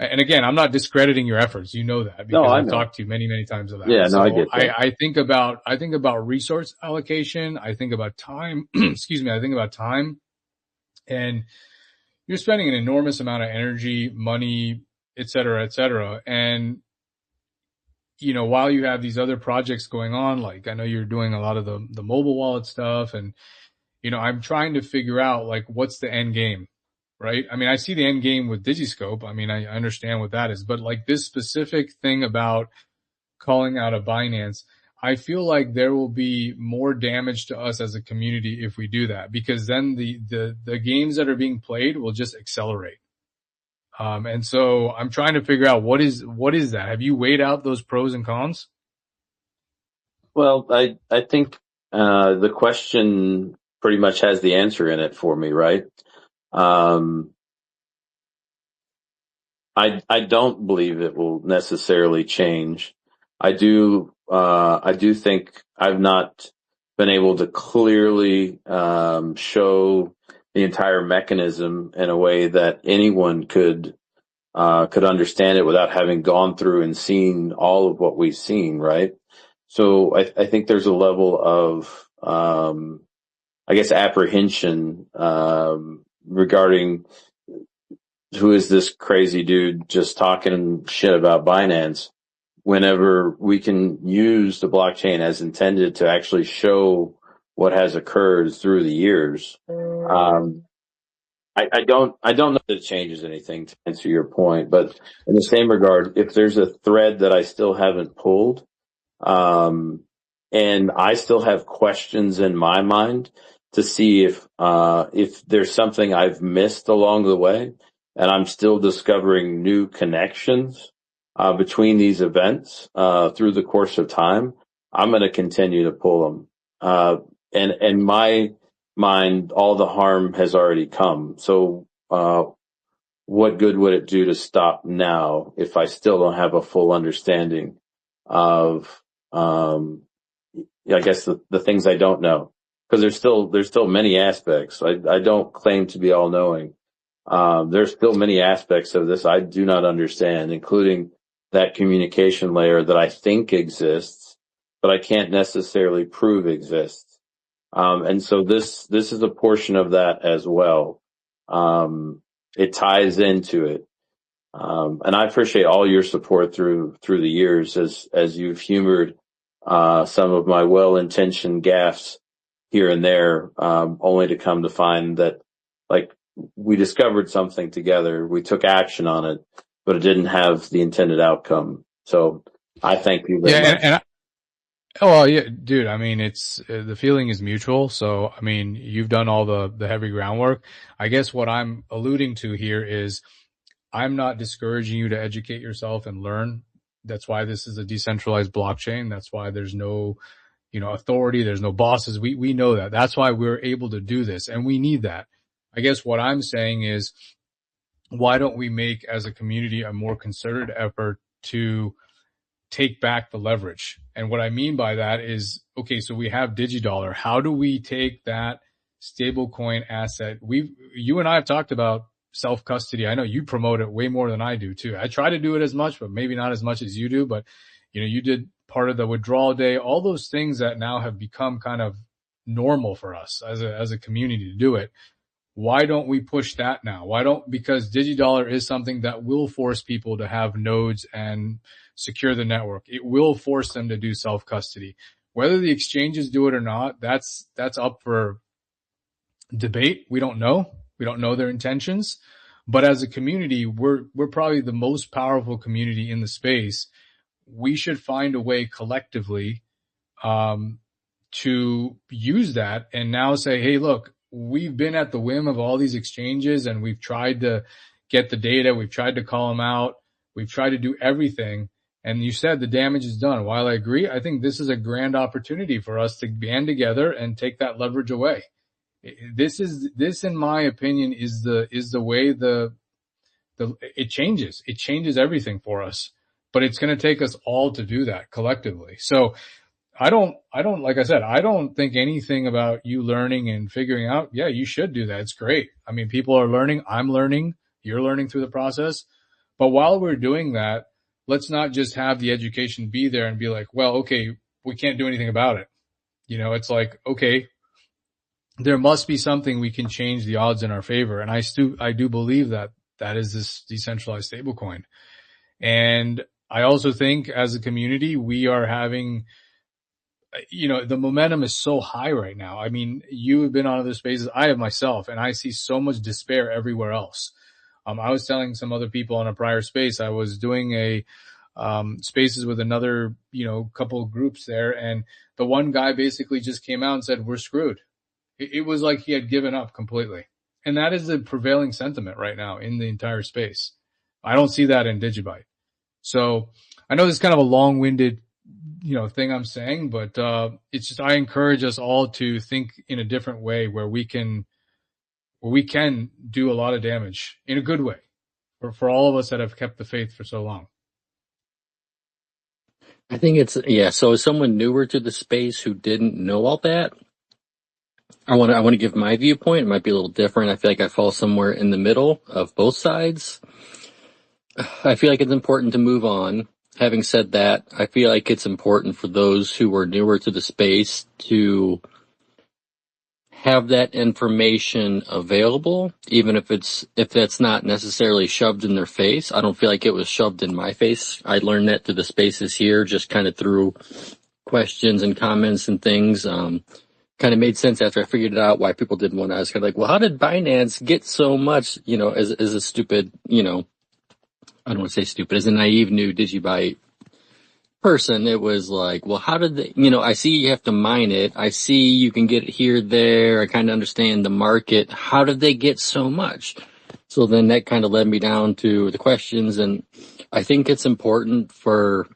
and again, I'm not discrediting your efforts. You know that because I've talked to you many, many times about it. Yeah, so I get that. I think about resource allocation. I think about time. Excuse me. I think about time, and you're spending an enormous amount of energy, money, et cetera, et cetera. And, while you have these other projects going on, like I know you're doing a lot of the mobile wallet stuff and, I'm trying to figure out like, what's the end game? Right? I mean, I see the end game with Digiscope. I mean, I understand what that is, but like this specific thing about calling out a Binance, I feel like there will be more damage to us as a community if we do that, because then the games that are being played will just accelerate. And so I'm trying to figure out what is that? Have you weighed out those pros and cons? Well, I think, the question pretty much has the answer in it for me, right? I don't believe it will necessarily change. I do think I've not been able to clearly, show the entire mechanism in a way that anyone could understand it without having gone through and seen all of what we've seen, right? So I think there's a level of, I guess, apprehension, regarding who is this crazy dude just talking shit about Binance, whenever we can use the blockchain as intended to actually show what has occurred through the years. I don't know that it changes anything, to answer your point, but in the same regard, if there's a thread that I still haven't pulled, and I still have questions in my mind to see if there's something I've missed along the way, and I'm still discovering new connections, between these events, through the course of time, I'm going to continue to pull them. And in my mind, all the harm has already come. So, what good would it do to stop now if I still don't have a full understanding of, I guess the things I don't know? Because there's still many aspects. I don't claim to be all knowing. There's still many aspects of this I do not understand, including that communication layer that I think exists, but I can't necessarily prove exists. And so this is a portion of that as well. It ties into it. And I appreciate all your support through the years as you've humored, some of my well-intentioned gaffes here and there, only to come to find that, like, we discovered something together, we took action on it, but it didn't have the intended outcome. So I thank you very much. Well, yeah, dude, I mean, it's, the feeling is mutual. So, I mean, you've done all the heavy groundwork. I guess what I'm alluding to here is I'm not discouraging you to educate yourself and learn. That's why this is a decentralized blockchain. That's why there's no, authority. There's no bosses. We know that. That's why we're able to do this, and we need that. I guess what I'm saying is, why don't we make as a community a more concerted effort to take back the leverage? And what I mean by that is, okay, so we have DigiDollar. How do we take that stablecoin asset? You and I have talked about self-custody. I know you promote it way more than I do too. I try to do it as much, but maybe not as much as you do. But, you did part of the withdrawal day, all those things that now have become kind of normal for us as a community to do it. Why don't we push that now? Because DigiDollar is something that will force people to have nodes and secure the network. It will force them to do self-custody. Whether the exchanges do it or not, that's up for debate. We don't know. We don't know their intentions. But as a community, we're probably the most powerful community in the space. We should find a way collectively to use that and now say, hey, look, we've been at the whim of all these exchanges and we've tried to get the data. We've tried to call them out. We've tried to do everything. And you said the damage is done. While I agree, I think this is a grand opportunity for us to band together and take that leverage away. This, in my opinion, is the way it changes. It changes everything for us, but it's going to take us all to do that collectively. So I don't, like I said, I don't think anything about you learning and figuring out, yeah, you should do that. It's great. I mean, people are learning. I'm learning. You're learning through the process. But while we're doing that, let's not just have the education be there and be like, well, okay, we can't do anything about it. It's like, okay, there must be something we can change the odds in our favor. And I do believe that is this decentralized stablecoin. And I also think as a community, we are having, the momentum is so high right now. I mean, you have been on other spaces. I have myself, and I see so much despair everywhere else. I was telling some other people on a prior space, I was doing a spaces with another, couple of groups there. And the one guy basically just came out and said, we're screwed. It was like he had given up completely. And that is the prevailing sentiment right now in the entire space. I don't see that in Digibyte. So I know this is kind of a long-winded, thing I'm saying, but it's just, I encourage us all to think in a different way where we can do a lot of damage in a good way for all of us that have kept the faith for so long. I think so as someone newer to the space who didn't know all that, I want to give my viewpoint. It might be a little different. I feel like I fall somewhere in the middle of both sides. I feel like it's important to move on. Having said that, I feel like it's important for those who are newer to the space to have that information available, even if that's not necessarily shoved in their face. I don't feel like it was shoved in my face. I learned that through the spaces here, just kind of through questions and comments and things. Kind of made sense after I figured it out why people didn't want to. I was kind of like, well, how did Binance get so much, as a stupid, I don't want to say stupid, as a naive new Digibyte person, it was like, well, how did they, I see you have to mine it. I see you can get it here, there. I kind of understand the market. How did they get so much? So then that kind of led me down to the questions. And I think it's important for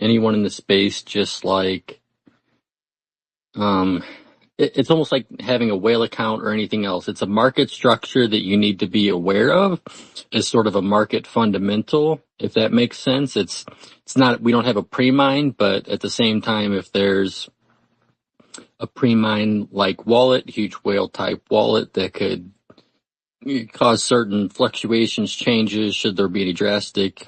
anyone in the space, just like, it's almost like having a whale account or anything else. It's a market structure that you need to be aware of as sort of a market fundamental, if that makes sense. It's not, we don't have a pre-mine, but at the same time, if there's a pre-mine like wallet, huge whale type wallet that could cause certain fluctuations, changes, should there be any drastic,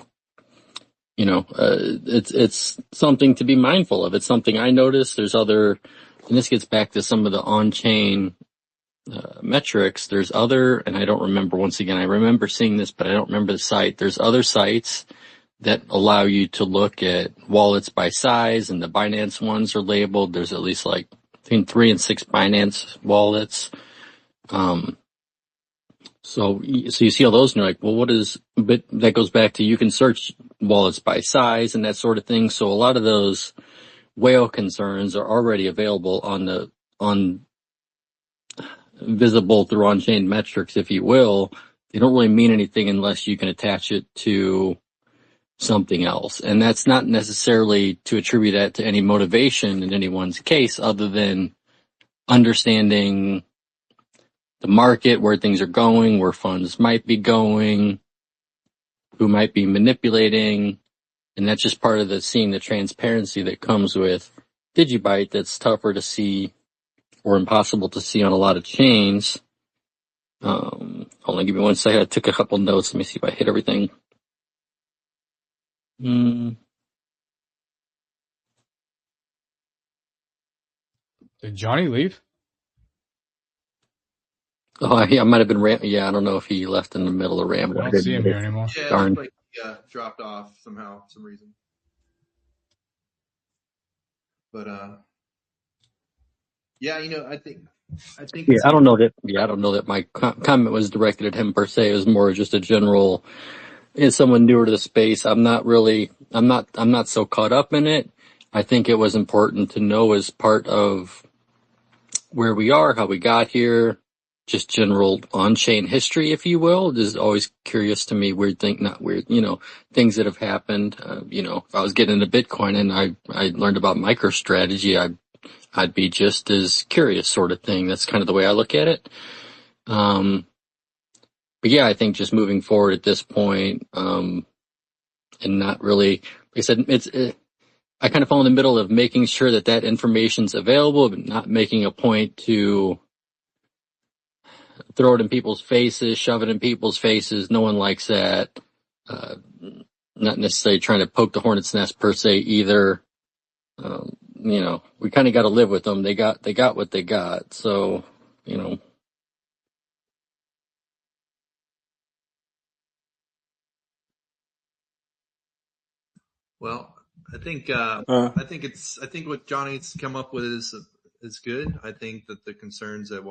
it's something to be mindful of. It's something I noticed. There's other, and this gets back to some of the on-chain metrics. There's other, and I don't remember, once again, I remember seeing this, but I don't remember the site. There's other sites that allow you to look at wallets by size, and the Binance ones are labeled. There's at least like between 3 and 6 Binance wallets. So you see all those and you're like, well, but that goes back to, you can search wallets by size and that sort of thing. So a lot of those whale concerns are already available on visible through on-chain metrics, if you will. They don't really mean anything unless you can attach it to something else. And that's not necessarily to attribute that to any motivation in anyone's case, other than understanding the market, where things are going, where funds might be going, who might be manipulating. And that's just part of seeing the transparency that comes with Digibyte that's tougher to see or impossible to see on a lot of chains. Hold on, give me 1 second. I took a couple notes. Let me see if I hit everything. Did Johnny leave? Oh, I might have been I don't know if he left in the middle of I rambling. don't see him here anymore. Yeah, Darn. like dropped off somehow, for some reason. But yeah, I think it's I don't know that my comment was directed at him per se. It was more just a general, as someone newer to the space, I'm not so caught up in it. I think it was important to know as part of where we are, how we got here, just general on-chain history, if you will. This is always curious to me, things that have happened. If I was getting into Bitcoin and I learned about MicroStrategy, I'd be just as curious, sort of thing. That's kind of the way I look at it. But yeah, I think just moving forward at this point, and not really, like I said, I kind of fall in the middle of making sure that information's available, but not making a point to throw it in people's faces, shove it in people's faces. No one likes that. Not necessarily trying to poke the hornet's nest per se either. We kind of got to live with them. They got what they got. So, Well, I think what Johnny's come up with is good. I think that the concerns that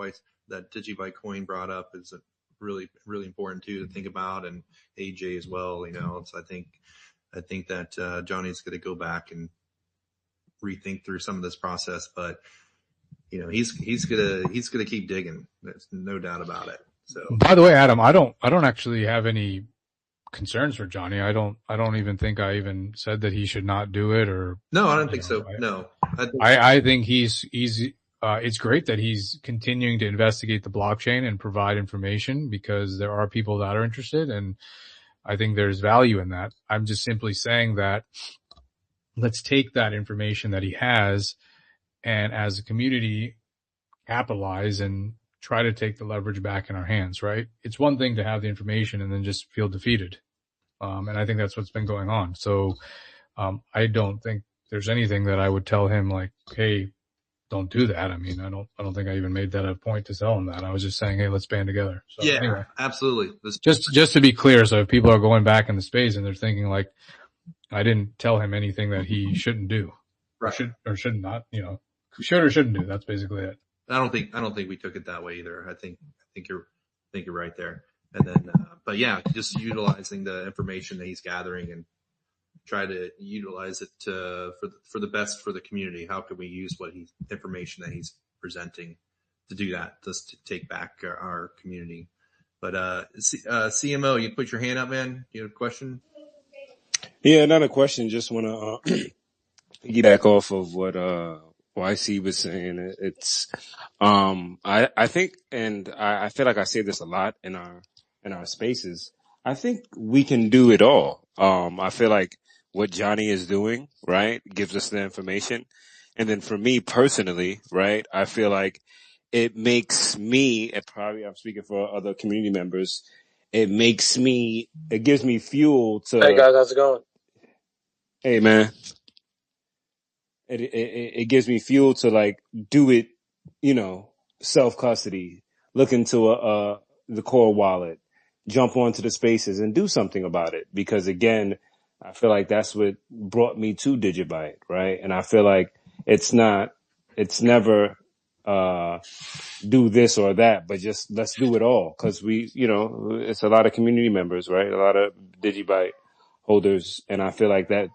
Digibyte Coin brought up is really, really important too to think about, and AJ as well. So I think that Johnny's going to go back and rethink through some of this process, but he's gonna keep digging. There's no doubt about it. So, by the way, Adam, I don't actually have any concerns for Johnny. I don't even think I even said that he should not do it, or no, I don't think so. No, I think he's it's great that he's continuing to investigate the blockchain and provide information, because there are people that are interested, and I think there's value in that. I'm just simply saying that let's take that information that he has and as a community capitalize and try to take the leverage back in our hands, right? It's one thing to have the information and then just feel defeated. And I think that's what's been going on. So, I don't think there's anything that I would tell him like, hey, don't do that. I mean, I don't think I even made that a point to tell him that. I was just saying, hey, let's band together. So yeah, anyway, absolutely. Just to be clear. So if people are going back in the space and they're thinking like, I didn't tell him anything that he shouldn't do, right, or should not, should or shouldn't do. That's basically it. I don't think we took it that way either. I think you're right there. And then, but yeah, just utilizing the information that he's gathering and try to utilize it for the best for the community. How can we use information that he's presenting to do that, just to take back our community? But CMO, you put your hand up, man. You have a question? Yeah, not a question. Just want to piggyback off of what YC was saying. It's I think, and I feel like I say this a lot in our spaces. I think we can do it all. I feel like what Johnny is doing, right, gives us the information. And then for me personally, right, I feel like it makes me, and probably I'm speaking for other community members, it gives me fuel to. Hey guys, how's it going? Hey man. It gives me fuel to like do it, self-custody, look into the core wallet, jump onto the spaces and do something about it. Because again, I feel like that's what brought me to Digibyte, right? And I feel like it's never, do this or that, but just let's do it all. Cause it's a lot of community members, right? A lot of Digibyte holders. And I feel like that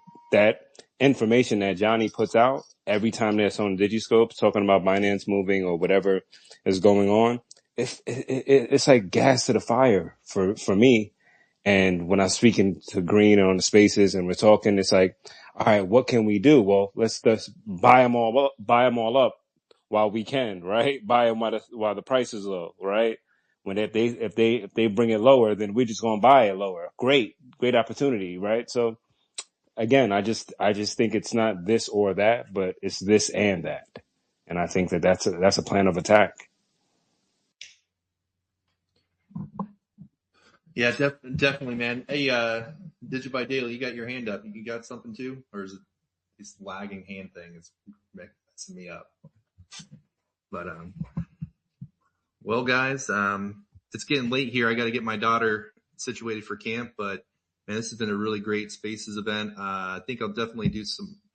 information that Johnny puts out every time there's on Digiscope talking about Binance moving or whatever is going on, it's like gas to the fire for me. And when I'm speaking to Green on the spaces and we're talking, it's like, all right, what can we do? Well, let's buy them all up while we can, right? Buy them while the price is low, right? When if they bring it lower, then we're just gonna buy it lower. Great opportunity, right? So again, I just think it's not this or that, but it's this and that, and I think that's a plan of attack. Yeah, definitely, man. Hey, Digibyte Daily, you got your hand up. You got something too, or is it this lagging hand thing? It's messing me up. But well, guys, it's getting late here. I got to get my daughter situated for camp. But man, this has been a really great Spaces event. I think I'll definitely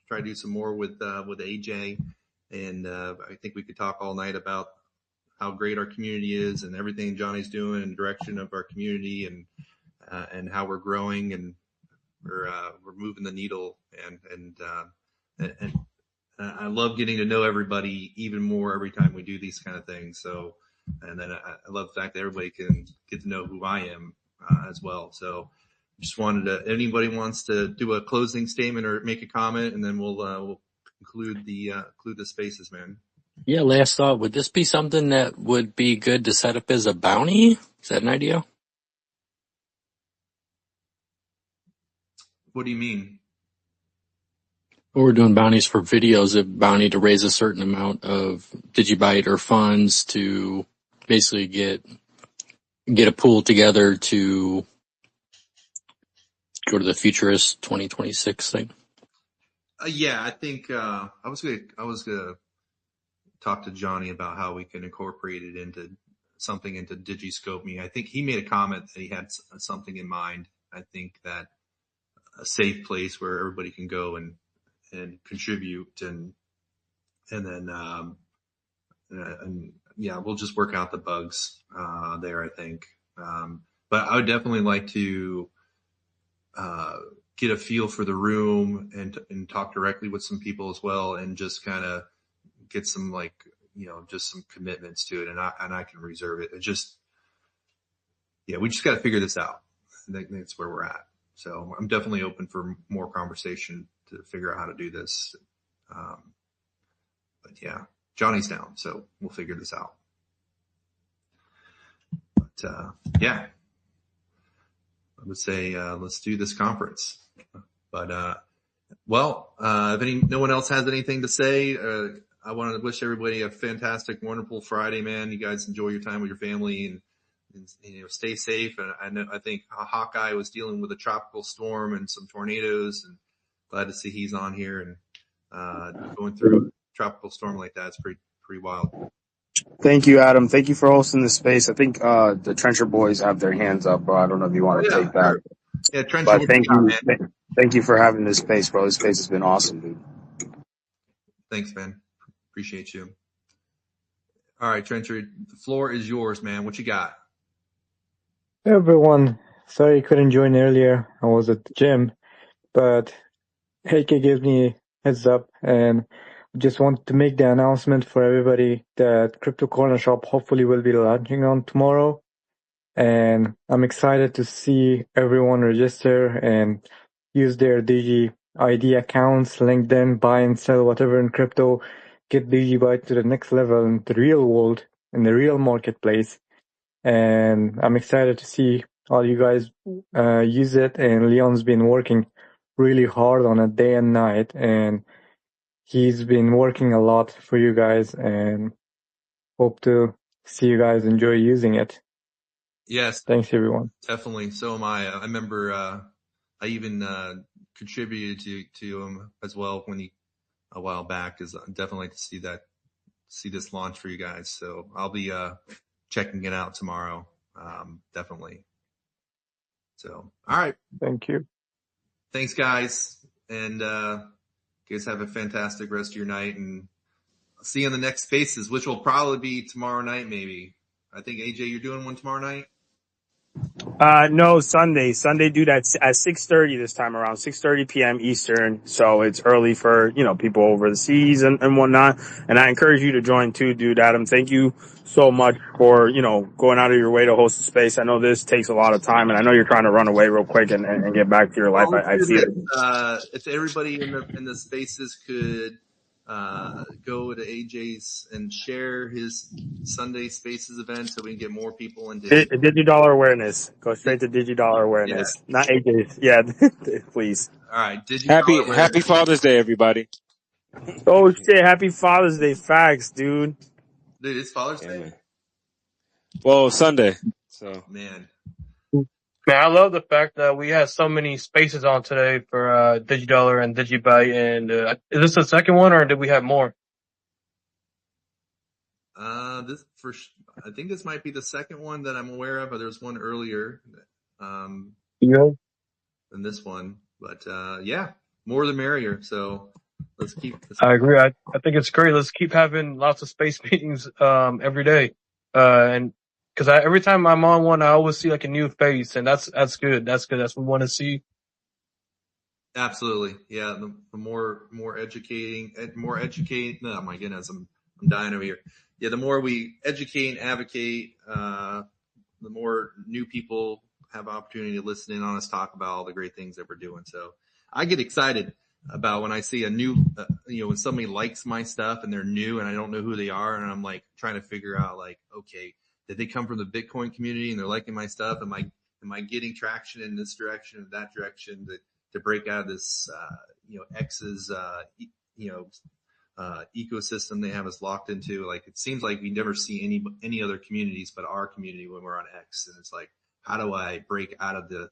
try to do some more with AJ, and I think we could talk all night about how great our community is and everything Johnny's doing and direction of our community and how we're growing and we're moving the needle and I love getting to know everybody even more every time we do these kind of things. So, and then I love the fact that everybody can get to know who I am as well. So just wanted to, anybody wants to do a closing statement or make a comment, and then we'll conclude the Spaces, man. Yeah, last thought. Would this be something that would be good to set up as a bounty? Is that an idea? What do you mean? Well, we're doing bounties for videos, a bounty to raise a certain amount of Digibyte or funds to basically get a pool together to go to the Futurist 2026 thing. Yeah, I think I was gonna talk to Johnny about how we can incorporate it into something into Digiscope Me. I think he made a comment that he had something in mind. I think that a safe place where everybody can go and contribute and then and yeah, we'll just work out the bugs there, I think. But I would definitely like to get a feel for the room and talk directly with some people as well, and just kind of get some just some commitments to it, and I can reserve it. It just, yeah, we just got to figure this out. I think that's where we're at. So I'm definitely open for more conversation to figure out how to do this. But yeah, Johnny's down, so we'll figure this out. But yeah, I would say let's do this conference. But well, if no one else has anything to say, I want to wish everybody a fantastic, wonderful Friday, man. You guys enjoy your time with your family and stay safe. And I think Hawkeye was dealing with a tropical storm and some tornadoes, and glad to see he's on here and going through a tropical storm like that. It's pretty wild. Thank you, Adam. Thank you for hosting this space. I think the Trencher boys have their hands up, bro. I don't know if you want to take that. Yeah, Trencher. But thank you for having this space, bro. This space has been awesome, dude. Thanks, man. Appreciate you. All right, Trencher, the floor is yours, man. What you got? Hey, everyone. Sorry I couldn't join earlier. I was at the gym, but AK gave me a heads up, and just wanted to make the announcement for everybody that Crypto Corner Shop hopefully will be launching on tomorrow. And I'm excited to see everyone register and use their DigiID accounts, LinkedIn, buy and sell whatever in crypto, get Digibyte to the next level in the real world, in the real marketplace. And I'm excited to see all you guys use it. And Leon's been working really hard on it day and night, and he's been working a lot for you guys, and hope to see you guys enjoy using it. Yes. Thanks, everyone. Definitely. So am I. I remember I even contributed to him as well a while back, because I'd definitely like to see this launch for you guys. So I'll be checking it out tomorrow. Definitely. So, all right. Thank you. Thanks, guys. And you guys have a fantastic rest of your night, and I'll see you on the next Spaces, which will probably be tomorrow night, maybe. I think, AJ, you're doing one tomorrow night? No, Sunday, dude, at 6:30 this time around, 6:30 p.m. Eastern. So it's early for, people over the seas and whatnot. And I encourage you to join too, dude. Adam, thank you so much for, going out of your way to host the space. I know this takes a lot of time, and I know you're trying to run away real quick and get back to your life. I feel it. If everybody in the Spaces could go to AJ's and share his Sunday Spaces event so we can get more people into DigiDollar awareness. Go straight to DigiDollar awareness, not AJ's. Yeah, please. All right, DigiDollar Happy awareness. Father's Day, everybody. Oh shit! Happy Father's Day, facts, dude. Dude, it's Father's Day. Man. Well, Sunday. So Man, I love the fact that we had so many spaces on today for DigiDollar and Digibyte. And is this the second one, or did we have more? I think this might be the second one that I'm aware of, but there's one earlier Yeah. than this one. But yeah, more the merrier. So let's keep. I agree. I think it's great. Let's keep having lots of space meetings every day. And because every time I'm on one, I always see like a new face, and that's good. That's good. That's what we want to see. Absolutely, yeah. The more educating. Oh my goodness, I'm dying over here. Yeah, the more we educate and advocate, the more new people have opportunity to listen in on us talk about all the great things that we're doing. So I get excited about when I see a new, when somebody likes my stuff and they're new and I don't know who they are, and I'm like trying to figure out like, okay, did they come from the Bitcoin community and they're liking my stuff? Am I getting traction in this direction or that direction to break out of this, X's, ecosystem they have us locked into? Like, it seems like we never see any other communities but our community when we're on X. And it's like, how do I break out of the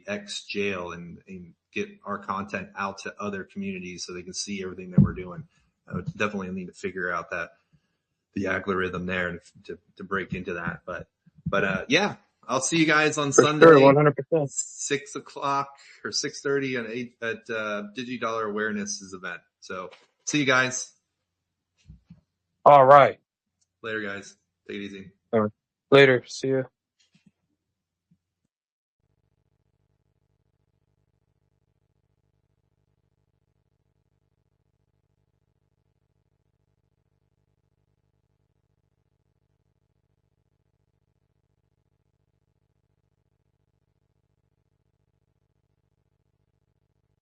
X jail and get our content out to other communities so they can see everything that we're doing? I would definitely need to figure out the algorithm there to break into that. But yeah, I'll see you guys on Sunday. Sure, 100%. 6 o'clock or 6:30 at DigiDollar Awareness's event. So see you guys. All right. Later, guys. Take it easy. All right. Later. See you.